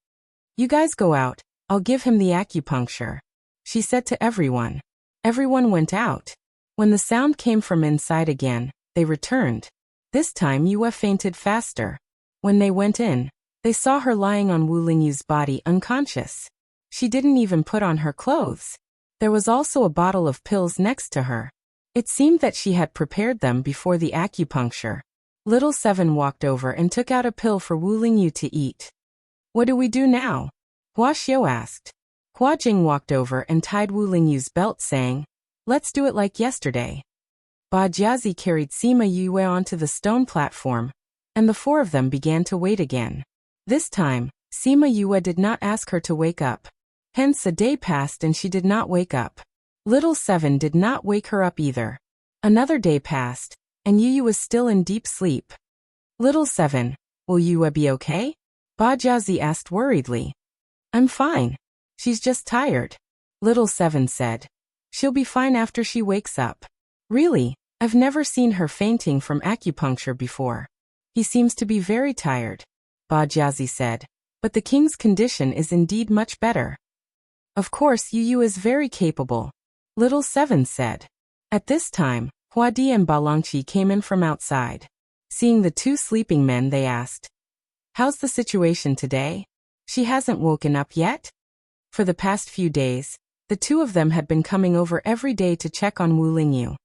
Speaker 1: You guys go out, I'll give him the acupuncture, she said to everyone. Everyone went out. When the sound came from inside again, they returned. This time Yue fainted faster. When they went in, they saw her lying on Wu Lingyu's body unconscious. She didn't even put on her clothes. There was also a bottle of pills next to her. It seemed that she had prepared them before the acupuncture. Little Seven walked over and took out a pill for Wu Lingyu to eat. What do we do now? Hua Xiu asked. Hua Jing walked over and tied Wu Lingyu's belt, saying, Let's do it like yesterday. Ba Jiazi carried Sima Yue onto the stone platform, and the four of them began to wait again. This time, Sima Yue did not ask her to wake up. Hence a day passed and she did not wake up. Little Seven did not wake her up either. Another day passed, and Yu was still in deep sleep. Little Seven, will Yue be okay? Ba Jiazi asked worriedly. I'm fine. She's just tired. Little Seven said. She'll be fine after she wakes up. Really, I've never seen her fainting from acupuncture before. He seems to be very tired, Ba Jiazi said. But the king's condition is indeed much better. Of course Yu is very capable, Little Seven said. At this time, Huadi and Balangqi came in from outside. Seeing the two sleeping men, they asked, How's the situation today? She hasn't woken up yet? For the past few days, the two of them had been coming over every day to check on Wu Lingyu.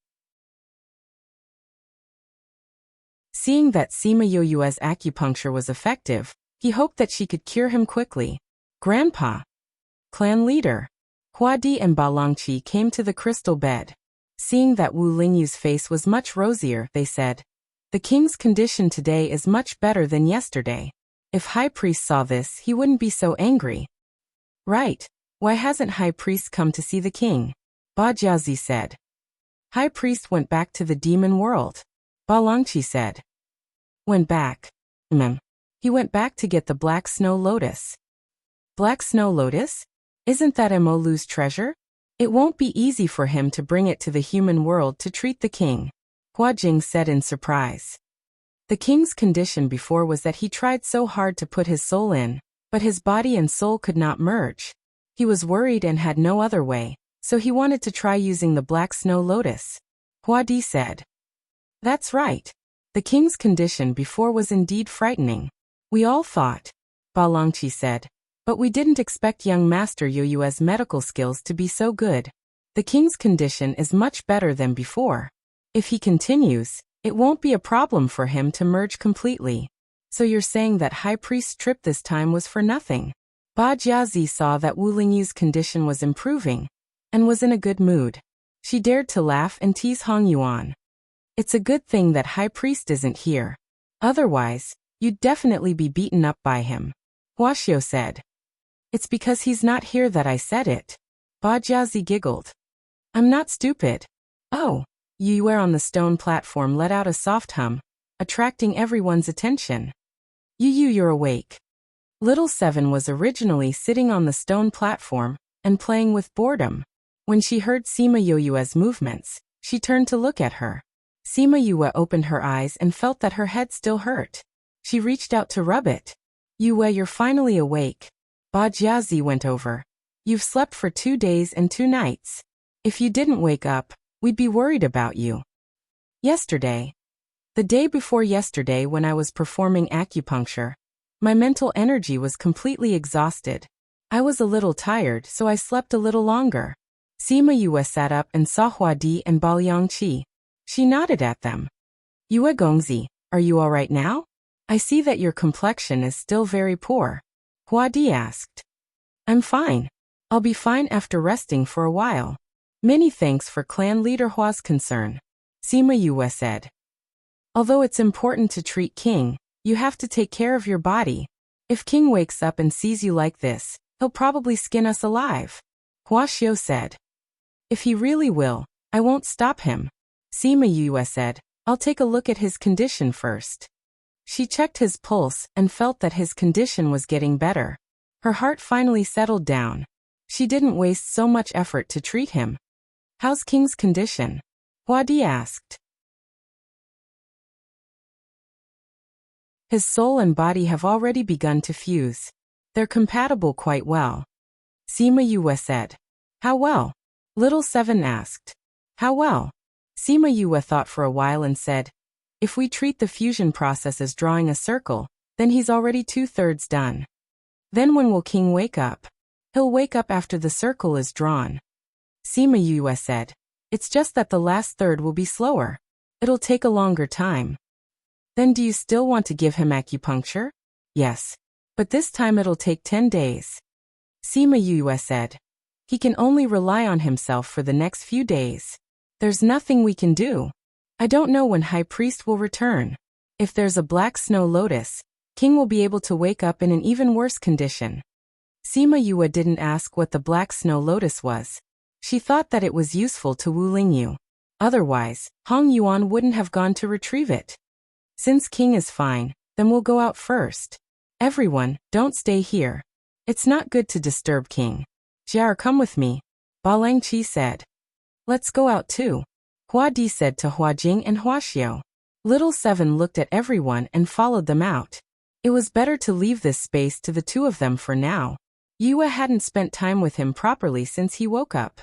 Speaker 1: Seeing that Sima Yue's acupuncture was effective, he hoped that she could cure him quickly. Grandpa, clan leader, Huadi and Balangqi came to the crystal bed. Seeing that Wu Lingyu's face was much rosier, they said, The king's condition today is much better than yesterday. If High Priest saw this, he wouldn't be so angry. Right. Why hasn't High Priest come to see the king? Ba Jiazi said. High Priest went back to the demon world. Balangqi said. Went back. He went back to get the Black Snow Lotus. Black Snow Lotus? Isn't that Emolu's treasure? It won't be easy for him to bring it to the human world to treat the king, Hua Jing said in surprise. The king's condition before was that he tried so hard to put his soul in, but his body and soul could not merge. He was worried and had no other way, so he wanted to try using the Black Snow Lotus. Hua Di said. That's right. The king's condition before was indeed frightening. We all thought, Balangqi said, but we didn't expect young Master Yue's medical skills to be so good. The king's condition is much better than before. If he continues, it won't be a problem for him to merge completely. So you're saying that High Priest's trip this time was for nothing? Ba Jiazi saw that Wu Lingyu's condition was improving, and was in a good mood. She dared to laugh and tease Hong Yuan. It's a good thing that High Priest isn't here. Otherwise, you'd definitely be beaten up by him, Hua Xiu said. It's because he's not here that I said it. Ba Jiazi giggled. I'm not stupid. Oh. Yue on the stone platform let out a soft hum, attracting everyone's attention. You're awake. Little Seven was originally sitting on the stone platform and playing with boredom. When she heard Sima Yue's movements, she turned to look at her. Sima Yue opened her eyes and felt that her head still hurt. She reached out to rub it. You're finally awake. Ba Jiazi went over. You've slept for 2 days and 2 nights. If you didn't wake up, we'd be worried about you. Yesterday. The day before yesterday when I was performing acupuncture, My mental energy was completely exhausted. I was a little tired, so I slept a little longer. Sima Yue sat up and saw Huadi and Baoliangqi. She nodded at them. Yue Gongzi, are you all right now? I see that your complexion is still very poor. Huadi asked. I'm fine. I'll be fine after resting for a while. Many thanks for clan leader Hua's concern. Sima Yue said. Although it's important to treat King, you have to take care of your body. If King wakes up and sees you like this, he'll probably skin us alive. Hua Xiu said. If he really will, I won't stop him. Sima Yue said, I'll take a look at his condition first. She checked his pulse and felt that his condition was getting better. Her heart finally settled down. She didn't waste so much effort to treat him. How's King's condition? Huadi asked. His soul and body have already begun to fuse. They're compatible quite well. Sima Yue said. How well? Little Seven asked. How well? Sima Yue thought for a while and said, if we treat the fusion process as drawing a circle, then he's already 2/3 done. Then when will King wake up? He'll wake up after the circle is drawn. Sima Yue said. It's just that the last third will be slower. It'll take a longer time. Then do you still want to give him acupuncture? Yes. But this time it'll take 10 days. Sima Yue said. He can only rely on himself for the next few days. There's nothing we can do. I don't know when High Priest will return. If there's a black snow lotus, King will be able to wake up in an even worse condition. Sima Yue didn't ask what the black snow lotus was. She thought that it was useful to Wu Lingyu. Otherwise, Hong Yuan wouldn't have gone to retrieve it. Since King is fine, then we'll go out first. Everyone, don't stay here. It's not good to disturb King. Jiar, come with me. Baoliangqi said. Let's go out too. Huadi said to Huajing and Huaxiu. Little Seven looked at everyone and followed them out. It was better to leave this space to the two of them for now. Yue hadn't spent time with him properly since he woke up.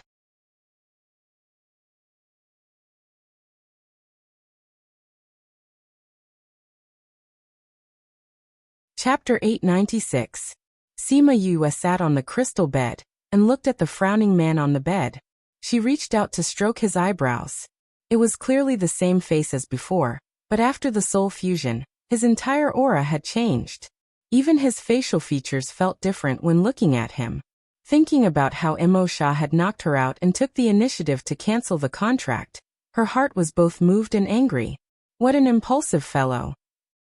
Speaker 1: Chapter 896. Sima Yue sat on the crystal bed and looked at the frowning man on the bed. She reached out to stroke his eyebrows. It was clearly the same face as before, but after the soul fusion, his entire aura had changed. Even his facial features felt different when looking at him. Thinking about how Mo Sha had knocked her out and took the initiative to cancel the contract, her heart was both moved and angry. What an impulsive fellow.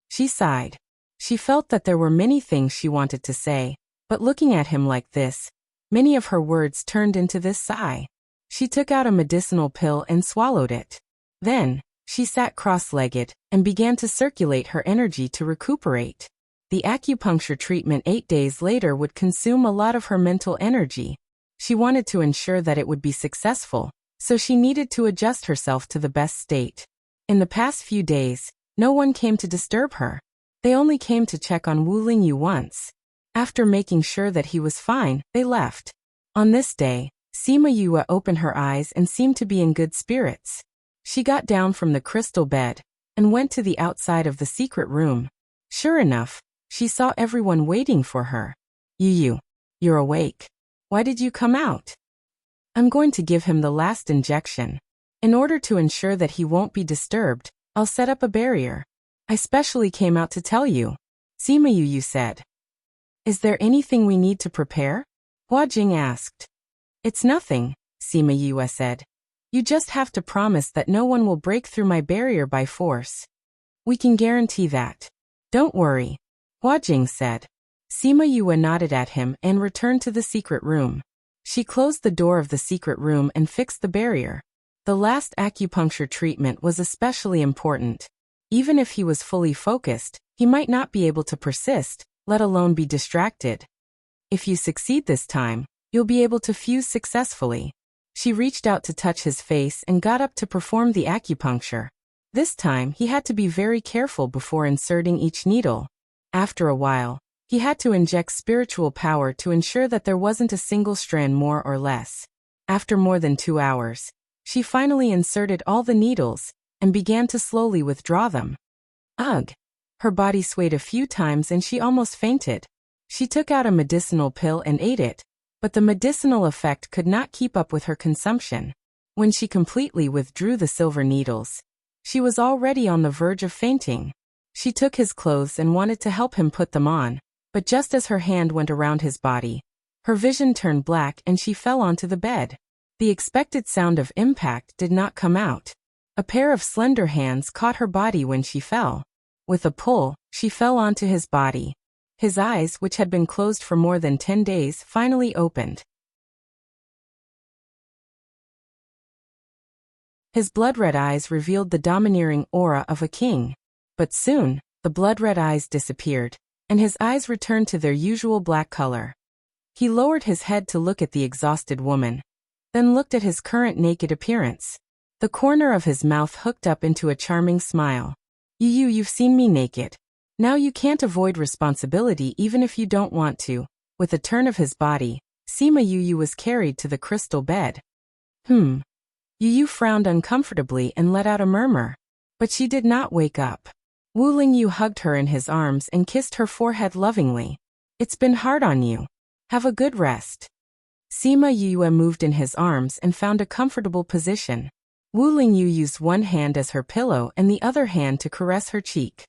Speaker 1: She sighed. She felt that there were many things she wanted to say, but looking at him like this, many of her words turned into this sigh. She took out a medicinal pill and swallowed it. Then, she sat cross-legged and began to circulate her energy to recuperate. The acupuncture treatment 8 days later would consume a lot of her mental energy. She wanted to ensure that it would be successful, so she needed to adjust herself to the best state. In the past few days, no one came to disturb her. They only came to check on Wu Lingyu once. After making sure that he was fine, they left. On this day, Sima Yue opened her eyes and seemed to be in good spirits. She got down from the crystal bed and went to the outside of the secret room. Sure enough, she saw everyone waiting for her. You're awake. Why did you come out? I'm going to give him the last injection. In order to ensure that he won't be disturbed, I'll set up a barrier. I specially came out to tell you. Sima Yue said. Is there anything we need to prepare? Hua Jing asked. It's nothing, Sima Yue said. You just have to promise that no one will break through my barrier by force. We can guarantee that. Don't worry, Hua Jing said. Sima Yue nodded at him and returned to the secret room. She closed the door of the secret room and fixed the barrier. The last acupuncture treatment was especially important. Even if he was fully focused, he might not be able to persist, let alone be distracted. If you succeed this time, you'll be able to fuse successfully. She reached out to touch his face and got up to perform the acupuncture. This time, he had to be very careful before inserting each needle. After a while, he had to inject spiritual power to ensure that there wasn't a single strand more or less. After more than 2 hours, she finally inserted all the needles and began to slowly withdraw them. Ugh! Her body swayed a few times and she almost fainted. She took out a medicinal pill and ate it, but the medicinal effect could not keep up with her consumption. When she completely withdrew the silver needles, she was already on the verge of fainting. She took his clothes and wanted to help him put them on, but just as her hand went around his body, her vision turned black and she fell onto the bed. The expected sound of impact did not come out. A pair of slender hands caught her body when she fell. With a pull, she fell onto his body. His eyes, which had been closed for more than 10 days, finally opened. His blood-red eyes revealed the domineering aura of a king. But soon, the blood-red eyes disappeared, and his eyes returned to their usual black color. He lowered his head to look at the exhausted woman, then looked at his current naked appearance. The corner of his mouth hooked up into a charming smile. You've seen me naked. Now you can't avoid responsibility even if you don't want to." With a turn of his body, Sima Yu was carried to the crystal bed. Yu frowned uncomfortably and let out a murmur. But she did not wake up. Wu Lingyu hugged her in his arms and kissed her forehead lovingly. "It's been hard on you. Have a good rest." Sima Yu moved in his arms and found a comfortable position. Wu Lingyu used one hand as her pillow and the other hand to caress her cheek.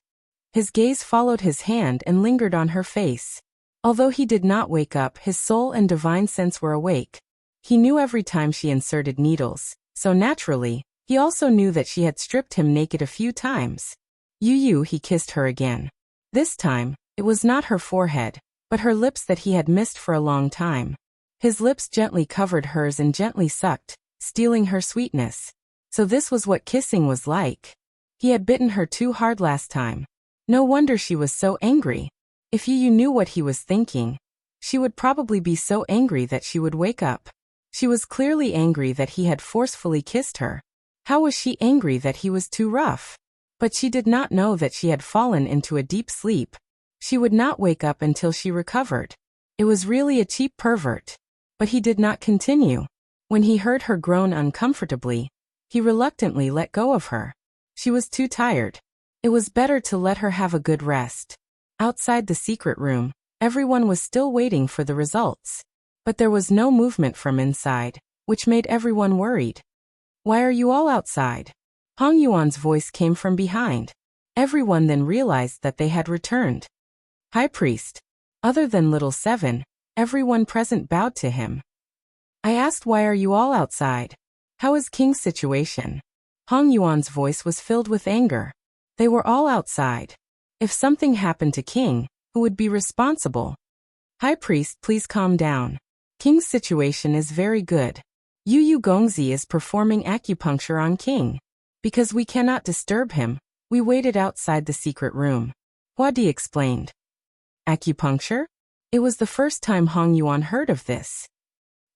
Speaker 1: His gaze followed his hand and lingered on her face. Although he did not wake up, his soul and divine sense were awake. He knew every time she inserted needles, so naturally, he also knew that she had stripped him naked a few times. He kissed her again. This time, it was not her forehead, but her lips that he had missed for a long time. His lips gently covered hers and gently sucked, stealing her sweetness. So this was what kissing was like. He had bitten her too hard last time. No wonder she was so angry. If Yu knew what he was thinking, she would probably be so angry that she would wake up. She was clearly angry that he had forcefully kissed her. How was she angry that he was too rough? But she did not know that she had fallen into a deep sleep. She would not wake up until she recovered. It was really a cheap pervert. But he did not continue. When he heard her groan uncomfortably, he reluctantly let go of her. She was too tired. It was better to let her have a good rest. Outside the secret room, everyone was still waiting for the results. But there was no movement from inside, which made everyone worried. "Why are you all outside?" Hong Yuan's voice came from behind. Everyone then realized that they had returned. High Priest. Other than Little Seven, everyone present bowed to him. "I asked, why are you all outside? How is King's situation?" Hong Yuan's voice was filled with anger. They were all outside. If something happened to King, who would be responsible? "High Priest, please calm down. King's situation is very good. Yu Gongzi is performing acupuncture on King. Because we cannot disturb him, we waited outside the secret room," Huadi explained. Acupuncture? It was the first time Hong Yuan heard of this.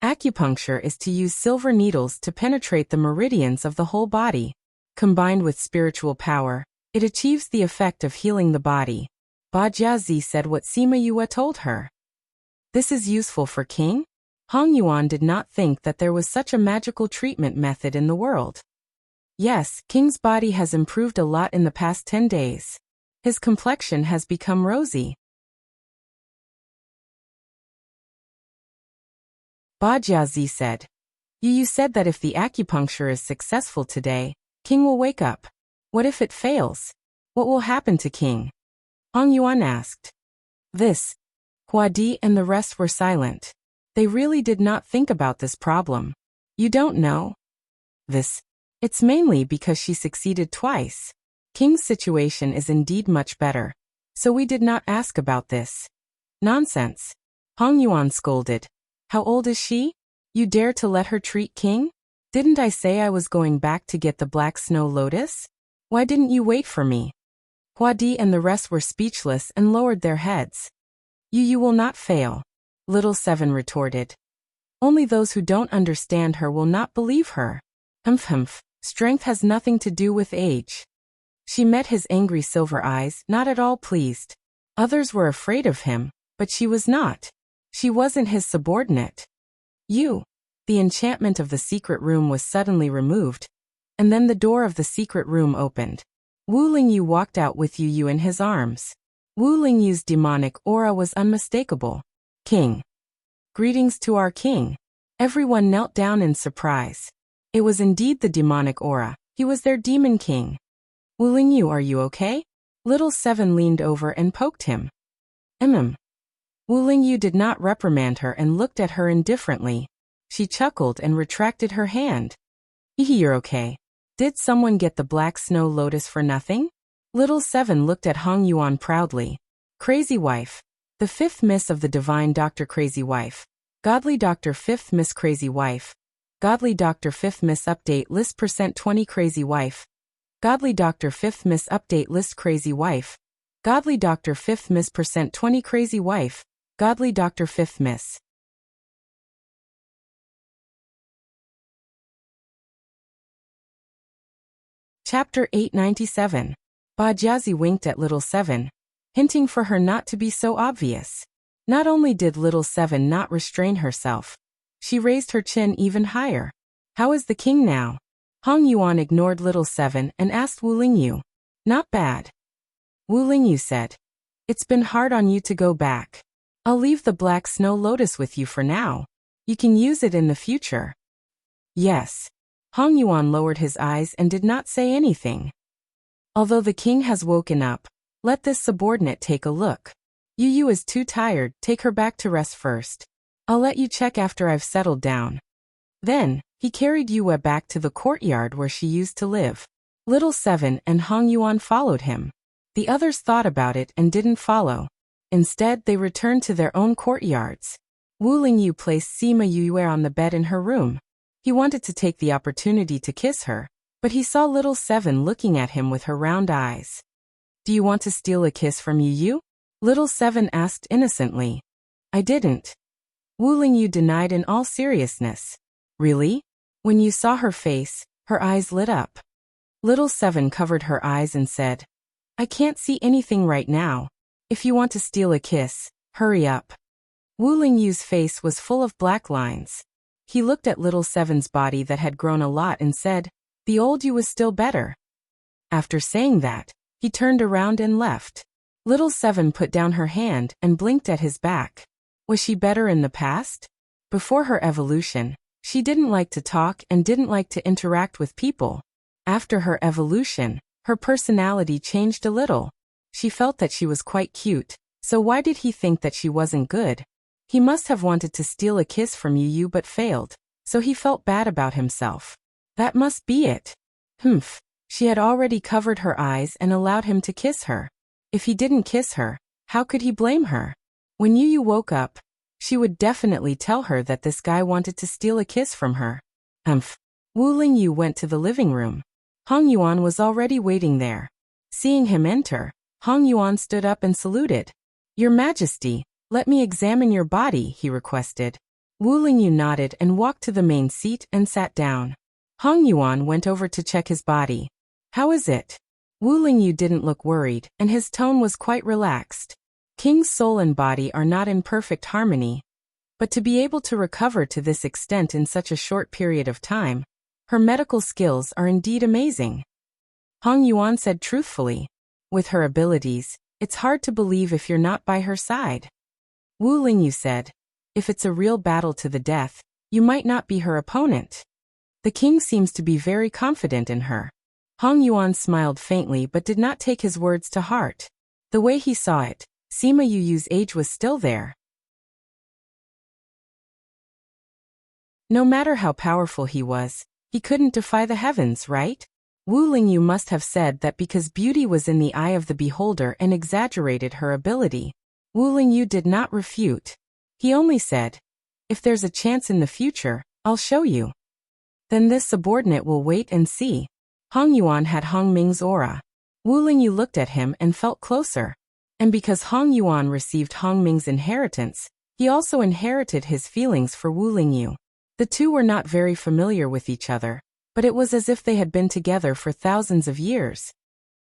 Speaker 1: Acupuncture is to use silver needles to penetrate the meridians of the whole body. Combined with spiritual power, it achieves the effect of healing the body. Ba Jiazi said what Sima Yue told her. This is useful for King? Hong Yuan did not think that there was such a magical treatment method in the world. Yes, King's body has improved a lot in the past 10 days. His complexion has become rosy. Ba Jiazi said. You said that if the acupuncture is successful today, King will wake up. What if it fails? What will happen to King? Hong Yuan asked. This. Huadi and the rest were silent. They really did not think about this problem. You don't know? This. It's mainly because she succeeded twice. King's situation is indeed much better. So we did not ask about this. Nonsense. Hong Yuan scolded. How old is she? You dare to let her treat King? Didn't I say I was going back to get the black snow lotus? Why didn't you wait for me? Huadi and the rest were speechless and lowered their heads. You will not fail, Little Seven retorted. Only those who don't understand her will not believe her. Humph. Strength has nothing to do with age. She met his angry silver eyes, not at all pleased. Others were afraid of him, but she was not. She wasn't his subordinate. The enchantment of the secret room was suddenly removed, and then the door of the secret room opened. Wu Lingyu walked out with Yu Yu in his arms. Wu Lingyu's demonic aura was unmistakable. King. Greetings to our king. Everyone knelt down in surprise. It was indeed the demonic aura. He was their demon king. Wu Lingyu, are you okay? Little Seven leaned over and poked him. Wu Lingyu did not reprimand her and looked at her indifferently. She chuckled and retracted her hand. You're okay. Did someone get the black snow lotus for nothing? Little Seven looked at Hong Yuan proudly. Crazy wife. The fifth miss of the divine Dr. Crazy Wife. Godly Dr. Fifth Miss Crazy Wife. Godly Dr. Fifth Miss Update List %20 Crazy Wife. Godly Dr. Fifth Miss Update List Crazy Wife. Godly Dr. Fifth Miss %20 Crazy Wife. Godly Dr. Fifth Miss. Chapter 897. Ba Jiazi winked at Little Seven, hinting for her not to be so obvious. Not only did Little Seven not restrain herself, she raised her chin even higher. How is the king now? Hong Yuan ignored Little Seven and asked Wu Lingyu. Not bad. Wu Lingyu said. It's been hard on you to go back. I'll leave the black snow lotus with you for now. You can use it in the future. Yes. Hong Yuan lowered his eyes and did not say anything. Although the king has woken up, let this subordinate take a look. Yu Yu is too tired, take her back to rest first. I'll let you check after I've settled down. Then, he carried Yue back to the courtyard where she used to live. Little Seven and Hong Yuan followed him. The others thought about it and didn't follow. Instead, they returned to their own courtyards. Wu Lingyu placed Sima Yue on the bed in her room. He wanted to take the opportunity to kiss her, but he saw Little Seven looking at him with her round eyes. Do you want to steal a kiss from Yu? Little Seven asked innocently. I didn't. Wu Lingyu denied in all seriousness. Really? When you saw her face, her eyes lit up. Little Seven covered her eyes and said, I can't see anything right now. If you want to steal a kiss, hurry up. Wu Lingyu's face was full of black lines. He looked at Little Seven's body that had grown a lot and said, the old you was still better. After saying that, he turned around and left. Little Seven put down her hand and blinked at his back. Was she better in the past? Before her evolution, she didn't like to talk and didn't like to interact with people. After her evolution, her personality changed a little. She felt that she was quite cute, so why did he think that she wasn't good? He must have wanted to steal a kiss from Yu but failed, so he felt bad about himself. That must be it. She had already covered her eyes and allowed him to kiss her. If he didn't kiss her, how could he blame her? When Yu woke up, she would definitely tell her that this guy wanted to steal a kiss from her. Wu Lingyu went to the living room. Hong Yuan was already waiting there. Seeing him enter, Hong Yuan stood up and saluted. Your Majesty, let me examine your body, he requested. Wu Lingyu nodded and walked to the main seat and sat down. Hong Yuan went over to check his body. How is it? Wu Lingyu didn't look worried, and his tone was quite relaxed. King's soul and body are not in perfect harmony. But to be able to recover to this extent in such a short period of time, her medical skills are indeed amazing. Hong Yuan said truthfully. With her abilities, it's hard to believe if you're not by her side. Wu Lingyu said, if it's a real battle to the death, you might not be her opponent. The king seems to be very confident in her. Hong Yuan smiled faintly but did not take his words to heart. The way he saw it, Sima Yu's age was still there. No matter how powerful he was, he couldn't defy the heavens, right? Wu Lingyu must have said that because beauty was in the eye of the beholder and exaggerated her ability. Wu Lingyu did not refute. He only said, if there's a chance in the future, I'll show you. Then this subordinate will wait and see. Hong Yuan had Hong Ming's aura. Wu Lingyu looked at him and felt closer. And because Hong Yuan received Hong Ming's inheritance, he also inherited his feelings for Wu Lingyu. The two were not very familiar with each other, but it was as if they had been together for thousands of years.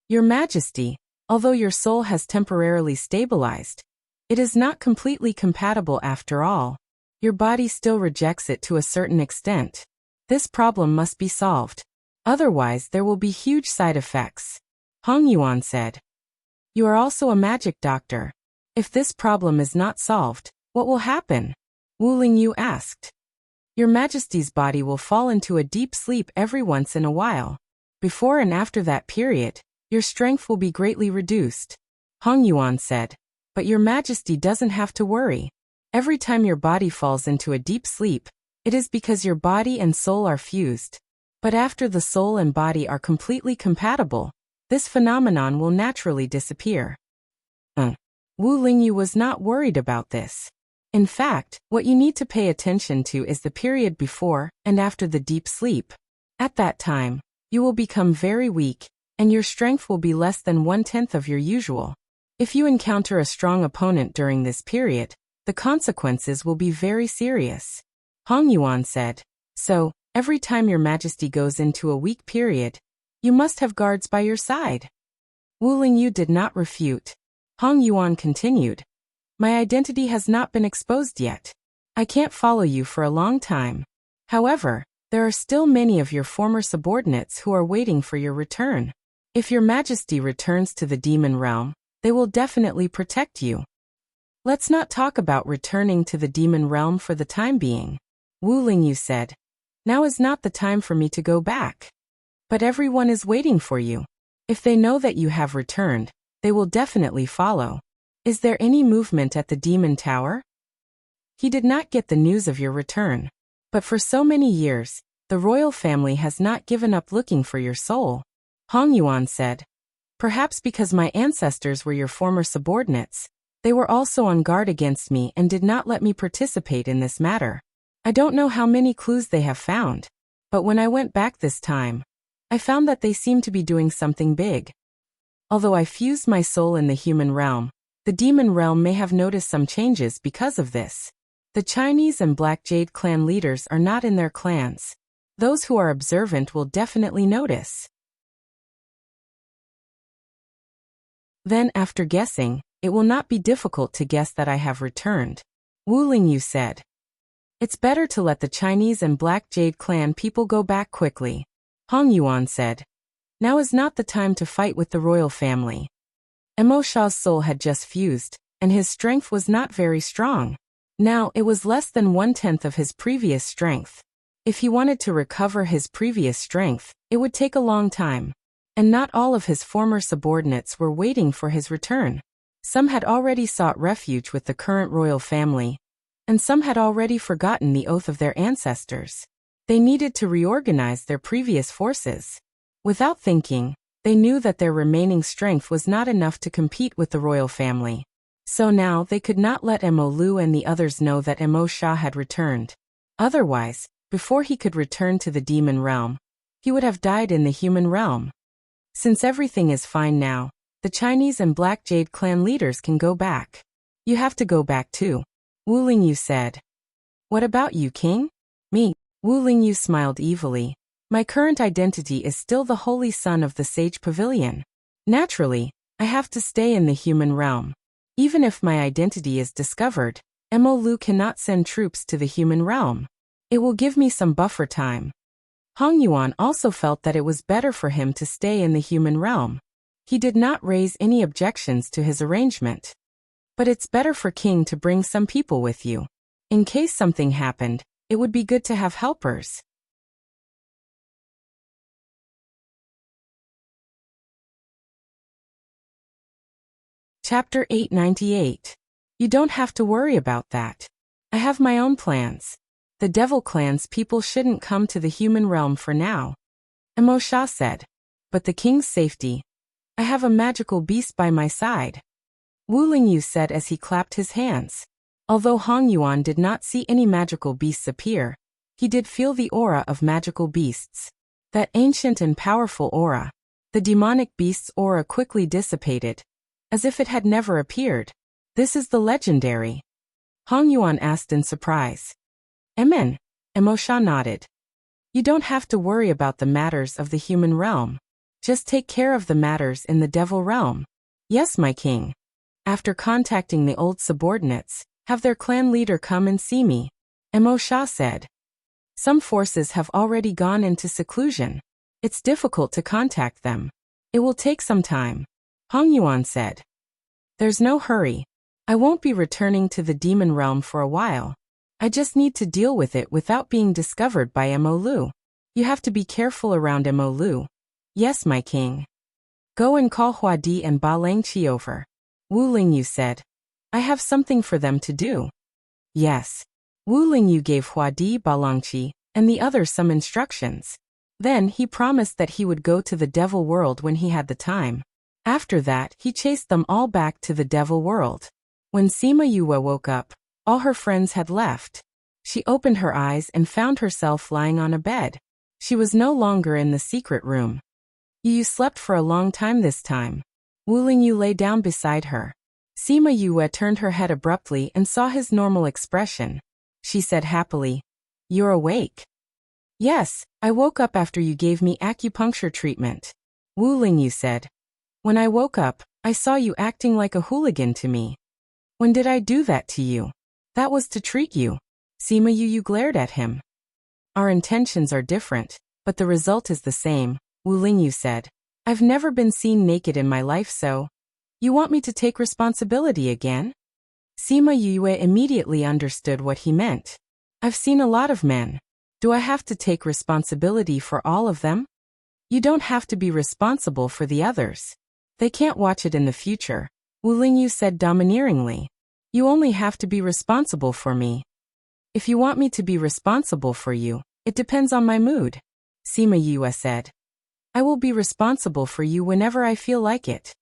Speaker 1: Your Majesty, although your soul has temporarily stabilized, it is not completely compatible after all. Your body still rejects it to a certain extent. This problem must be solved. Otherwise there will be huge side effects. Hong Yuan said. You are also a magic doctor. If this problem is not solved, what will happen? Wu Lingyu asked. Your Majesty's body will fall into a deep sleep every once in a while. Before and after that period, your strength will be greatly reduced. Hong Yuan said. But your Majesty doesn't have to worry. Every time your body falls into a deep sleep, it is because your body and soul are fused. But after the soul and body are completely compatible, this phenomenon will naturally disappear. Wu Lingyu was not worried about this. In fact, what you need to pay attention to is the period before and after the deep sleep. At that time, you will become very weak, and your strength will be less than 1/10 of your usual. If you encounter a strong opponent during this period, the consequences will be very serious. Hong Yuan said. So, every time your Majesty goes into a weak period, you must have guards by your side. Wu Lingyu did not refute. Hong Yuan continued. My identity has not been exposed yet. I can't follow you for a long time. However, there are still many of your former subordinates who are waiting for your return. If your Majesty returns to the demon realm, they will definitely protect you. Let's not talk about returning to the demon realm for the time being. Wu Lingyu said. Now is not the time for me to go back. But everyone is waiting for you. If they know that you have returned, they will definitely follow. Is there any movement at the demon tower? He did not get the news of your return. But for so many years, the royal family has not given up looking for your soul. Hong Yuan said. Perhaps because my ancestors were your former subordinates, they were also on guard against me and did not let me participate in this matter. I don't know how many clues they have found, but when I went back this time, I found that they seemed to be doing something big. Although I fused my soul in the human realm, the demon realm may have noticed some changes because of this. The Chinese and Black Jade clan leaders are not in their clans. Those who are observant will definitely notice. Then after guessing, it will not be difficult to guess that I have returned. Wu Lingyu said. It's better to let the Chinese and Black Jade clan people go back quickly. Hong Yuan said. Now is not the time to fight with the royal family. Emo Shah's soul had just fused, and his strength was not very strong. Now it was less than 1/10 of his previous strength. If he wanted to recover his previous strength, it would take a long time. And not all of his former subordinates were waiting for his return. Some had already sought refuge with the current royal family, and some had already forgotten the oath of their ancestors. They needed to reorganize their previous forces. Without thinking, they knew that their remaining strength was not enough to compete with the royal family. So now they could not let Emo Lu and the others know that Emo Shah had returned. Otherwise, before he could return to the demon realm, he would have died in the human realm. Since everything is fine now, the Chinese and Black Jade clan leaders can go back. You have to go back too, Wu Lingyu said. What about you, King? Me. Wu Lingyu smiled evilly. My current identity is still the holy son of the Sage Pavilion. Naturally, I have to stay in the human realm. Even if my identity is discovered, Emo Lu cannot send troops to the human realm. It will give me some buffer time. Hong Yuan also felt that it was better for him to stay in the human realm. He did not raise any objections to his arrangement. But it's better for King to bring some people with you. In case something happened, it would be good to have helpers. Chapter 898. You don't have to worry about that. I have my own plans. The Devil Clan's people shouldn't come to the human realm for now. Emo Shah said. But the king's safety. I have a magical beast by my side. Wu Lingyu said as he clapped his hands. Although Hong Yuan did not see any magical beasts appear, he did feel the aura of magical beasts. That ancient and powerful aura. The demonic beast's aura quickly dissipated, as if it had never appeared. This is the legendary. Hong Yuan asked in surprise. Amen. Emo Shah nodded. You don't have to worry about the matters of the human realm. Just take care of the matters in the devil realm. Yes, my king. After contacting the old subordinates, have their clan leader come and see me. Emo Shah said. Some forces have already gone into seclusion. It's difficult to contact them. It will take some time, Hong Yuan said. There's no hurry. I won't be returning to the demon realm for a while. I just need to deal with it without being discovered by Mo Lu. You have to be careful around Mo Lu. Yes, my king. Go and call Hua Di and Ba Langqi over. Wu Lingyu said. I have something for them to do. Yes. Wu Lingyu gave Hua Di, Ba Langqi, and the others some instructions. Then he promised that he would go to the devil world when he had the time. After that, he chased them all back to the devil world. When Sima Yue woke up, all her friends had left. She opened her eyes and found herself lying on a bed. She was no longer in the secret room. You slept for a long time this time. Wu Lingyu lay down beside her. Sima Yue turned her head abruptly and saw his normal expression. She said happily, You're awake. Yes, I woke up after you gave me acupuncture treatment. Wu Lingyu said. When I woke up, I saw you acting like a hooligan to me. When did I do that to you? That was to treat you. Sima Yue glared at him. Our intentions are different, but the result is the same, Wu Lingyu said. I've never been seen naked in my life, so. You want me to take responsibility again? Sima Yue immediately understood what he meant. I've seen a lot of men. Do I have to take responsibility for all of them? You don't have to be responsible for the others. They can't watch it in the future, Wu Lingyu said domineeringly. You only have to be responsible for me. If you want me to be responsible for you, it depends on my mood, Sima Yue said. I will be responsible for you whenever I feel like it.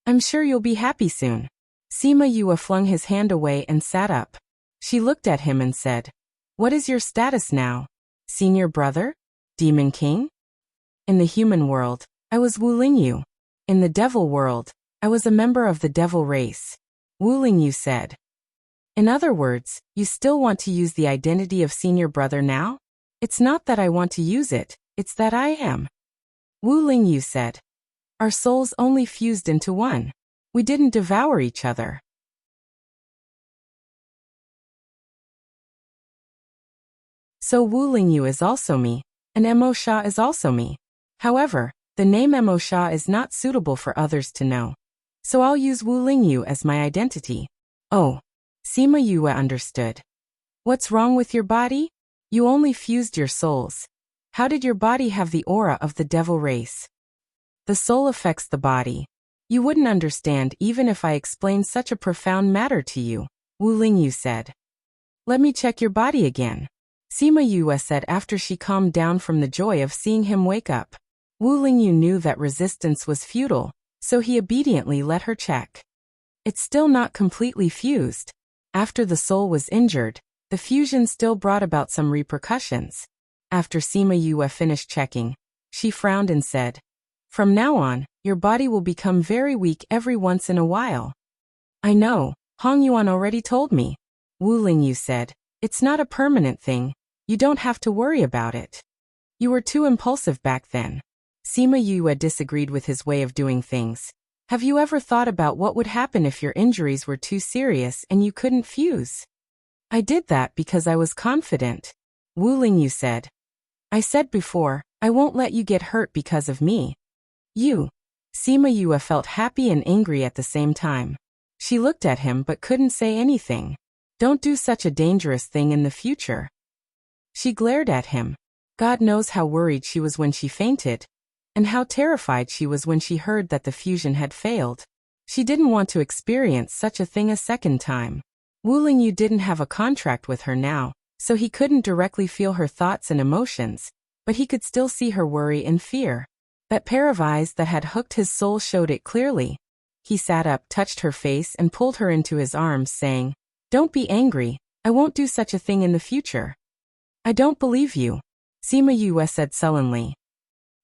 Speaker 1: I'm sure you'll be happy soon. Sima Yue flung his hand away and sat up. She looked at him and said, What is your status now? Senior brother? Demon King? In the human world, I was Wu Lingyu. In the devil world, I was a member of the devil race. Wu Lingyu said. In other words, you still want to use the identity of senior brother now? It's not that I want to use it, it's that I am. Wu Lingyu said. Our souls only fused into one. We didn't devour each other. So Wu Lingyu is also me, and Mo Sha is also me. However, the name Mo Sha is not suitable for others to know. So I'll use Wu Lingyu as my identity. Oh. Sima Yue understood. What's wrong with your body? You only fused your souls. How did your body have the aura of the devil race? The soul affects the body. You wouldn't understand even if I explained such a profound matter to you, Wu Lingyu said. Let me check your body again, Sima Yue said after she calmed down from the joy of seeing him wake up. Wu Lingyu knew that resistance was futile, so he obediently let her check. It's still not completely fused. After the soul was injured, the fusion still brought about some repercussions. After Sima Yue finished checking, she frowned and said, From now on, your body will become very weak every once in a while. I know, Hong Yuan already told me. Wu Lingyu said, It's not a permanent thing, you don't have to worry about it. You were too impulsive back then. Sima Yue disagreed with his way of doing things. Have you ever thought about what would happen if your injuries were too serious and you couldn't fuse? I did that because I was confident, Wu Lingyu said. I said before, I won't let you get hurt because of me. You. Sima Yue felt happy and angry at the same time. She looked at him but couldn't say anything. Don't do such a dangerous thing in the future. She glared at him. God knows how worried she was when she fainted. And how terrified she was when she heard that the fusion had failed. She didn't want to experience such a thing a second time. Wu Lingyu didn't have a contract with her now, so he couldn't directly feel her thoughts and emotions, but he could still see her worry and fear. That pair of eyes that had hooked his soul showed it clearly. He sat up, touched her face and pulled her into his arms, saying, Don't be angry, I won't do such a thing in the future. I don't believe you, Sima Yue said sullenly.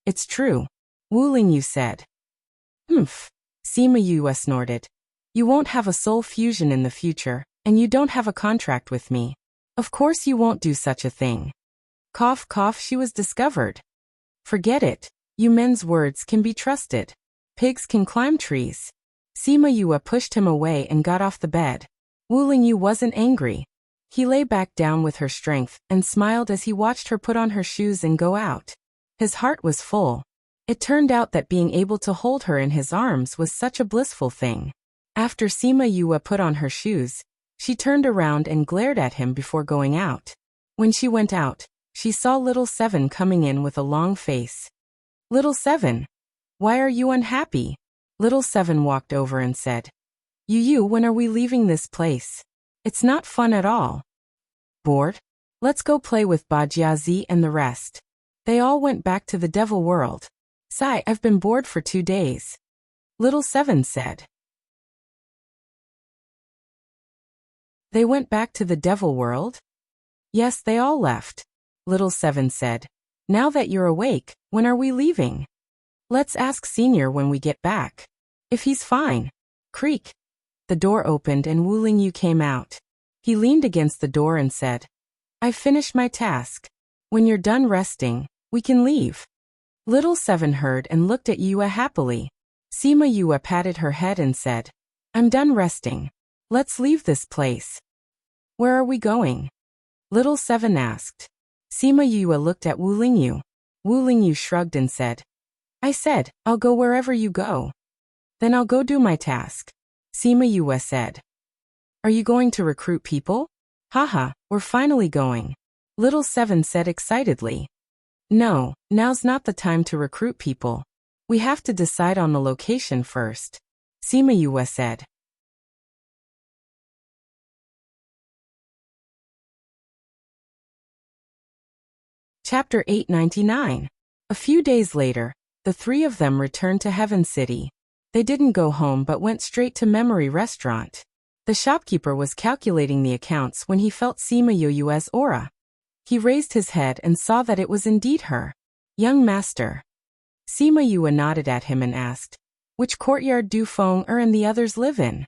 Speaker 1: It's true, Wu Lingyu said. Humph, Sima Yue snorted. You won't have a soul fusion in the future, and you don't have a contract with me. Of course you won't do such a thing. Cough cough, she was discovered. Forget it, you men's words can be trusted. Pigs can climb trees. Sima Yue pushed him away and got off the bed. Wu Lingyu wasn't angry. He lay back down with her strength and smiled as he watched her put on her shoes and go out. His heart was full. It turned out that being able to hold her in his arms was such a blissful thing. After Sima Yue put on her shoes, she turned around and glared at him before going out. When she went out, she saw little Seven coming in with a long face. "Little Seven, why are you unhappy?" Little Seven walked over and said, "Yu, when are we leaving this place? It's not fun at all." "Bored? Let's go play with Bajiazi and the rest." They all went back to the devil world. "Sai, I've been bored for 2 days." Little Seven said. They went back to the devil world? Yes, they all left. Little Seven said, "Now that you're awake, when are we leaving? Let's ask Senior when we get back. If he's fine." Creak. The door opened and Wu Lingyu came out. He leaned against the door and said, "I've finished my task. When you're done resting, we can leave." Little Seven heard and looked at Yue happily. Sima Yue patted her head and said, "I'm done resting. Let's leave this place." "Where are we going?" Little Seven asked. Sima Yue looked at Wu Lingyu. Wu Lingyu shrugged and said, "I said, I'll go wherever you go." "Then I'll go do my task." Sima Yue said. "Are you going to recruit people?" "Haha, we're finally going," Little Seven said excitedly. "No, now's not the time to recruit people. We have to decide on the location first," Sima Yue said. Chapter 899. A few days later, the three of them returned to Heaven City. They didn't go home but went straight to Memory Restaurant. The shopkeeper was calculating the accounts when he felt Sima Yue's aura. He raised his head and saw that it was indeed her. "Young master." Sima Yue nodded at him and asked, "Which courtyard do Feng and the others live in?"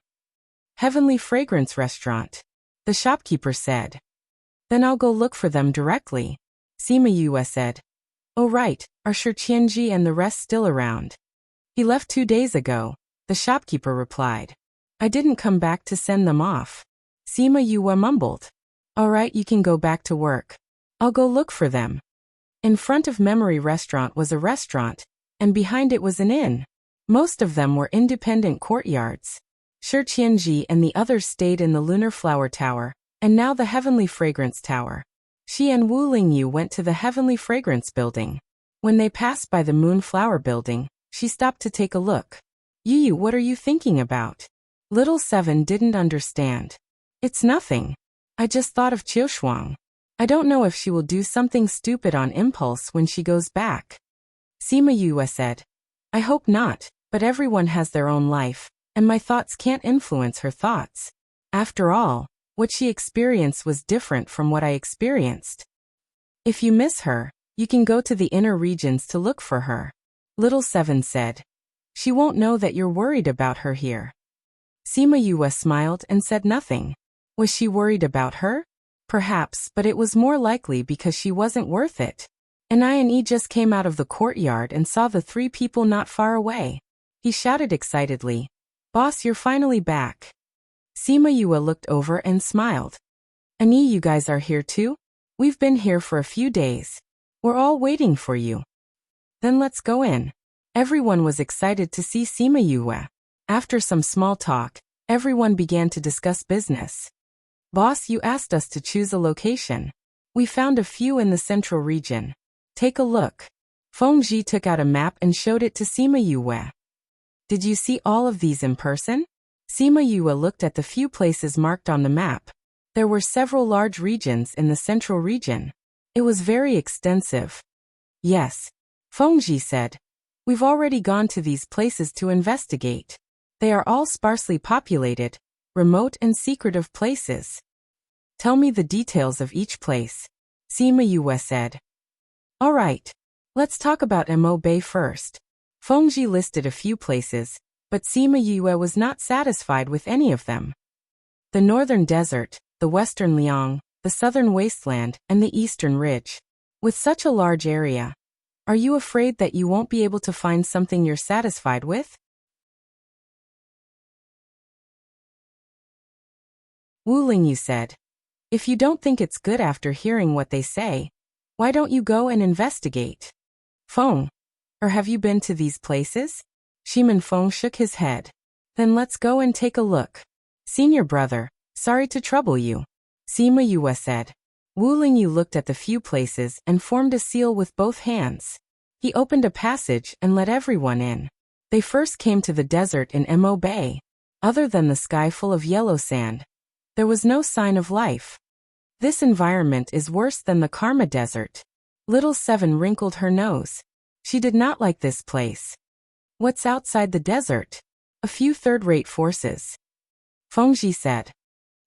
Speaker 1: "Heavenly Fragrance Restaurant," the shopkeeper said. "Then I'll go look for them directly," Sima Yue said. "Oh right, are Shi Qianji and the rest still around?" "He left 2 days ago," the shopkeeper replied. "I didn't come back to send them off." Sima Yue mumbled. "All right, you can go back to work. I'll go look for them." In front of Memory Restaurant was a restaurant, and behind it was an inn. Most of them were independent courtyards. Shi Qianji and the others stayed in the Lunar Flower Tower, and now the Heavenly Fragrance Tower. She and Wu Lingyu went to the Heavenly Fragrance Building. When they passed by the Moonflower Building, she stopped to take a look. "Yu, what are you thinking about?" Little Seven didn't understand. "It's nothing. I just thought of Qiushuang. I don't know if she will do something stupid on impulse when she goes back." Sima Yue said, "I hope not, but everyone has their own life, and my thoughts can't influence her thoughts. After all, what she experienced was different from what I experienced. If you miss her, you can go to the inner regions to look for her," Little Seven said. "She won't know that you're worried about her here." Sima Yue smiled and said nothing. Was she worried about her? Perhaps, but it was more likely because she wasn't worth it. And I just came out of the courtyard and saw the 3 people not far away. He shouted excitedly, "Boss, you're finally back." Sima Yue looked over and smiled. "Ani, you guys are here too? We've been here for a few days. We're all waiting for you." "Then let's go in." Everyone was excited to see Sima Yue. After some small talk, everyone began to discuss business. "Boss, you asked us to choose a location. We found a few in the central region. Take a look." Feng Ji took out a map and showed it to Sima Yue. "Did you see all of these in person?" Sima Yue looked at the few places marked on the map. There were several large regions in the central region. It was very extensive. "Yes," Feng Ji said. "We've already gone to these places to investigate. They are all sparsely populated, remote and secretive places." "Tell me the details of each place," Sima Yue said. "All right. Let's talk about Mo Bay first." Feng Ji listed a few places, but Sima Yue was not satisfied with any of them. The northern desert, the western Liang, the southern wasteland, and the eastern ridge. With such a large area, are you afraid that you won't be able to find something you're satisfied with? Wu Lingyu said, "If you don't think it's good after hearing what they say, why don't you go and investigate?" "Feng, Or have you been to these places? Shimin Feng shook his head. Then let's go and take a look. Senior brother, sorry to trouble you. Sima Yue said. Wu Lingyu looked at the few places and formed a seal with both hands. He opened a passage and let everyone in. They first came to the desert in Mo Bay. Other than the sky full of yellow sand, there was no sign of life. This environment is worse than the Karma Desert. Little Seven wrinkled her nose. She did not like this place. What's outside the desert? A few third-rate forces. Fengji said.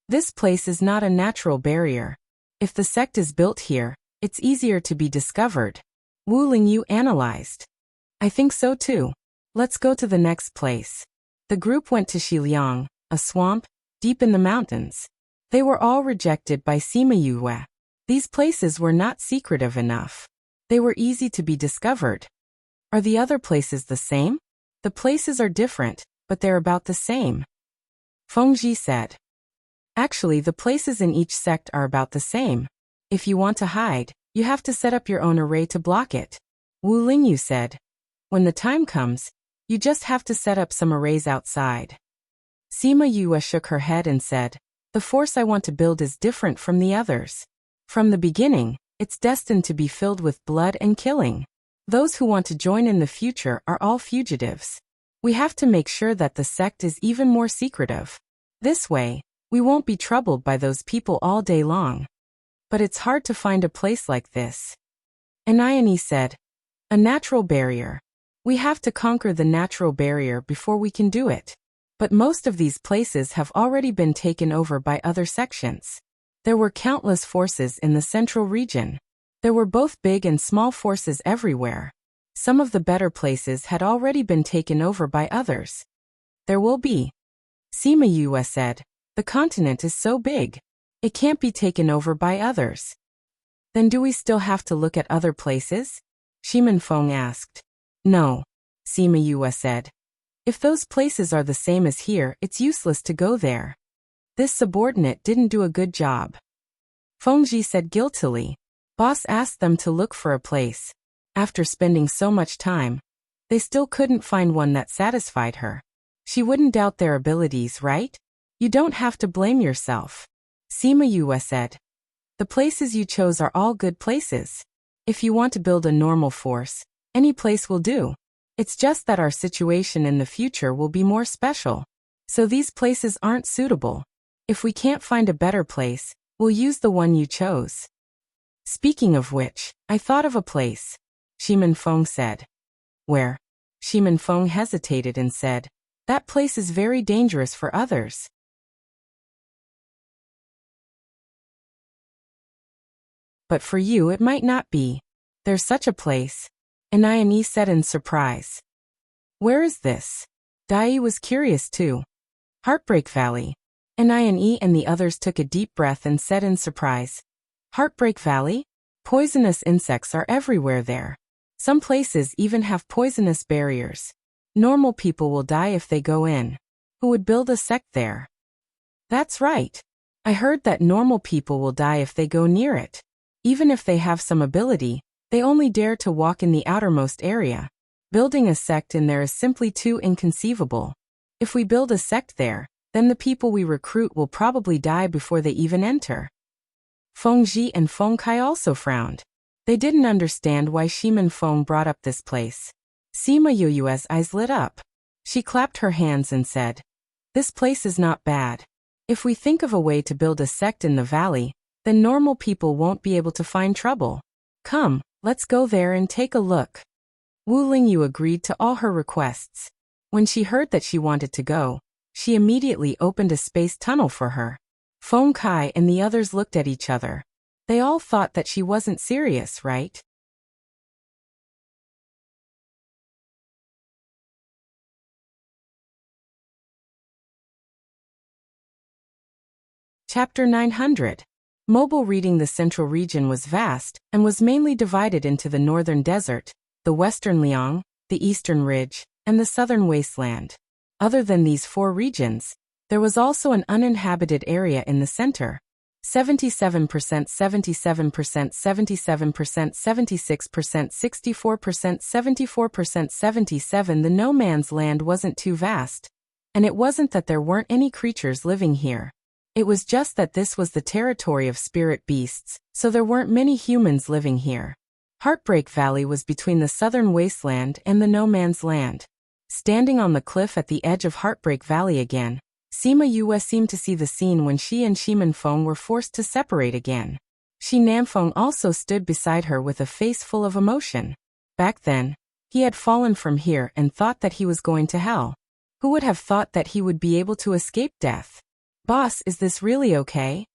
Speaker 1: This place is not a natural barrier. If the sect is built here, it's easier to be discovered. Wu Lingyu analyzed. I think so too. Let's go to the next place. The group went to Xiliang, a swamp, deep in the mountains. They were all rejected by Sima Yue. These places were not secretive enough. They were easy to be discovered. Are the other places the same? The places are different, but they're about the same. Fengji said. Actually, the places in each sect are about the same. If you want to hide, you have to set up your own array to block it. Wu Lingyu said. When the time comes, you just have to set up some arrays outside. Sima Yue shook her head and said, the force I want to build is different from the others. From the beginning, it's destined to be filled with blood and killing. Those who want to join in the future are all fugitives. We have to make sure that the sect is even more secretive. This way, we won't be troubled by those people all day long. But it's hard to find a place like this. Anayani said, a natural barrier. We have to conquer the natural barrier before we can do it. But most of these places have already been taken over by other sections. There were countless forces in the central region. There were both big and small forces everywhere. Some of the better places had already been taken over by others. There will be. Sima Yue said, the continent is so big. It can't be taken over by others. Then do we still have to look at other places? Shimin Feng asked. No, Sima Yue said. If those places are the same as here, it's useless to go there. This subordinate didn't do a good job. Fengji said guiltily. Boss asked them to look for a place. After spending so much time, they still couldn't find one that satisfied her. She wouldn't doubt their abilities, right? You don't have to blame yourself. Sima Yue said. The places you chose are all good places. If you want to build a normal force, any place will do. It's just that our situation in the future will be more special. So these places aren't suitable. If we can't find a better place, we'll use the one you chose. Speaking of which, I thought of a place. Shimin Feng said. Where? Shimin Feng hesitated and said, that place is very dangerous for others. But for you it might not be. There's such a place. Anayani said in surprise. Where is this? Dai was curious too. Heartbreak Valley. Anayani and the others took a deep breath and said in surprise. Heartbreak Valley? Poisonous insects are everywhere there. Some places even have poisonous barriers. Normal people will die if they go in. Who would build a sect there? That's right. I heard that normal people will die if they go near it. Even if they have some ability, they only dare to walk in the outermost area. Building a sect in there is simply too inconceivable. If we build a sect there, then the people we recruit will probably die before they even enter. Feng Ji and Feng Kai also frowned. They didn't understand why Shimin Feng brought up this place. Sima Yue's eyes lit up. She clapped her hands and said, this place is not bad. If we think of a way to build a sect in the valley, then normal people won't be able to find trouble. Come, let's go there and take a look. Wu Lingyu agreed to all her requests. When she heard that she wanted to go, she immediately opened a space tunnel for her. Feng Kai and the others looked at each other. They all thought that she wasn't serious, right? Chapter 900. Mobile reading. The central region was vast and was mainly divided into the northern desert, the western Liang, the eastern ridge, and the southern wasteland. Other than these four regions, there was also an uninhabited area in the center. 77%, 77%, 77%, 76%, 64%, 74%, 77%. The no man's land wasn't too vast. And it wasn't that there weren't any creatures living here. It was just that this was the territory of spirit beasts, so there weren't many humans living here. Heartbreak Valley was between the southern wasteland and the no man's land. Standing on the cliff at the edge of Heartbreak Valley again, Sima Yue seemed to see the scene when she and Shimanfeng were forced to separate again. Shi Namfeng also stood beside her with a face full of emotion. Back then, he had fallen from here and thought that he was going to hell. Who would have thought that he would be able to escape death? Boss, is this really okay?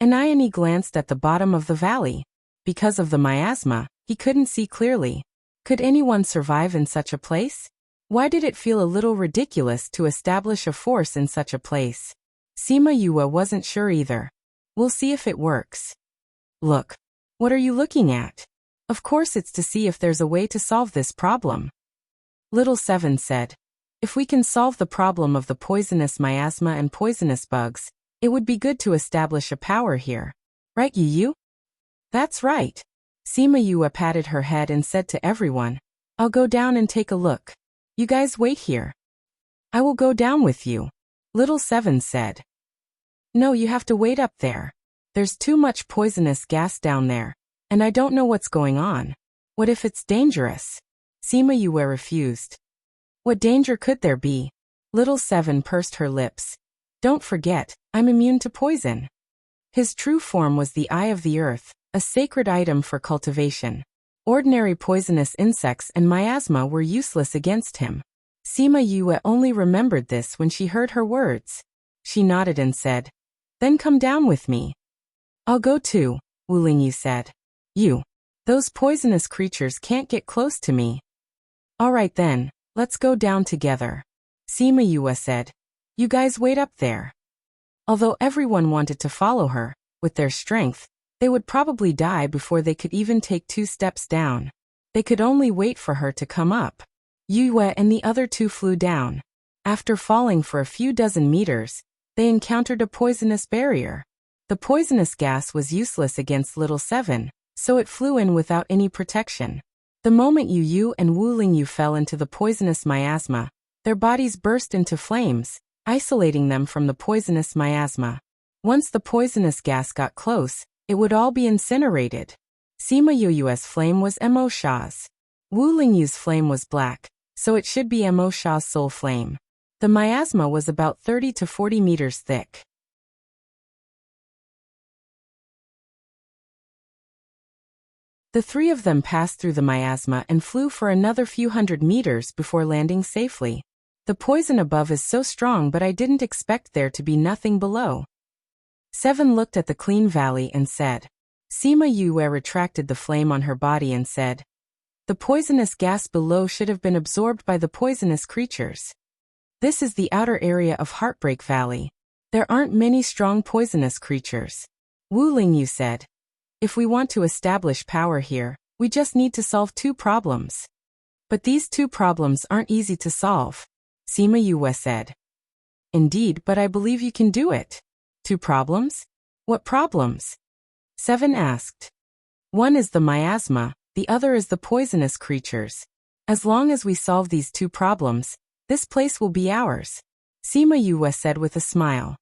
Speaker 1: Anayani glanced at the bottom of the valley. Because of the miasma, he couldn't see clearly. Could anyone survive in such a place? Why did it feel a little ridiculous to establish a force in such a place? Sima Yue wasn't sure either. We'll see if it works. Look. What are you looking at? Of course it's to see if there's a way to solve this problem. Little Seven said. If we can solve the problem of the poisonous miasma and poisonous bugs, it would be good to establish a power here. Right, Yu? That's right. Sima Yue patted her head and said to everyone, I'll go down and take a look. You guys wait here. I will go down with you. Little Seven said. No, you have to wait up there. There's too much poisonous gas down there, and I don't know what's going on. What if it's dangerous? Sima Yue refused. What danger could there be? Little Seven pursed her lips. Don't forget, I'm immune to poison. His true form was the Eye of the Earth, a sacred item for cultivation. Ordinary poisonous insects and miasma were useless against him. Sima Yue only remembered this when she heard her words. She nodded and said, Then come down with me. I'll go too, Wu Lingyu said. Those poisonous creatures can't get close to me. All right then, let's go down together. Sima Yue said. You guys wait up there. Although everyone wanted to follow her, with their strength, they would probably die before they could even take 2 steps down. They could only wait for her to come up. Yue and the other 2 flew down. After falling for a few dozen meters, they encountered a poisonous barrier. The poisonous gas was useless against Little Seven, so it flew in without any protection. The moment Yu and Wu Lingyu fell into the poisonous miasma, their bodies burst into flames, isolating them from the poisonous miasma. Once the poisonous gas got close, it would all be incinerated. Sima Yue's flame was Mo Sha's. Wu Lingyu's flame was black, so it should be Mo Sha's soul flame. The miasma was about 30 to 40 meters thick. The 3 of them passed through the miasma and flew for another few hundred meters before landing safely. The poison above is so strong, but I didn't expect there to be nothing below. Seven looked at the clean valley and said. Sima Yue retracted the flame on her body and said. The poisonous gas below should have been absorbed by the poisonous creatures. This is the outer area of Heartbreak Valley. There aren't many strong poisonous creatures. Wu Lingyu said. If we want to establish power here, we just need to solve 2 problems. But these 2 problems aren't easy to solve. Sima Yue said. Indeed, but I believe you can do it. 2 problems? What problems? Seven asked. One is the miasma, the other is the poisonous creatures. As long as we solve these 2 problems, this place will be ours. Sima Yue said with a smile.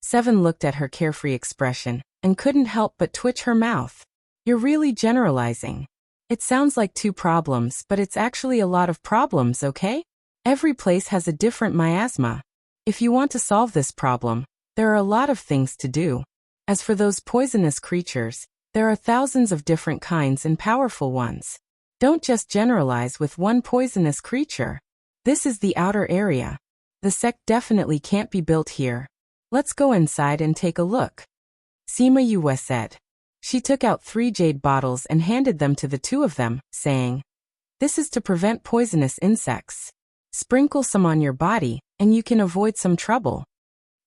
Speaker 1: Seven looked at her carefree expression and couldn't help but twitch her mouth. You're really generalizing. It sounds like 2 problems, but it's actually a lot of problems, okay? Every place has a different miasma. If you want to solve this problem, there are a lot of things to do. As for those poisonous creatures, there are thousands of different kinds and powerful ones. Don't just generalize with one poisonous creature. This is the outer area. The sect definitely can't be built here. Let's go inside and take a look. Sima Yue said. She took out 3 jade bottles and handed them to the 2 of them, saying, This is to prevent poisonous insects. Sprinkle some on your body, and you can avoid some trouble.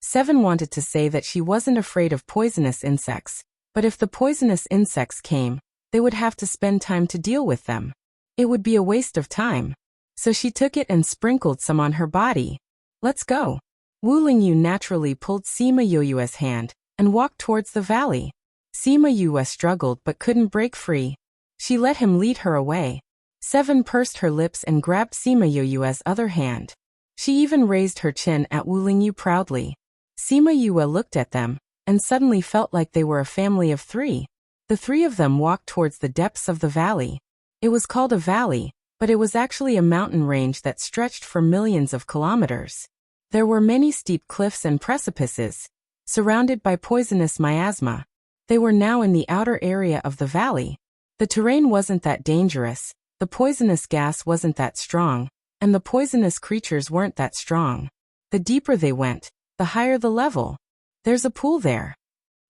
Speaker 1: Seven wanted to say that she wasn't afraid of poisonous insects, but if the poisonous insects came, they would have to spend time to deal with them. It would be a waste of time. So she took it and sprinkled some on her body. Let's go. Wu Lingyu naturally pulled Sima Yue's hand, and walked towards the valley. Sima Yue struggled but couldn't break free. She let him lead her away. 7 pursed her lips and grabbed Sima Yue's other hand. She even raised her chin at Wu Lingyu proudly. Sima Yue looked at them, and suddenly felt like they were a family of 3. The 3 of them walked towards the depths of the valley. It was called a valley, but it was actually a mountain range that stretched for millions of kilometers. There were many steep cliffs and precipices, surrounded by poisonous miasma. They were now in the outer area of the valley. The terrain wasn't that dangerous, the poisonous gas wasn't that strong, and the poisonous creatures weren't that strong. The deeper they went, the higher the level. There's a pool there.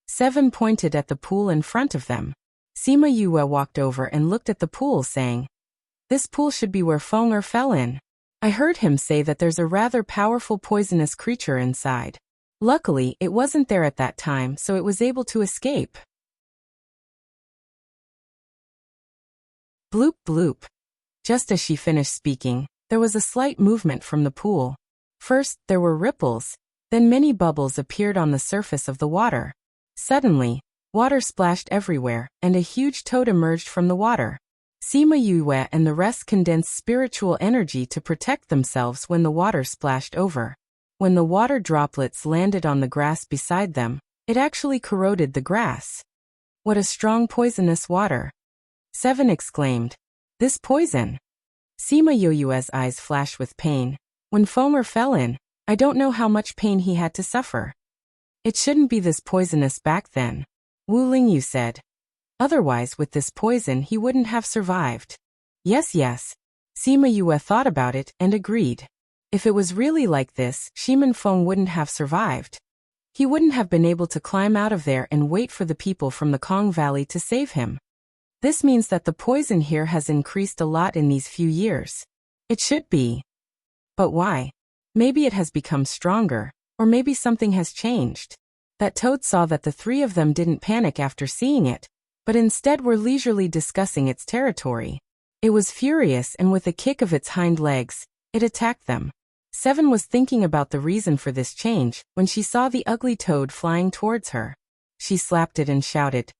Speaker 1: 7 pointed at the pool in front of them. Sima Yue walked over and looked at the pool, saying, "This pool should be where Fenger fell in. I heard him say that there's a rather powerful poisonous creature inside. Luckily, it wasn't there at that time, so it was able to escape." Bloop bloop. Just as she finished speaking, there was a slight movement from the pool. First, there were ripples, then many bubbles appeared on the surface of the water. Suddenly, water splashed everywhere, and a huge toad emerged from the water. Sima Yue and the rest condensed spiritual energy to protect themselves when the water splashed over. When the water droplets landed on the grass beside them, it actually corroded the grass. "What a strong poisonous water!" 7 exclaimed. "This poison!" Sima Yue's eyes flashed with pain. "When Fenger fell in, I don't know how much pain he had to suffer. It shouldn't be this poisonous back then," Wu Lingyu said. "Otherwise, with this poison he wouldn't have survived." Yes. Sima Yue thought about it and agreed. If it was really like this, Shimen Feng wouldn't have survived. He wouldn't have been able to climb out of there and wait for the people from the Kong Valley to save him. This means that the poison here has increased a lot in these few years. It should be. But why? Maybe it has become stronger, or maybe something has changed. That toad saw that the 3 of them didn't panic after seeing it, but instead were leisurely discussing its territory. It was furious, and with a kick of its hind legs, it attacked them. 7 was thinking about the reason for this change when she saw the ugly toad flying towards her. She slapped it and shouted,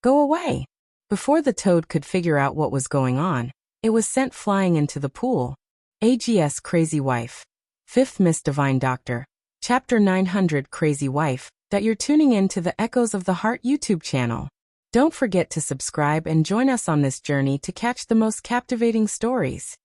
Speaker 1: "Go away!" Before the toad could figure out what was going on, it was sent flying into the pool. AGS Crazy Wife. 5th Miss Divine Doctor. Chapter 900 Crazy Wife. That you're tuning in to the Echoes of the Heart YouTube channel. Don't forget to subscribe and join us on this journey to catch the most captivating stories.